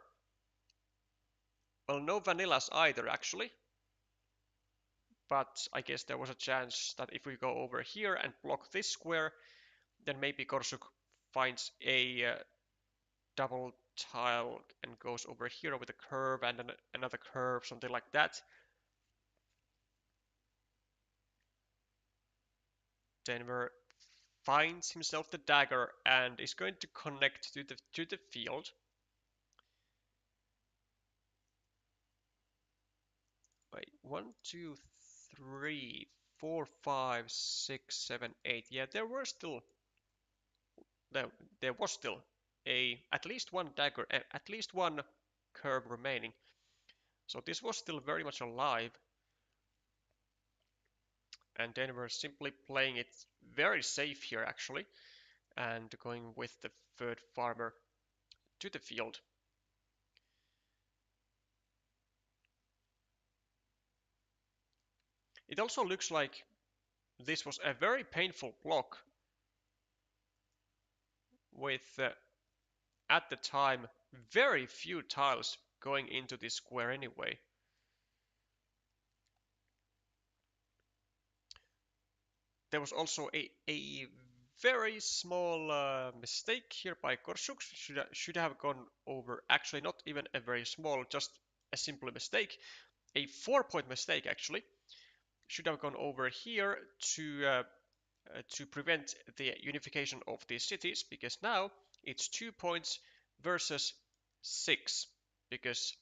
well, no vanillas either actually, but I guess there was a chance that if we go over here and block this square, then maybe Korshuk finds a double tile and goes over here with a curve and another curve, something like that. Denver finds himself the dagger and is going to connect to the field. Wait, 1, 2, 3, 4, 5, 6, 7, 8. Yeah, there was still at least one dagger, at least one curve remaining. So this was still very much alive, and Denver simply playing it very safe here actually, and going with the third farmer to the field. It also looks like this was a very painful block with, at the time, very few tiles going into this square anyway. There was also a very small mistake here by Korshuk. Should have gone over, actually not even a very small, just a simple mistake. A 4-point mistake actually. Should have gone over here to prevent the unification of these cities, because now it's 2 points versus 6, because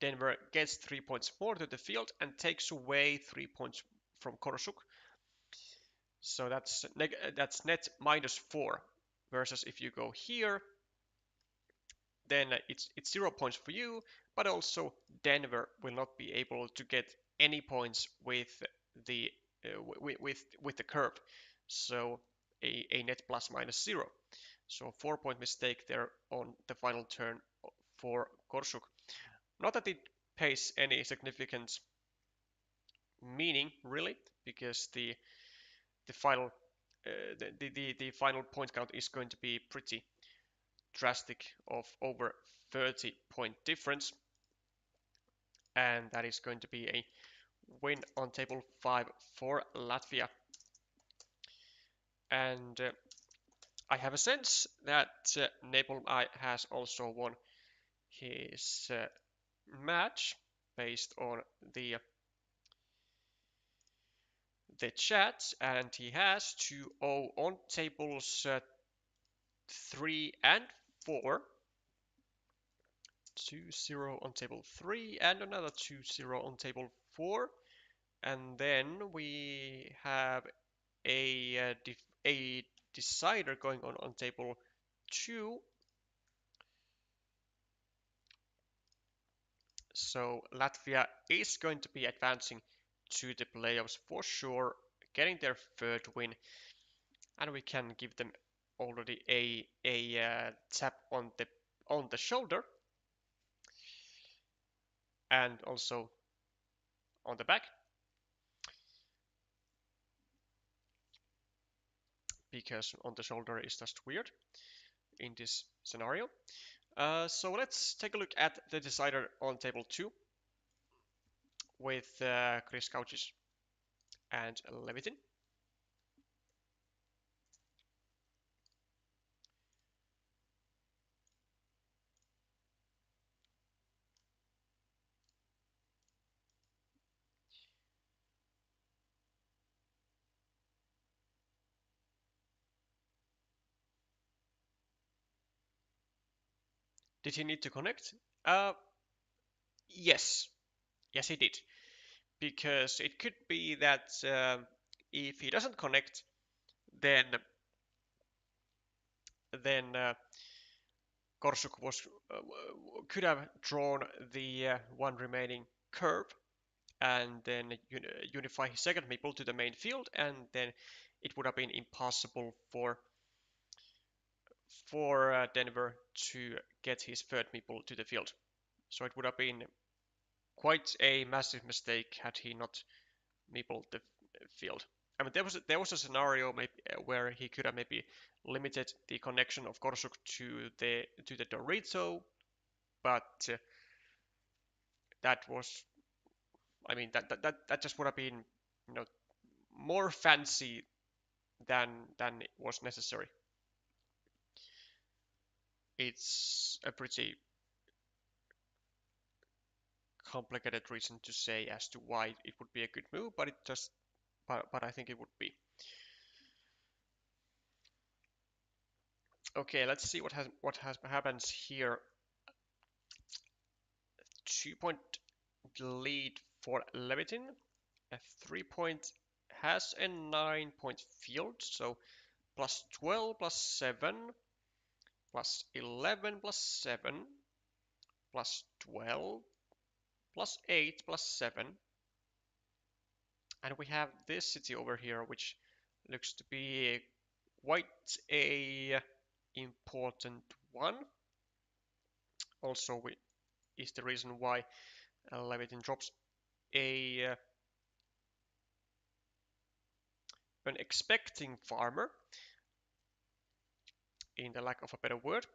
Denver gets 3 points more to the field and takes away 3 points from Korshuk. So that's net -4, versus if you go here, then it's 0 points for you, but also Denver will not be able to get any points with the with the curve. So a net ±0. So 4-point mistake there on the final turn for Korshuk. Not that it pays any significant meaning really, because the final the final point count is going to be pretty drastic, of over 30-point difference, and that is going to be a win on table 5 for Latvia. And I have a sense that Napalm Eye has also won his match based on the chat, and he has 2-0 on tables 3 and 4. 2-0 on table 3 and another 2-0 on table 4. And then we have a decider going on table 2. So Latvia is going to be advancing to the playoffs for sure, getting their 3rd win, and we can give them already a tap on the shoulder, and also on the back, because on the shoulder is just weird in this scenario. So let's take a look at the decider on table 2 with Chris Couches and Levitin. Did he need to connect? Yes. Yes, he did. Because it could be that if he doesn't connect, then Korshuk could have drawn the one remaining curve, and then unify his second meeple to the main field, and then it would have been impossible for Denver to get his 3rd meeple to the field. So it would have been quite a massive mistake had he not meepled the field. I mean, there was a scenario maybe, where he could have maybe limited the connection of Korshuk to the Dorito, but that was, I mean, that just would have been, you know, more fancy than it was necessary. It's a pretty complicated reason to say as to why it would be a good move, but I think it would be. Okay, let's see what happens here. 2-point lead for Levitin. A 3-point has a 9-point field, so +12 +7 +11 +7 +12 +8 +7. And we have this city over here, which looks to be quite a important one. Also, is the reason why Levitin drops an expecting farmer, in the lack of a better word.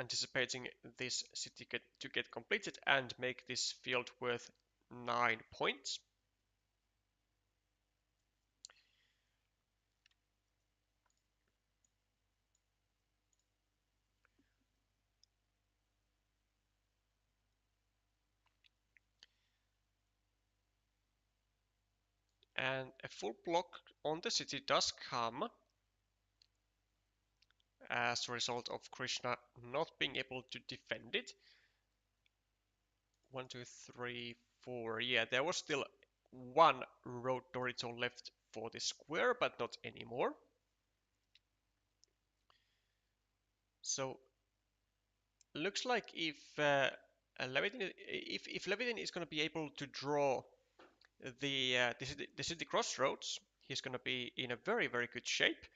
anticipating this city to get completed and make this field worth 9 points. And a full block on the city does come as a result of Krishna not being able to defend it. 1, 2, 3, 4. Yeah, there was still one road Dorito left for the square, but not anymore. So looks like if Levitin, if Levitin is going to be able to draw the city crossroads, he's going to be in a very, very good shape.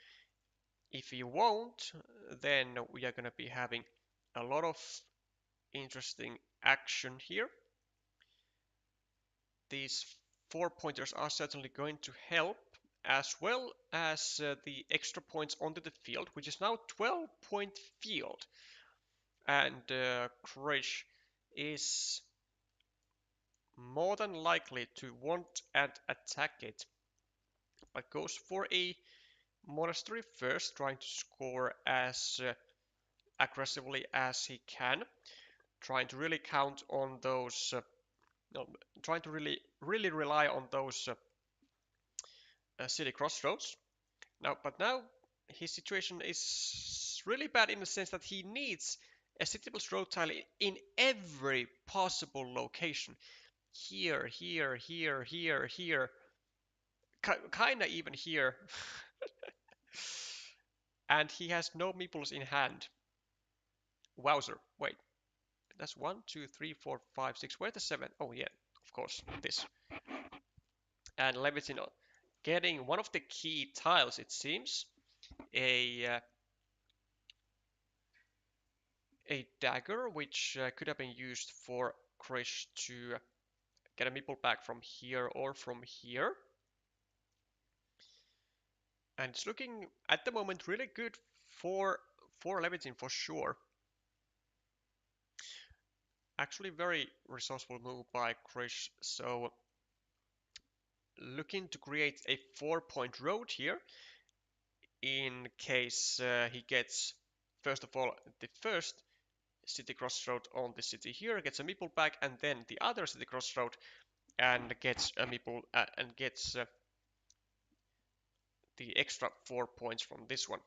If he won't, then we are going to be having a lot of interesting action here. These 4 pointers are certainly going to help, as well as the extra points onto the field, which is now 12-point field. And Krish is more than likely to want and attack it, but goes for a monastery first, trying to score as aggressively as he can, trying to really count on those, no, trying to really rely on those city crossroads. But now his situation is really bad in the sense that he needs a city plus road tile in every possible location. Here, here, here, here, here. Kinda even here. And he has no meeples in hand. Wowzer. Wait. That's 1, 2, 3, 4, 5, 6. Where's the 7? Oh, yeah. Of course. This. And Levitin getting one of the key tiles, it seems. A dagger, which could have been used for Krish to get a meeple back from here or from here. And it's looking, at the moment, really good for Levitin for sure. Actually, very resourceful move by Krish. So, looking to create a 4-point road here in case he gets, first of all, the first city crossroad on the city here, gets a meeple back, and then the other city crossroad and gets a meeple and gets the extra 4 points from this one.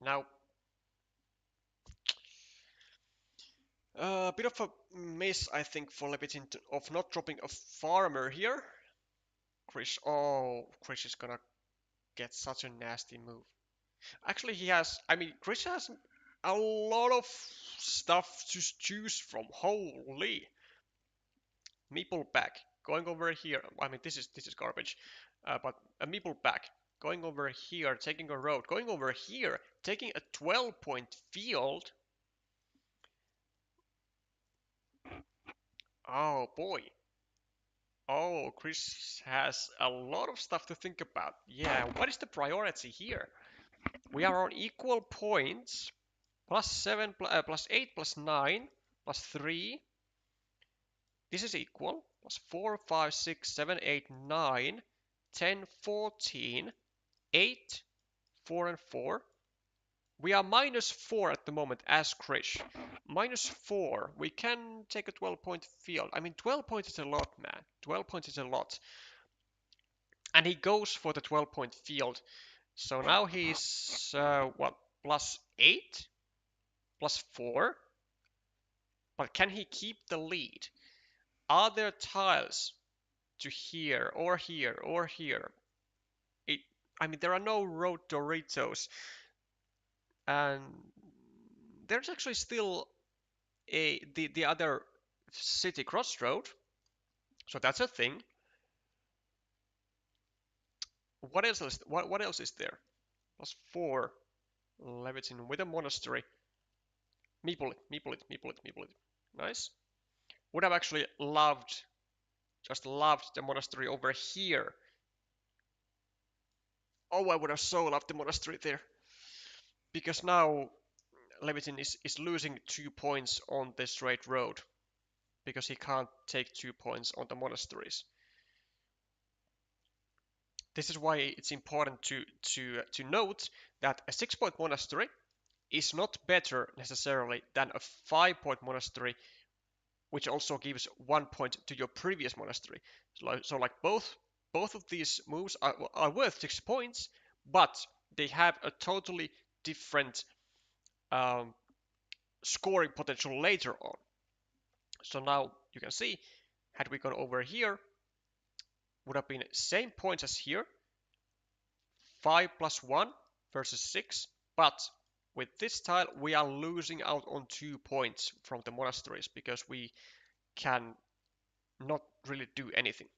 Now, a bit of a miss, I think, for Levitin of not dropping a farmer here. Krish is gonna get such a nasty move. Actually, he has, I mean, Krish has a lot of stuff to choose from. Holy. Meeple back, going over here. I mean, this is garbage. But a meeple back, going over here, taking a road, going over here, taking a 12-point field. Oh boy. Oh, Chris has a lot of stuff to think about. Yeah, what is the priority here? We are on equal points. +7, +8, +9, +3. This is equal. +4, 5, 6, 7, 8, 9, 10, 14, 8, 4, and 4. We are -4 at the moment as Krish. -4. We can take a 12-point field. I mean, 12 points is a lot, man. 12 points is a lot. And he goes for the 12-point field. So now he's, what, +8? +4? But can he keep the lead? Are there tiles to here, or here, or here? I mean, there are no road Doritos. And there's actually still the other city crossroad. So that's a thing. What else is there? +4. Levitin with a monastery. Meeple it. Nice. Would have actually just loved the monastery over here. Oh, I would have so loved the monastery there. because now Levitin is losing 2 points on the straight road because he can't take 2 points on the monasteries. This is why it's important to note that a 6-point monastery is not better necessarily than a 5-point monastery, which also gives 1 point to your previous monastery. So like both of these moves are worth 6 points, but they have a totally different scoring potential later on. So now you can see, had we gone over here, would have been same points as here, 5 plus 1 versus 6, but with this tile we are losing out on 2 points from the monasteries because we can not really do anything.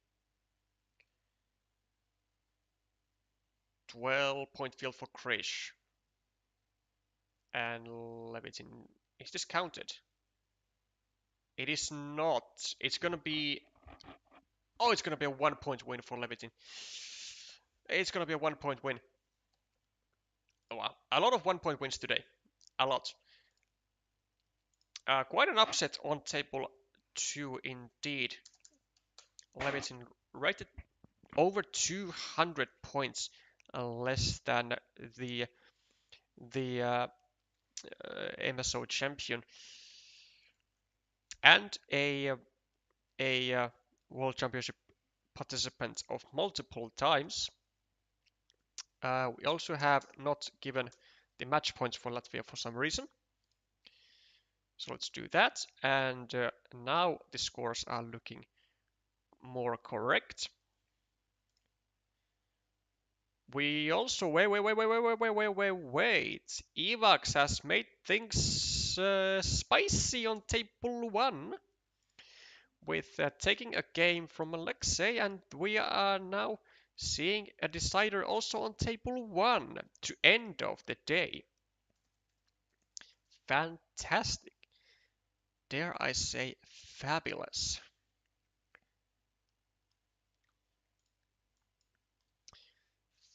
12-point field for Krish. And Levitin, is this counted? It is not. It's gonna be, oh, it's gonna be a 1-point win for Levitin. It's gonna be a 1-point win. Oh, wow, a lot of 1-point wins today. A lot. Quite an upset on table 2 indeed. Levitin rated over 200 points less than the MSO champion and a World Championship participant of multiple times. We also have not given the match points for Latvia for some reason. So let's do that. And now the scores are looking more correct. We also, wait. Ivaks has made things spicy on table 1 with taking a game from Alexei, and we are now seeing a decider also on table 1 to end of the day. Fantastic. Dare I say fabulous.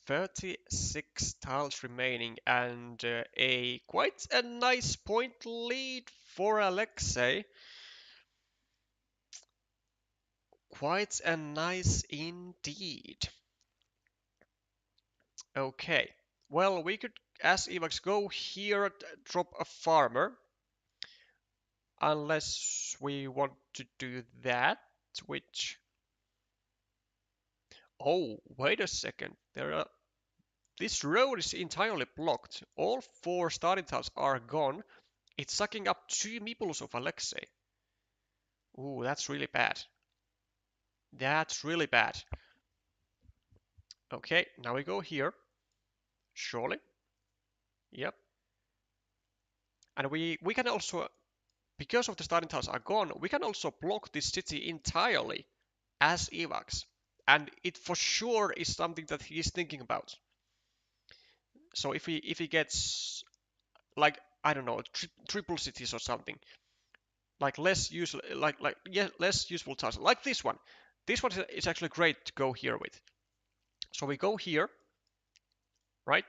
"36 tiles remaining and a quite a nice point lead for Alexei. Quite a nice indeed. Okay, well, we could, as Ivaks, go here, drop a farmer. Unless we want to do that, which... Oh, wait a second. This road is entirely blocked. All 4 starting tiles are gone. It's sucking up 2 meeples of Alexei. Ooh, that's really bad. That's really bad. Okay, now we go here. Surely. Yep. And we can also, because of the starting tiles are gone, we can also block this city entirely as Ivaks. And it for sure is something that he is thinking about. So if he gets, like, I don't know, triple cities or something, like less useful, less useful tiles, like this one. This one is actually great to go here with. So we go here, right?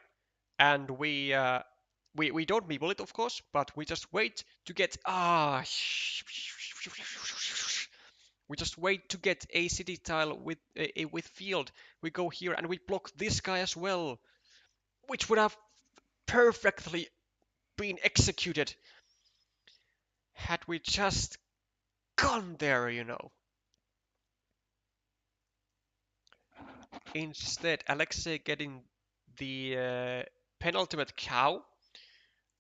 And we don't meeple it, of course, but we just wait to get we just wait to get a city tile with field. We go here and we block this guy as well, which would have perfectly been executed had we just gone there, you know. Instead, Alexei getting the penultimate cow.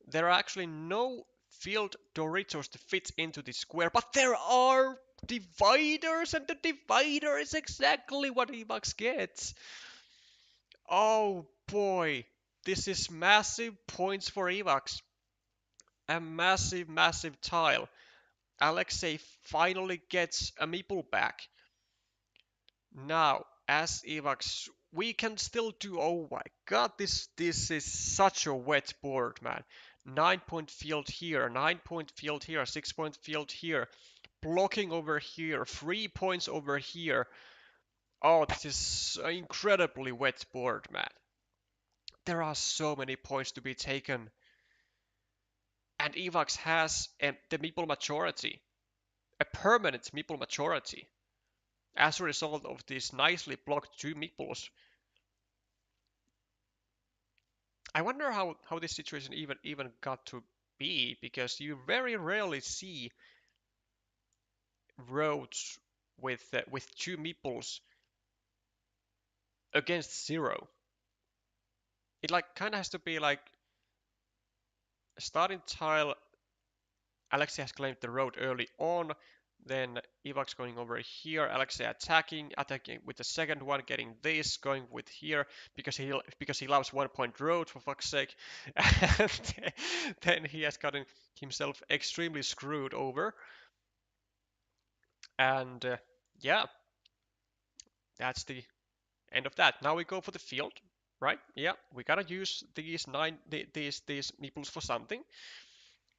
There are actually no field Doritos to fit into the square, but there are dividers, and the divider is exactly what Ivaks gets. Oh boy, this is massive points for Ivaks. A massive tile. Alexei finally gets a meeple back. Now, as Ivaks, we can still do, oh my god, this is such a wet board, man. 9-point field here, 9-point field here, 6-point field here, blocking over here, 3 points over here. Oh, this is an incredibly wet board, man. There are so many points to be taken. And Ivaks has the meeple majority, a permanent meeple majority, as a result of these nicely blocked 2 meeples. I wonder how this situation even got to be, because you very rarely see roads with 2 meeples against 0. It like kind of has to be like a starting tile. Alexei has claimed the road early on. Then Ivaks going over here. Alexei attacking with the second one, getting this, going with here because he loves 1 point road, for fuck's sake. And then he has gotten himself extremely screwed over. And yeah, that's the end of that. Now we go for the field, right? Yeah, we gotta use these meeples for something.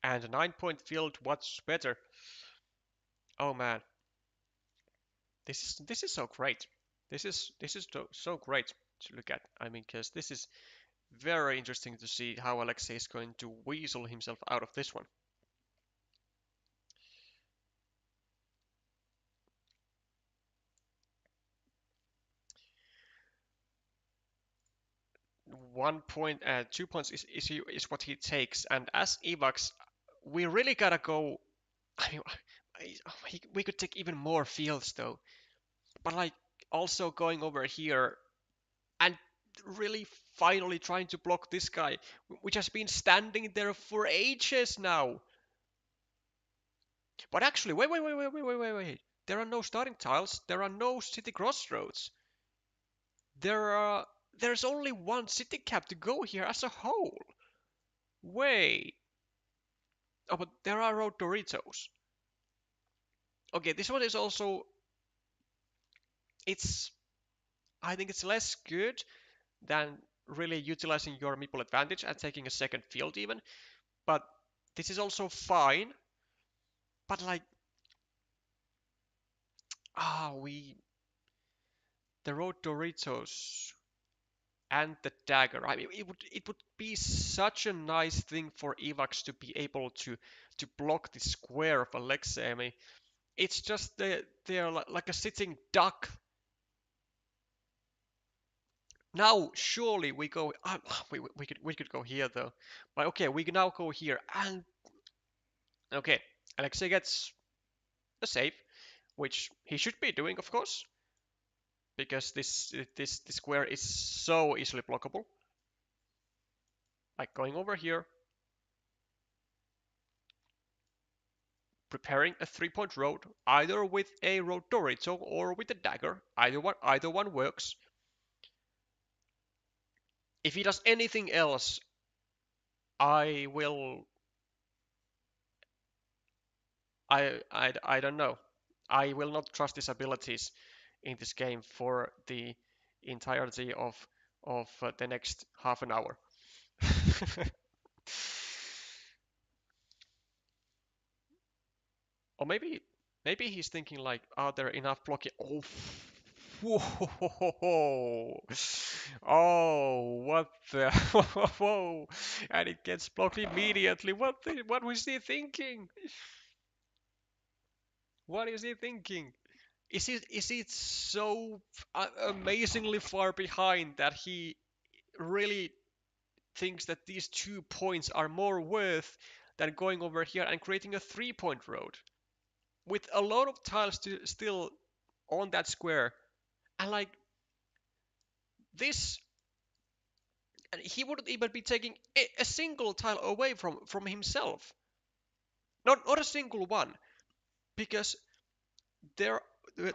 And a 9-point field, what's better? Oh man, this is so great. This is so great to look at. I mean, because this is very interesting to see how Alexei is going to weasel himself out of this one. One point, 2 points is what he takes, and as Ivaks, we really gotta go. I mean, we could take even more fields though, but like also going over here and really finally trying to block this guy, which has been standing there for ages now. But actually, wait. There are no starting tiles. There are no city crossroads. There's only one city cap to go here as a whole. Wait. Oh, but there are road Doritos. Okay, this one is also. It's. I think it's less good than really utilizing your meeple advantage and taking a second field even. But this is also fine. But like, we the road Doritos and the dagger. I mean, it would be such a nice thing for Ivaks to be able to block the square of Alexei. I mean, it's just they're like a sitting duck. Now surely we go. We could go here though, but okay, we can now go here and okay, Alexei gets a save, which he should be doing, of course, because this square is so easily blockable. Like going over here, preparing a 3-point road, either with a road Dorito or with a dagger. Either one works. If he does anything else, I will. I don't know. I will not trust his abilities in this game for the entirety of the next half an hour. Or maybe he's thinking like, are there enough blocking? Oh, whoa, oh, what the? Whoa, and it gets blocked immediately. What was he thinking? What is he thinking? Is he so amazingly far behind that he really thinks that these 2 points are more worth than going over here and creating a 3-point road with a lot of tiles still on that square? And like this, and he wouldn't even be taking a single tile away from himself. Not a single one, because there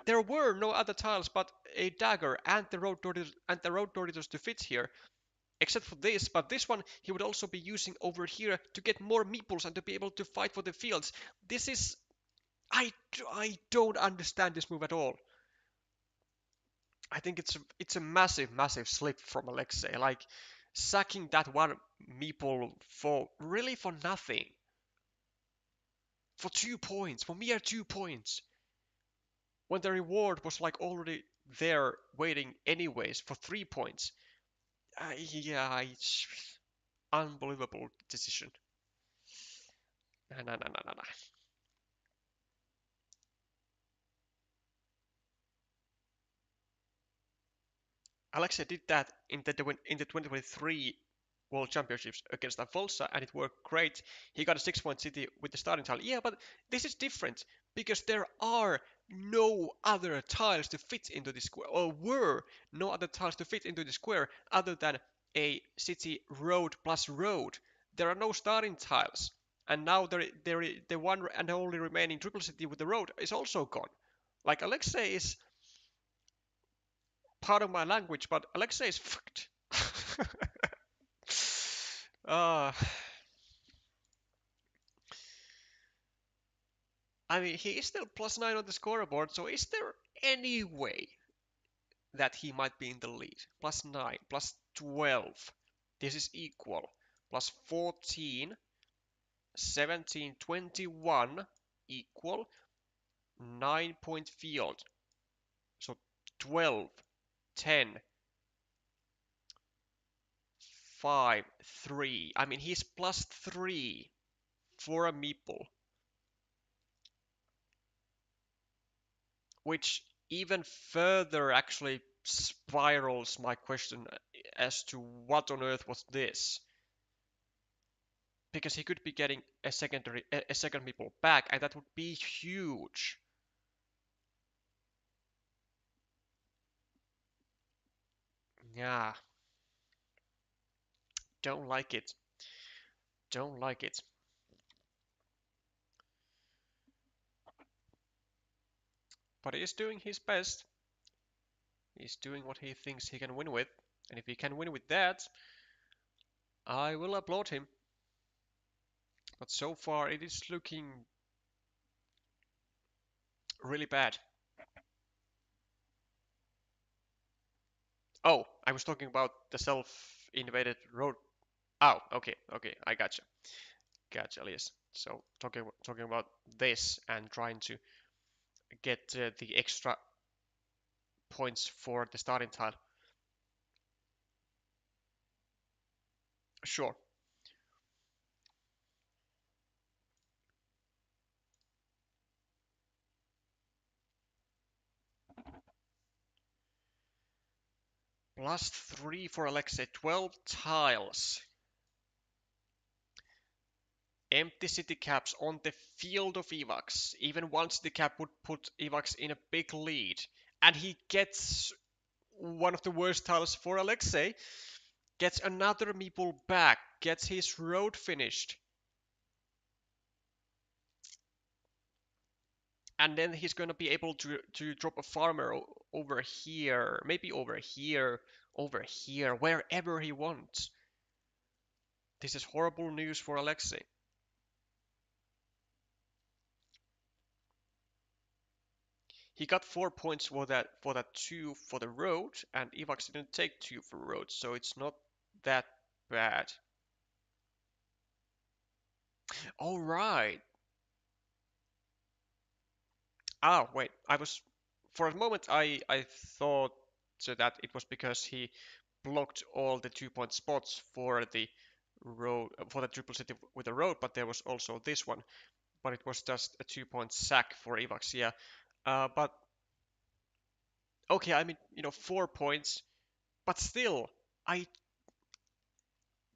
there were no other tiles but a dagger and the road Doritos to fit here, except for this. But this one he would also be using over here to get more meeples and to be able to fight for the fields. This is I don't understand this move at all. I think it's a massive slip from Alexei. Like sacking that one meeple for nothing. For 2 points, for mere 2 points. When the reward was like already there waiting anyways for 3 points. Yeah, it's unbelievable decision. No. Alexei did that in the 2023 World Championships against Avolsa, and it worked great. He got a 6-point city with the starting tile. Yeah, but this is different because there are no other tiles to fit into the square, or were no other tiles to fit into the square other than a city road plus road. There are no starting tiles, and now the one and only remaining triple city with the road is also gone. Like Alexei is part of my language, but Alexei is fucked. uh, I mean, he is still +9 on the scoreboard, so is there any way that he might be in the lead? +9, +12. This is equal. +14, 17, 21 equal 9-point field. So 12, 10, 5, 3. I mean, he's +3 for a meeple, which even further actually spirals my question as to what on earth was this, because he could be getting a second meeple back, and that would be huge. Yeah, don't like it, don't like it. But he's doing his best. He's doing what he thinks he can win with, and if he can win with that, I will applaud him. But so far it is looking really bad. Oh, I was talking about the self-invaded road. Oh, okay, I gotcha. Gotcha, yes. So talking about this and trying to get the extra points for the starting tile. Sure. +3 for Alexei, 12 tiles. Empty city caps on the field of Ivaks. Even one city cap would put Ivaks in a big lead. And he gets one of the worst tiles for Alexei. Gets another meeple back. Gets his road finished. And then he's going to be able to drop a farmer over here, maybe over here, wherever he wants. This is horrible news for Alexei. He got 4 points for that 2 for the road, and Ivaks didn't take 2 for road, so it's not that bad. All right. Ah, wait. I was for a moment I thought so that it was because he blocked all the 2-point spots for the road for the triple city with the road, but there was also this one, but it was just a 2-point sack for Ivaks. Yeah, but okay. I mean, 4 points, but still, I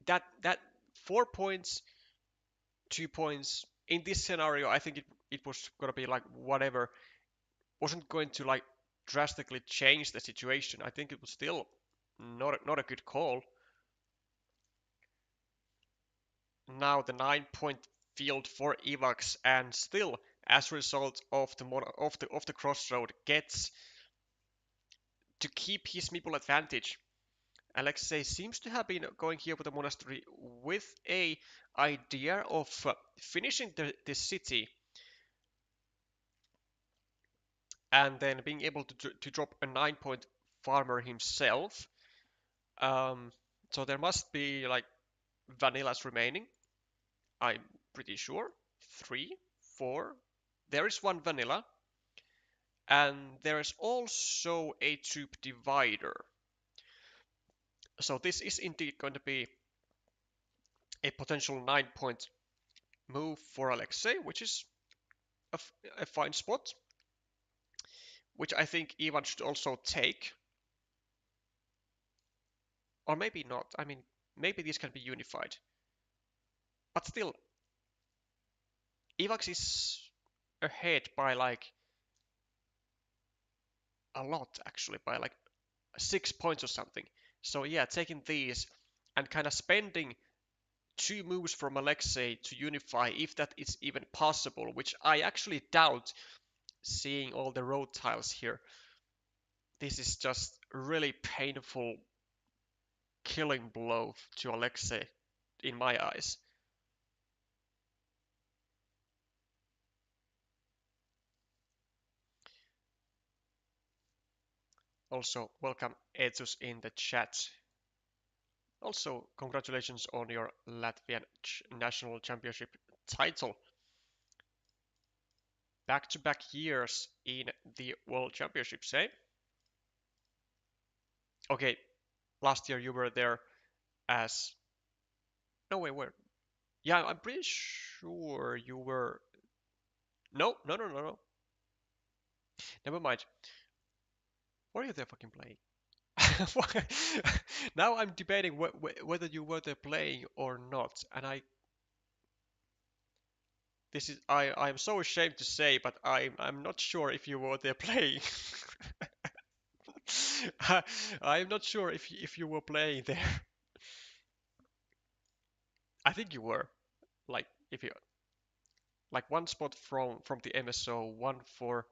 that 4 points, 2 points in this scenario. I think it was gonna be like whatever, wasn't going to like drastically change the situation. I think it was still not a good call. Now the 9-point field for Ivaks, and still, as a result of the crossroad, gets to keep his meeple advantage. Alexei seems to have been going here with the monastery with a idea of finishing the city and then being able to drop a 9-point farmer himself. Um, so there must be like vanillas remaining. I'm pretty sure. 3, 4. There is one vanilla. And there is also a troop divider. So this is indeed going to be a potential 9-point move for Alexei, which is a fine spot, which I think Ivan should also take. Or maybe not. I mean, maybe these can be unified. But still, Ivaks is ahead by like a lot, actually, by like 6 points or something. So yeah, taking these and kind of spending 2 moves from Alexei to unify, if that is even possible, which I actually doubt, seeing all the road tiles here. This is just really painful killing blow to Alexei in my eyes. Also, welcome Ezus in the chat. Also, congratulations on your Latvian national championship title. Back-to-back years in the World Championships, eh? Okay, last year you were there as... No, wait, where? Yeah, I'm pretty sure you were... No, no, no, no, no. Never mind. What are you there fucking playing? Now I'm debating whether you were there playing or not, and I'm so ashamed to say, but I'm not sure if you were there playing. I'm not sure if you were playing there. I think you were. Like if you like one spot from the MSO, one for...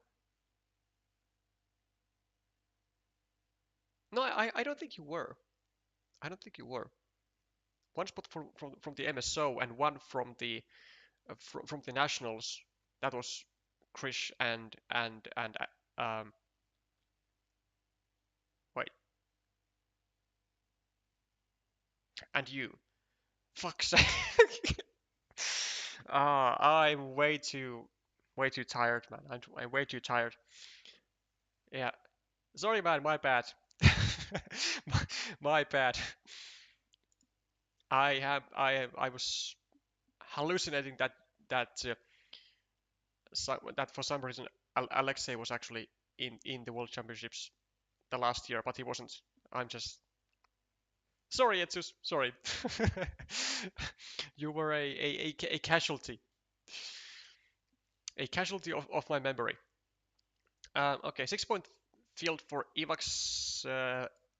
No, I don't think you were. I don't think you were. One spot from the MSO and one from the nationals. That was Krish and wait, and you. Fuck's sake. I'm way too tired, man. I'm way too tired. Yeah. Sorry, man. My bad. My bad. I was hallucinating that that for some reason Alexei was actually in the World Championships the last year, but he wasn't. I'm just sorry, Etsus. Sorry. You were a casualty, a casualty of my memory. Okay, 6 point field for Ivaks.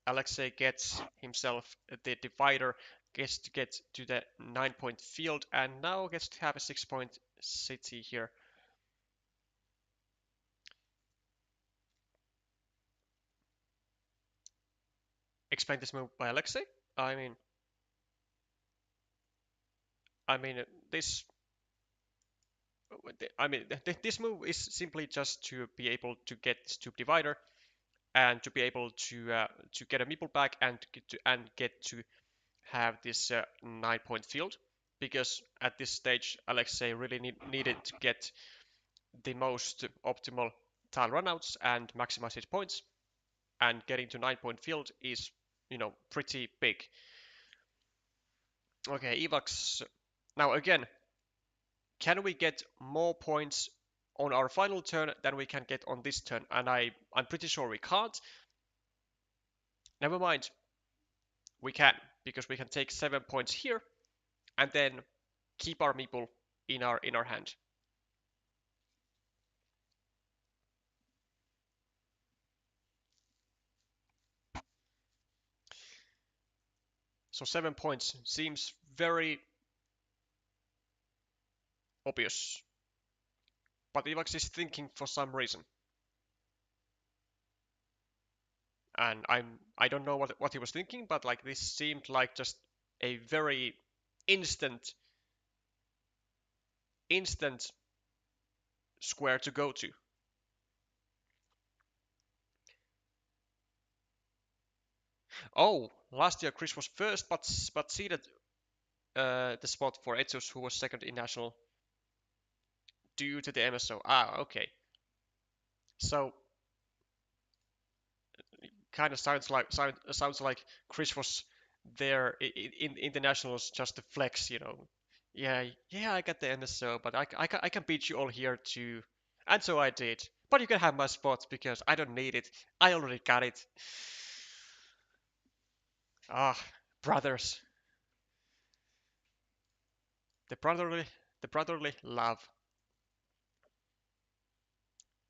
Alexei gets himself the divider, gets to get to the 9 point field, and now gets to have a 6 point city here. Explain this move by Alexei. I mean, I mean this. I mean, this move is simply just to be able to get to divider and to be able to get a meeple back and get to have this 9 point field, because at this stage Alexei really needed to get the most optimal tile runouts and maximize his points, and getting to 9 point field is, pretty big. Okay, Ivaks. Now again, can we get more points on our final turn than we can get on this turn? And I'm pretty sure we can't. Never mind. We can, because we can take 7 points here and then keep our meeple in our hand. So 7 points seems very obvious. But Ivaks is thinking for some reason. And I don't know what he was thinking, but like this seemed like just a very instant square to go to. Oh, last year Chris was first, but ceded the spot for Etsus, who was second in national due to the MSO. Ah, okay. So kind of sounds like Chris was there in the nationals just to flex, Yeah, yeah, I got the MSO, but I can beat you all here too. And so I did. But you can have my spots because I don't need it. I already got it. Ah, brothers. The brotherly, the brotherly love.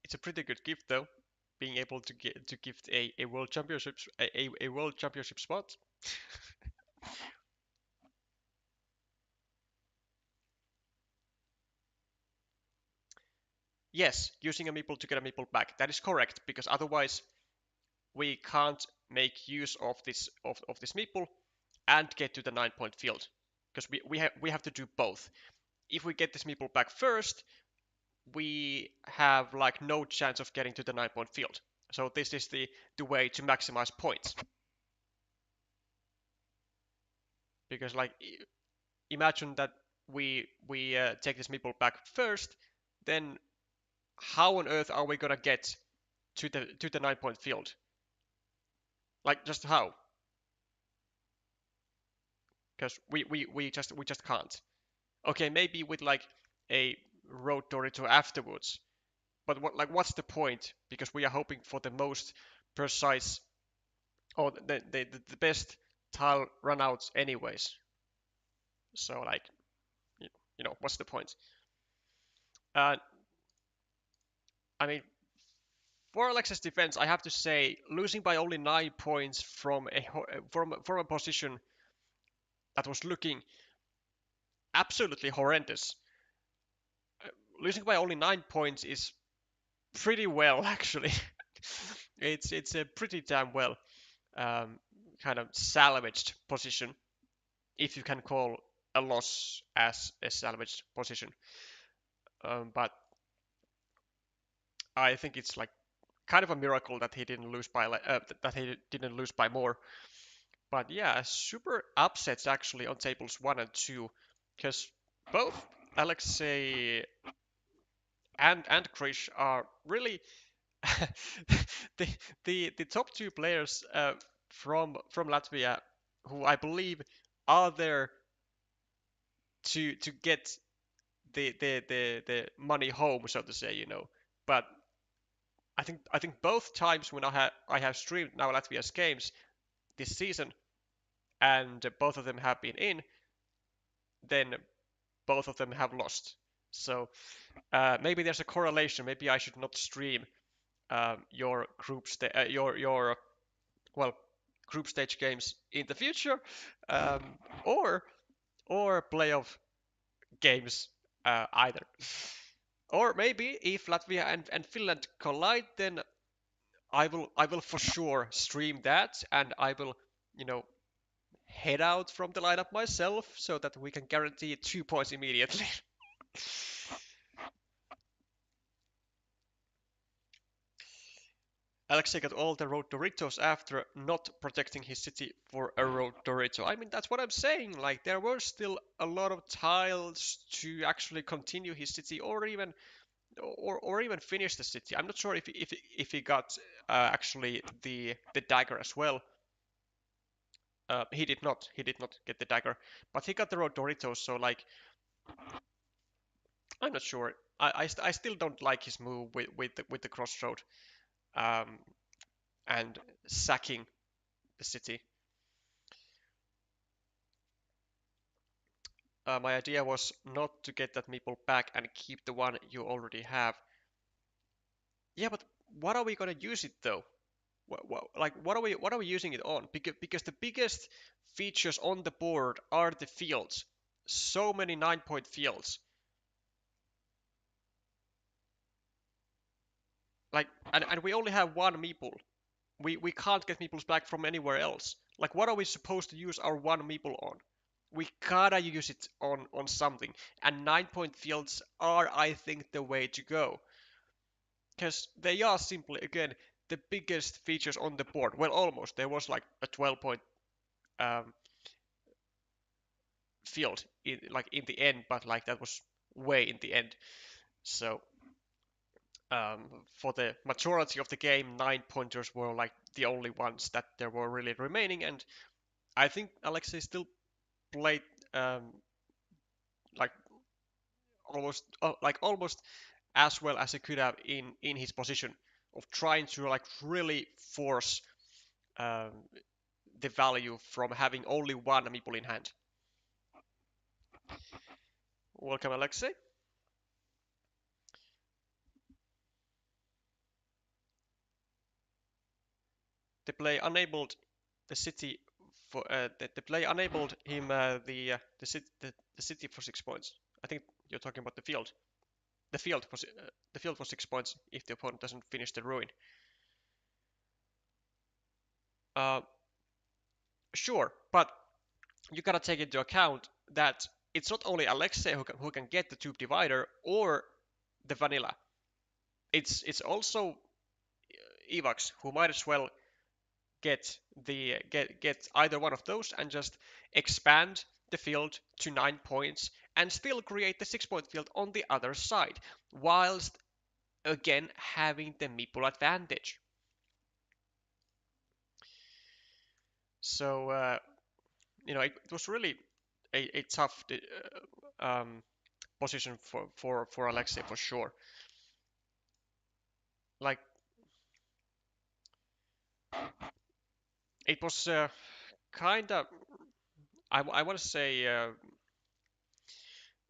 It's a pretty good gift though, being able to get to gift a world championship a world championship spot. Yes, using a meeple to get a meeple back. That is correct because otherwise we can't make use of this meeple and get to the 9 point field because we have to do both. If we get this meeple back first, we have like no chance of getting to the 9 point field. So this is the way to maximize points because like imagine that we take this meeple back first, then how on earth are we gonna get to the 9 point field? Like just how? Because we just can't. Okay, maybe with like a road Dorito afterwards, but what's the point? Because we are hoping for the most precise or the best tile runouts anyways. So like you know what's the point? Uh, I mean for Alexa's defense, I have to say losing by only 9 points from a position that was looking absolutely horrendous. Losing by only 9 points is pretty well actually. It's a pretty damn well um, kind of salvaged position, if you can call a loss as a salvaged position. But I think it's like kind of a miracle that he didn't lose by that he didn't lose by more. But yeah, super upsets actually on tables 1 and 2, because both Alexei and Krish are really the the top two players from Latvia who I believe are there to get the money home, so to say, you know. But I think both times when I have streamed now Latvia's games this season, and both of them have been in, then both of them have lost. So maybe there's a correlation. Maybe I should not stream your your well group stage games in the future, um, or playoff games either. Or maybe if Latvia and Finland collide, then I will for sure stream that, and I will you know head out from the lineup myself so that we can guarantee 2 points immediately. Alexei got all the road Doritos after not protecting his city for a road Dorito. I mean, that's what I'm saying. Like, there were still a lot of tiles to actually continue his city, or even finish the city. I'm not sure if he got actually the dagger as well. He did not. He did not get the dagger, but he got the road Doritos. So like, I'm not sure. I still don't like his move with the crossroad um, and sacking the city. My idea was not to get that meeple back and keep the one you already have. Yeah, but what are we gonna use it though? What are we using it on? Because the biggest features on the board are the fields. So many 9 point fields. Like and we only have one meeple. We can't get meeples back from anywhere else. Like what are we supposed to use our one meeple on? We gotta use it on something. And 9 point fields are I think the way to go. Because they are simply again the biggest features on the board. Well, almost. There was like a 12 point um, field in the end, but like that was way in the end. So for the majority of the game, 9 pointers were like the only ones that there were really remaining, and I think Alexei still played um, like almost as well as he could have in his position of trying to like really force um, the value from having only one meeple in hand. Welcome, Alexei. The play enabled the city for the play enabled him the city for 6 points. I think you're talking about the field. The field was 6 points if the opponent doesn't finish the ruin. Uh, sure, but you gotta take into account that it's not only Alexei who can get the tube divider or the vanilla. It's also Ivaks who might as well get either one of those and just expand the field to 9 points and still create the 6 point field on the other side, whilst again having the meeple advantage. So it was really a tough position for Alexei for sure. Like it was kind of I want to say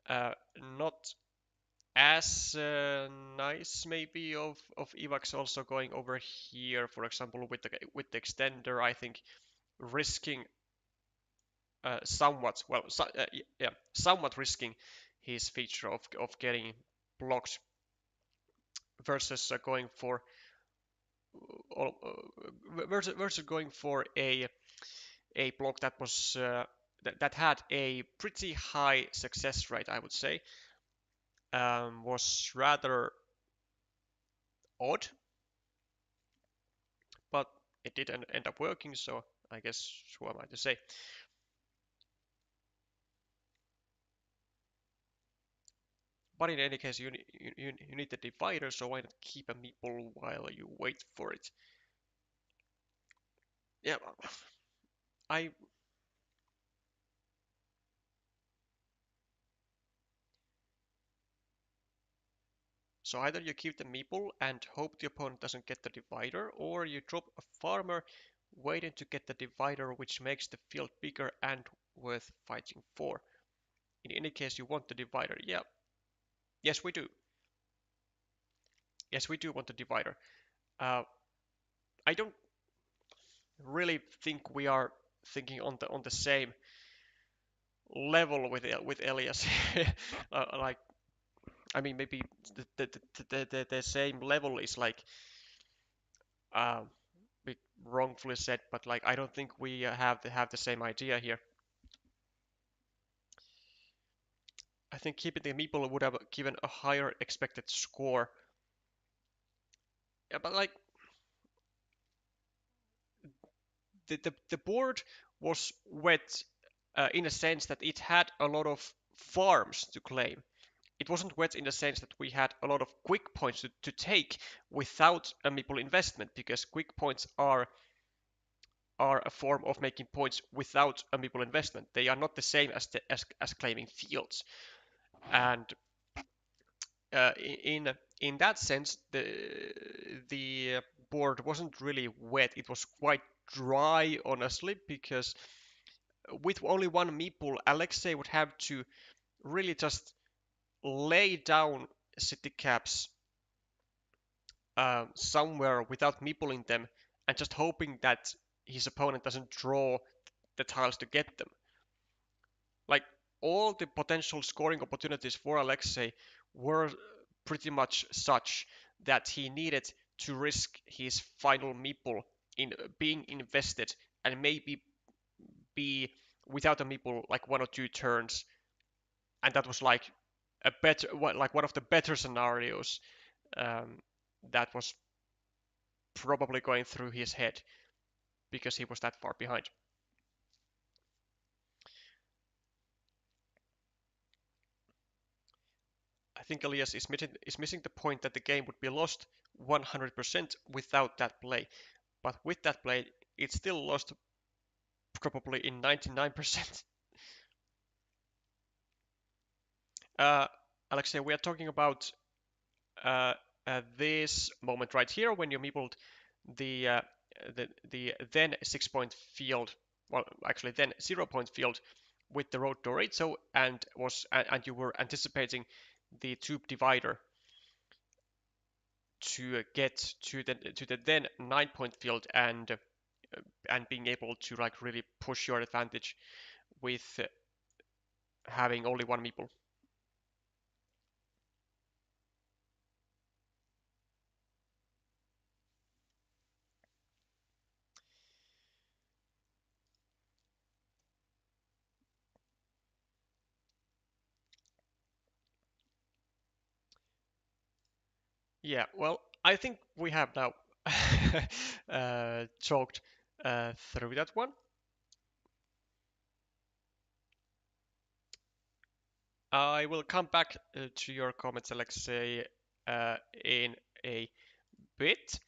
uh, not as nice maybe of Ivaks also going over here, for example, with the extender. I think risking somewhat well yeah somewhat risking his feature of getting blocked versus going for versus going for a block that was that had a pretty high success rate, I would say. Was rather odd, but it did end up working, so I guess who am I to say? But in any case, you need the divider, so why not keep a meeple while you wait for it? Yeah, I so either you keep the meeple and hope the opponent doesn't get the divider, or you drop a farmer waiting to get the divider, which makes the field bigger and worth fighting for. In any case, you want the divider. Yeah, yes we do. Yes, we do want the divider. Uh, I don't really think we are thinking on the same level with Elias. Like, I mean, maybe the same level is like bit wrongfully said, but like I don't think we have the same idea here. I think keeping the meeple would have given a higher expected score. Yeah, but like the board was wet in a sense that it had a lot of farms to claim. It wasn't wet in the sense that we had a lot of quick points to take without a meeple investment, because quick points are a form of making points without a meeple investment. They are not the same as claiming fields. And in that sense, the board wasn't really wet. It was quite dry, honestly, because with only one meeple, Alexei would have to really just lay down city caps somewhere without meepling them and just hoping that his opponent doesn't draw the tiles to get them. Like all the potential scoring opportunities for Alexei were pretty much such that he needed to risk his final meeple in being invested and maybe be without a meeple like 1 or 2 turns, and that was like a better like one of the better scenarios um, that was probably going through his head because he was that far behind. I think Elias is missing the point that the game would be lost 100% without that play. But with that play, it's still lost probably in 99%. Alexei, we are talking about uh, this moment right here when you meepled the uh, the then 6-point field, well, actually then 0-point field with the road Dorito, and you were anticipating the tube divider to get to the then 9-point field and being able to like really push your advantage with having only one meeple. Yeah, well, I think we have now talked through that one. I will come back to your comments, Alexei, in a bit.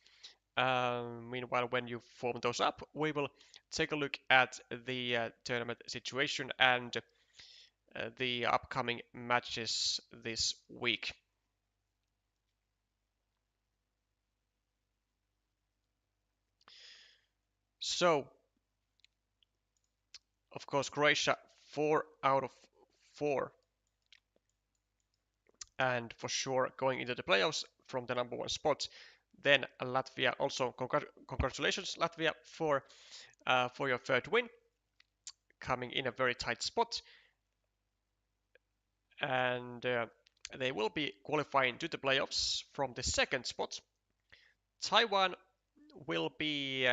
Meanwhile, when you form those up, we will take a look at the tournament situation and the upcoming matches this week. So, of course, Croatia 4 out of 4, and for sure going into the playoffs from the number 1 spot. Then Latvia also, congratulations Latvia for your third win, coming in a very tight spot, and they will be qualifying to the playoffs from the second spot. Taiwan will be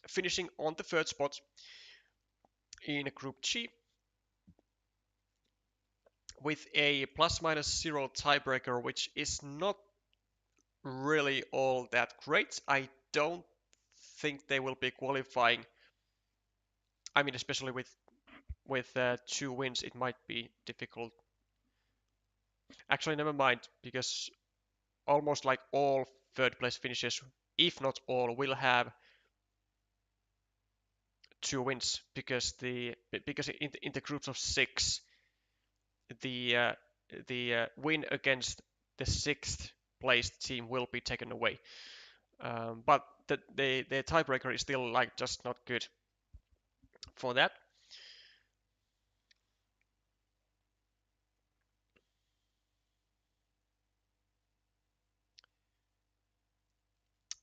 finishing on the third spot in Group G with a +-0 tiebreaker, which is not really all that great. I don't think they will be qualifying. I mean, especially with 2 wins, it might be difficult. Actually, never mind, because almost like all third place finishes, if not all, will have 2 wins because in the groups of 6, the win against the 6th placed team will be taken away. But the tiebreaker is still like just not good for that.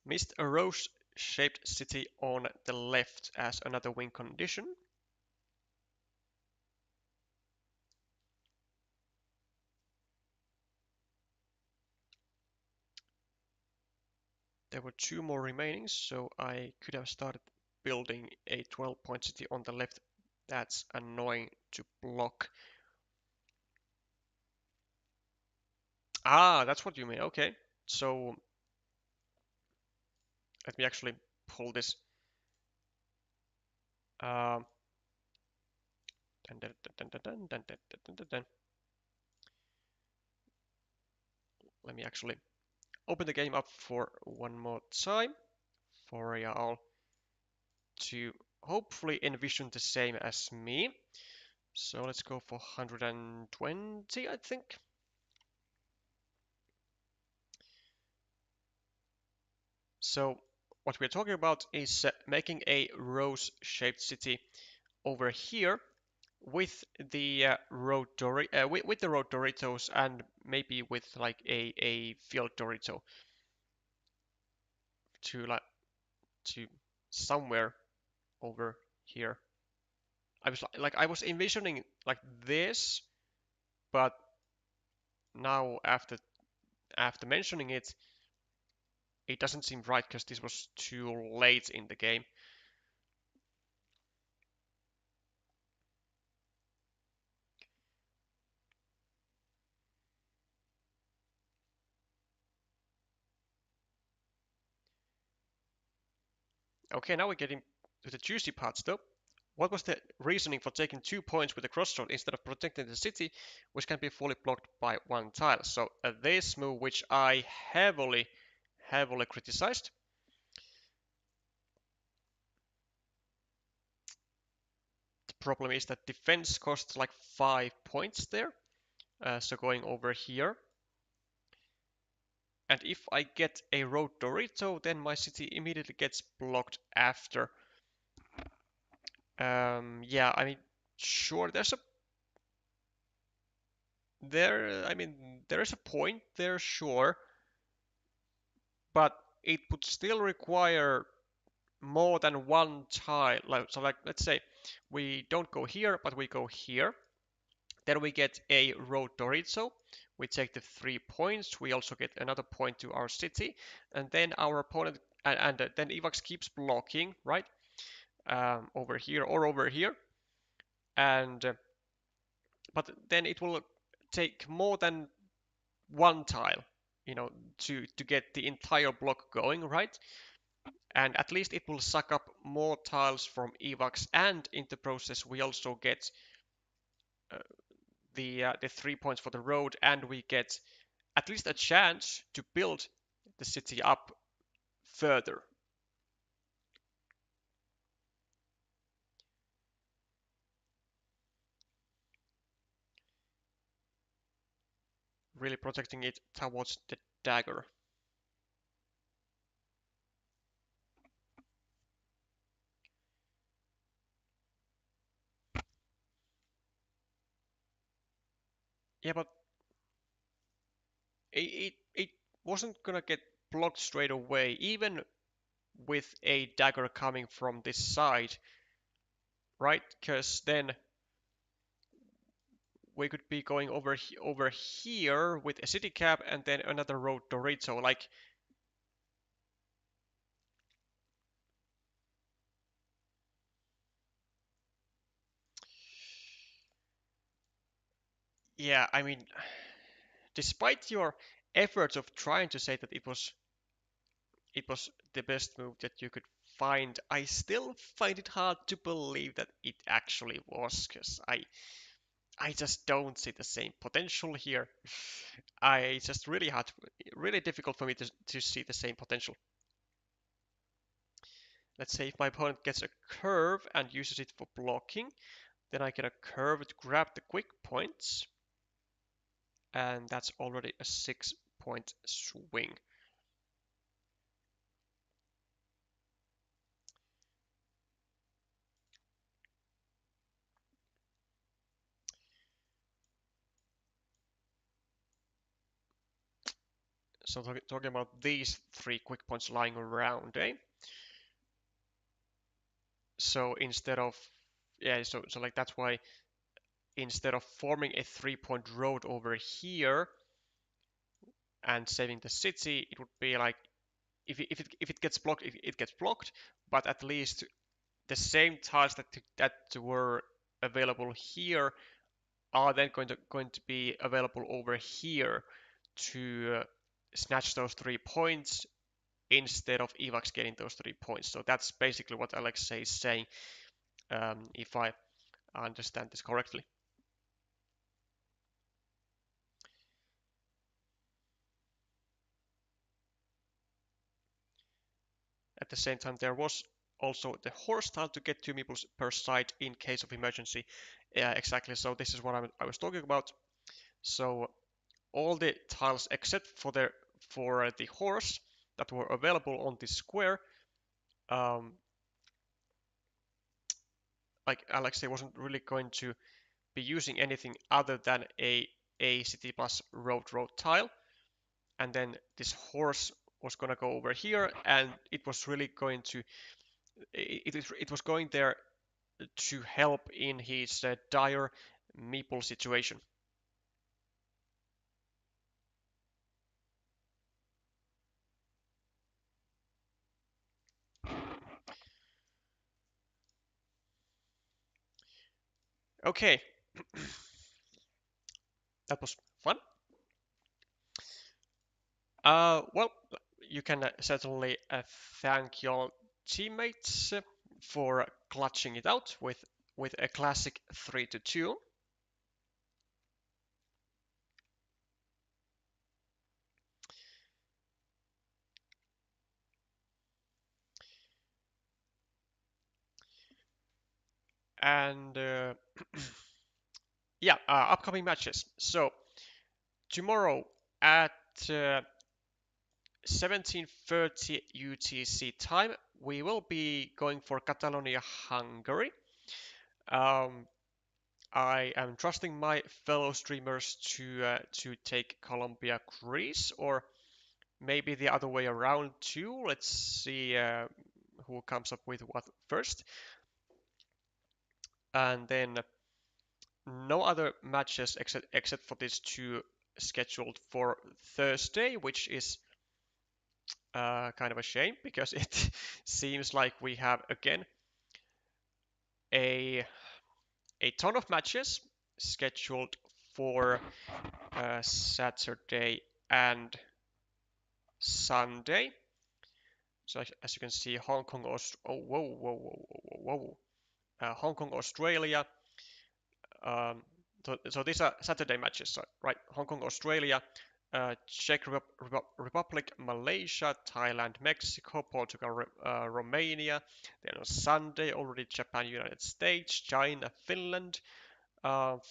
Missed a rose-shaped city on the left as another win condition. There were 2 more remaining, so I could have started building a 12-point city on the left. That's annoying to block. Ah, that's what you mean. Okay. So let me actually pull this. Let me actually open the game up for one more time for y'all to hopefully envision the same as me. So let's go for 120, I think. So what we're talking about is making a rose-shaped city over here with the road with the road Doritos and maybe with like a field Dorito to to somewhere over here. I was envisioning like this, but now after mentioning it, it doesn't seem right because this was too late in the game. Okay, now we're getting to the juicy parts though. What was the reasoning for taking 2 points with a crossroad instead of protecting the city, which can be fully blocked by 1 tile? So this move, which I heavily criticized. problem is that defense costs like 5 points there. So going over here. And if I get a road Dorito, then my city immediately gets blocked after. Yeah, I mean, sure, there is a point there, sure, but it would still require more than one tile. So like, let's say we don't go here, but we go here. Then we get a road Dorito. We take the 3 points. We also get another point to our city. And then our opponent, and then Ivaks keeps blocking, right? Over here or over here. And but then it will take more than one tile, to get the entire block going, right? And at least it will suck up more tiles from Ivaks, and in the process we also get uh, the 3 points for the road, and we get at least a chance to build the city up further. Really protecting it towards the dagger. Yeah, but it wasn't gonna get blocked straight away, even with a dagger coming from this side, right? Because then we could be going over here with a city cap and then another road Dorito. Like, yeah, I mean, despite your efforts of trying to say that it was the best move that you could find, I still find it hard to believe that it actually was, because I just don't see the same potential here. It's just really difficult for me to see the same potential. Let's say if my opponent gets a curve and uses it for blocking, then I get a curve to grab the quick points, and that's already a 6-point swing. So talking about these 3 quick points lying around, eh? So instead of, yeah, so like that's why instead of forming a 3-point road over here and saving the city, it would be like if it gets blocked, it gets blocked, but at least the same tiles that were available here are then going to be available over here to snatch those 3 points instead of Ivaks getting those 3 points. So that's basically what Alexei is saying, if I understand this correctly. At the same time, there was also the horse tile to get 2 meeples per side in case of emergency. Exactly, so this is what I was talking about. So all the tiles except for the horse that were available on this square, like Alexei wasn't really going to be using anything other than a city plus road tile, and then this horse was gonna go over here, and it was really going to it was going there to help in his dire meeple situation. Okay, that was fun. Well, you can certainly thank your teammates for clutching it out with a classic 3-2. And yeah, upcoming matches. So tomorrow at 17:30 UTC time, we will be going for Catalonia, Hungary. Um, I am trusting my fellow streamers to take Colombia, Greece, or maybe the other way around too. Let's see who comes up with what first. And then no other matches except for these two scheduled for Thursday, which is kind of a shame because it seems like we have again a a ton of matches scheduled for Saturday and Sunday. So as you can see, Hong Kong, Hong Kong, Australia. Um, so these are Saturday matches, so, right? Hong Kong, Australia, Czech Republic, Malaysia, Thailand, Mexico, Portugal, Romania. Then on Sunday already Japan, United States, China, Finland.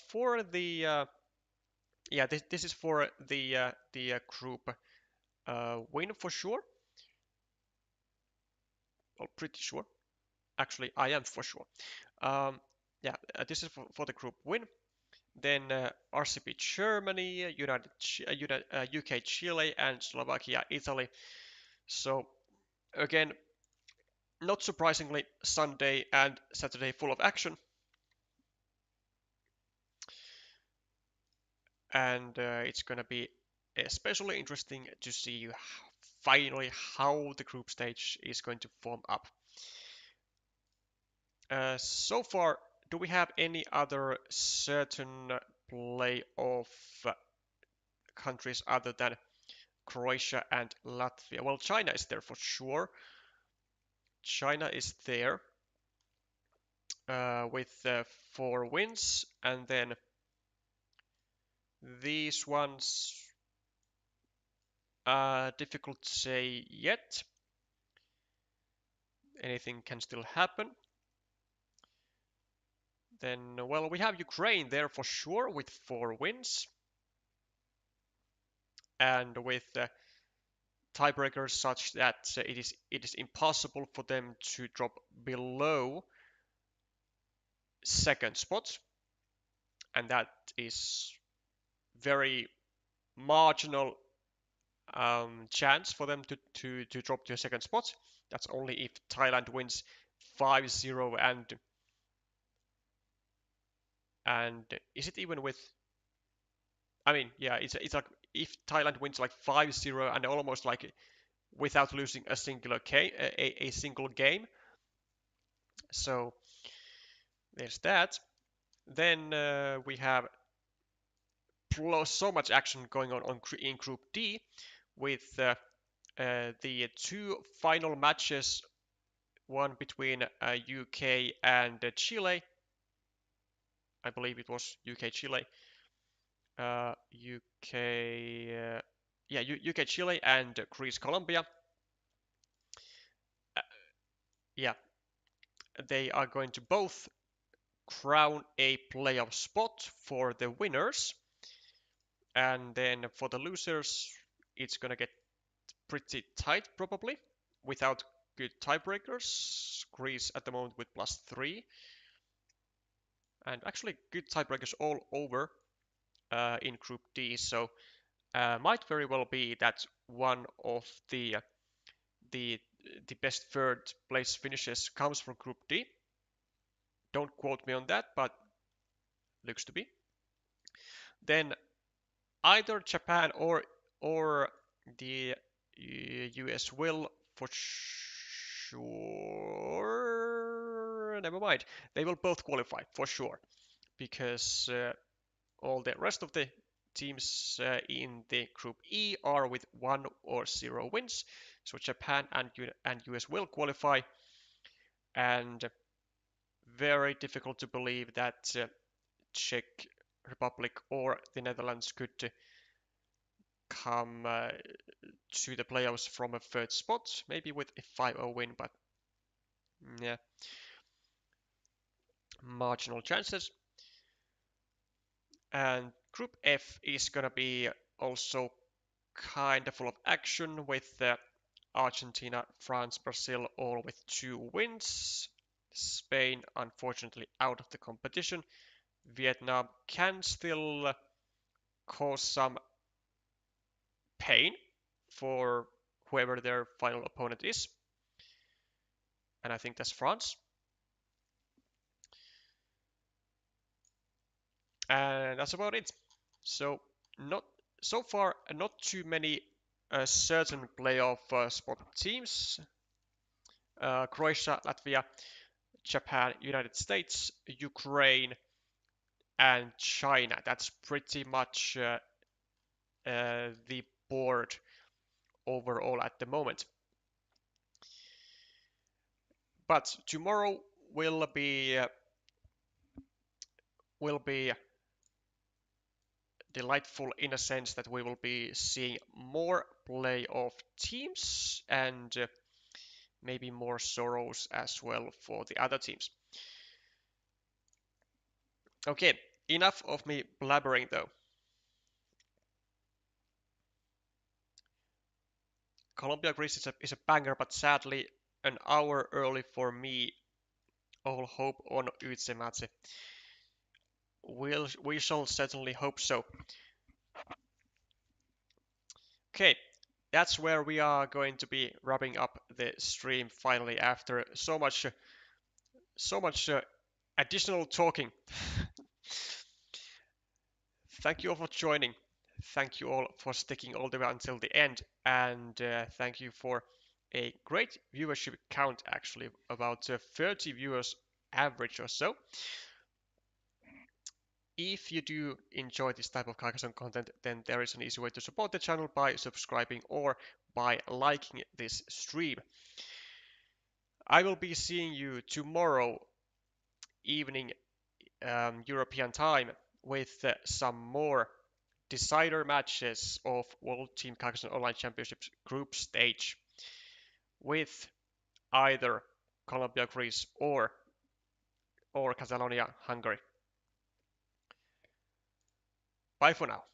For the yeah, this is for the group win for sure. Well, pretty sure. Actually, I am for sure. Um, yeah, this is for the group win. Then RCB Germany, UK Chile, and Slovakia Italy. So again, not surprisingly, Sunday and Saturday full of action. And it's gonna be especially interesting to see finally how the group stage is going to form up. So far, do we have any other certain playoff countries other than Croatia and Latvia? Well, China is there for sure. China is there with 4 wins, and then these ones difficult to say yet. Anything can still happen. Then, well, we have Ukraine there for sure with 4 wins, and with tiebreakers such that it is impossible for them to drop below second spot, and that is very marginal chance for them to drop to a second spot. That's only if Thailand wins 5-0 and is it even with? I mean, yeah, it's like if Thailand wins like 5-0 and almost like without losing a single game. So there's that. Then we have so much action going on in Group D with the two final matches, one between UK and Chile. I believe it was UK Chile. UK Chile and Greece Colombia. Uh, yeah, they are going to both crown a playoff spot for the winners, and then for the losers, it's gonna get pretty tight probably without good tiebreakers. Greece at the moment with +3, and actually good tiebreakers all over in Group D. So might very well be that one of the the best third place finishes comes from Group D. Don't quote me on that, but looks to be. Then either Japan or the US will for sure. Never mind. They will both qualify for sure because all the rest of the teams in the Group E are with 1 or 0 wins. So Japan and US will qualify, and very difficult to believe that Czech Republic or the Netherlands could come to the playoffs from a third spot, maybe with a 5-0 win, but yeah, marginal chances. And Group F is gonna be also kind of full of action with Argentina, France, Brazil all with 2 wins. Spain unfortunately out of the competition. Vietnam can still cause some pain for whoever their final opponent is. And I think that's France. And that's about it. So not so far, not too many certain playoff spot teams. Croatia, Latvia, Japan, United States, Ukraine, and China. That's pretty much the board overall at the moment. But tomorrow will be delightful in a sense that we will be seeing more playoff teams and maybe more sorrows as well for the other teams. Okay, enough of me blabbering though. Colombia Greece is a banger, but sadly an hour early for me. All hope on WTCOC. We shall certainly hope so. Okay, that's where we are going to be wrapping up the stream finally after so much additional talking. Thank you all for joining. Thank you all for sticking all the way until the end, and thank you for a great viewership count. Actually, about 30 viewers average or so. If you do enjoy this type of Carcassonne content, then there is an easy way to support the channel by subscribing or by liking this stream. I will be seeing you tomorrow evening European time with some more decider matches of World Team Carcassonne Online Championships group stage with either Colombia, Greece or Catalonia, Hungary. Bye for now.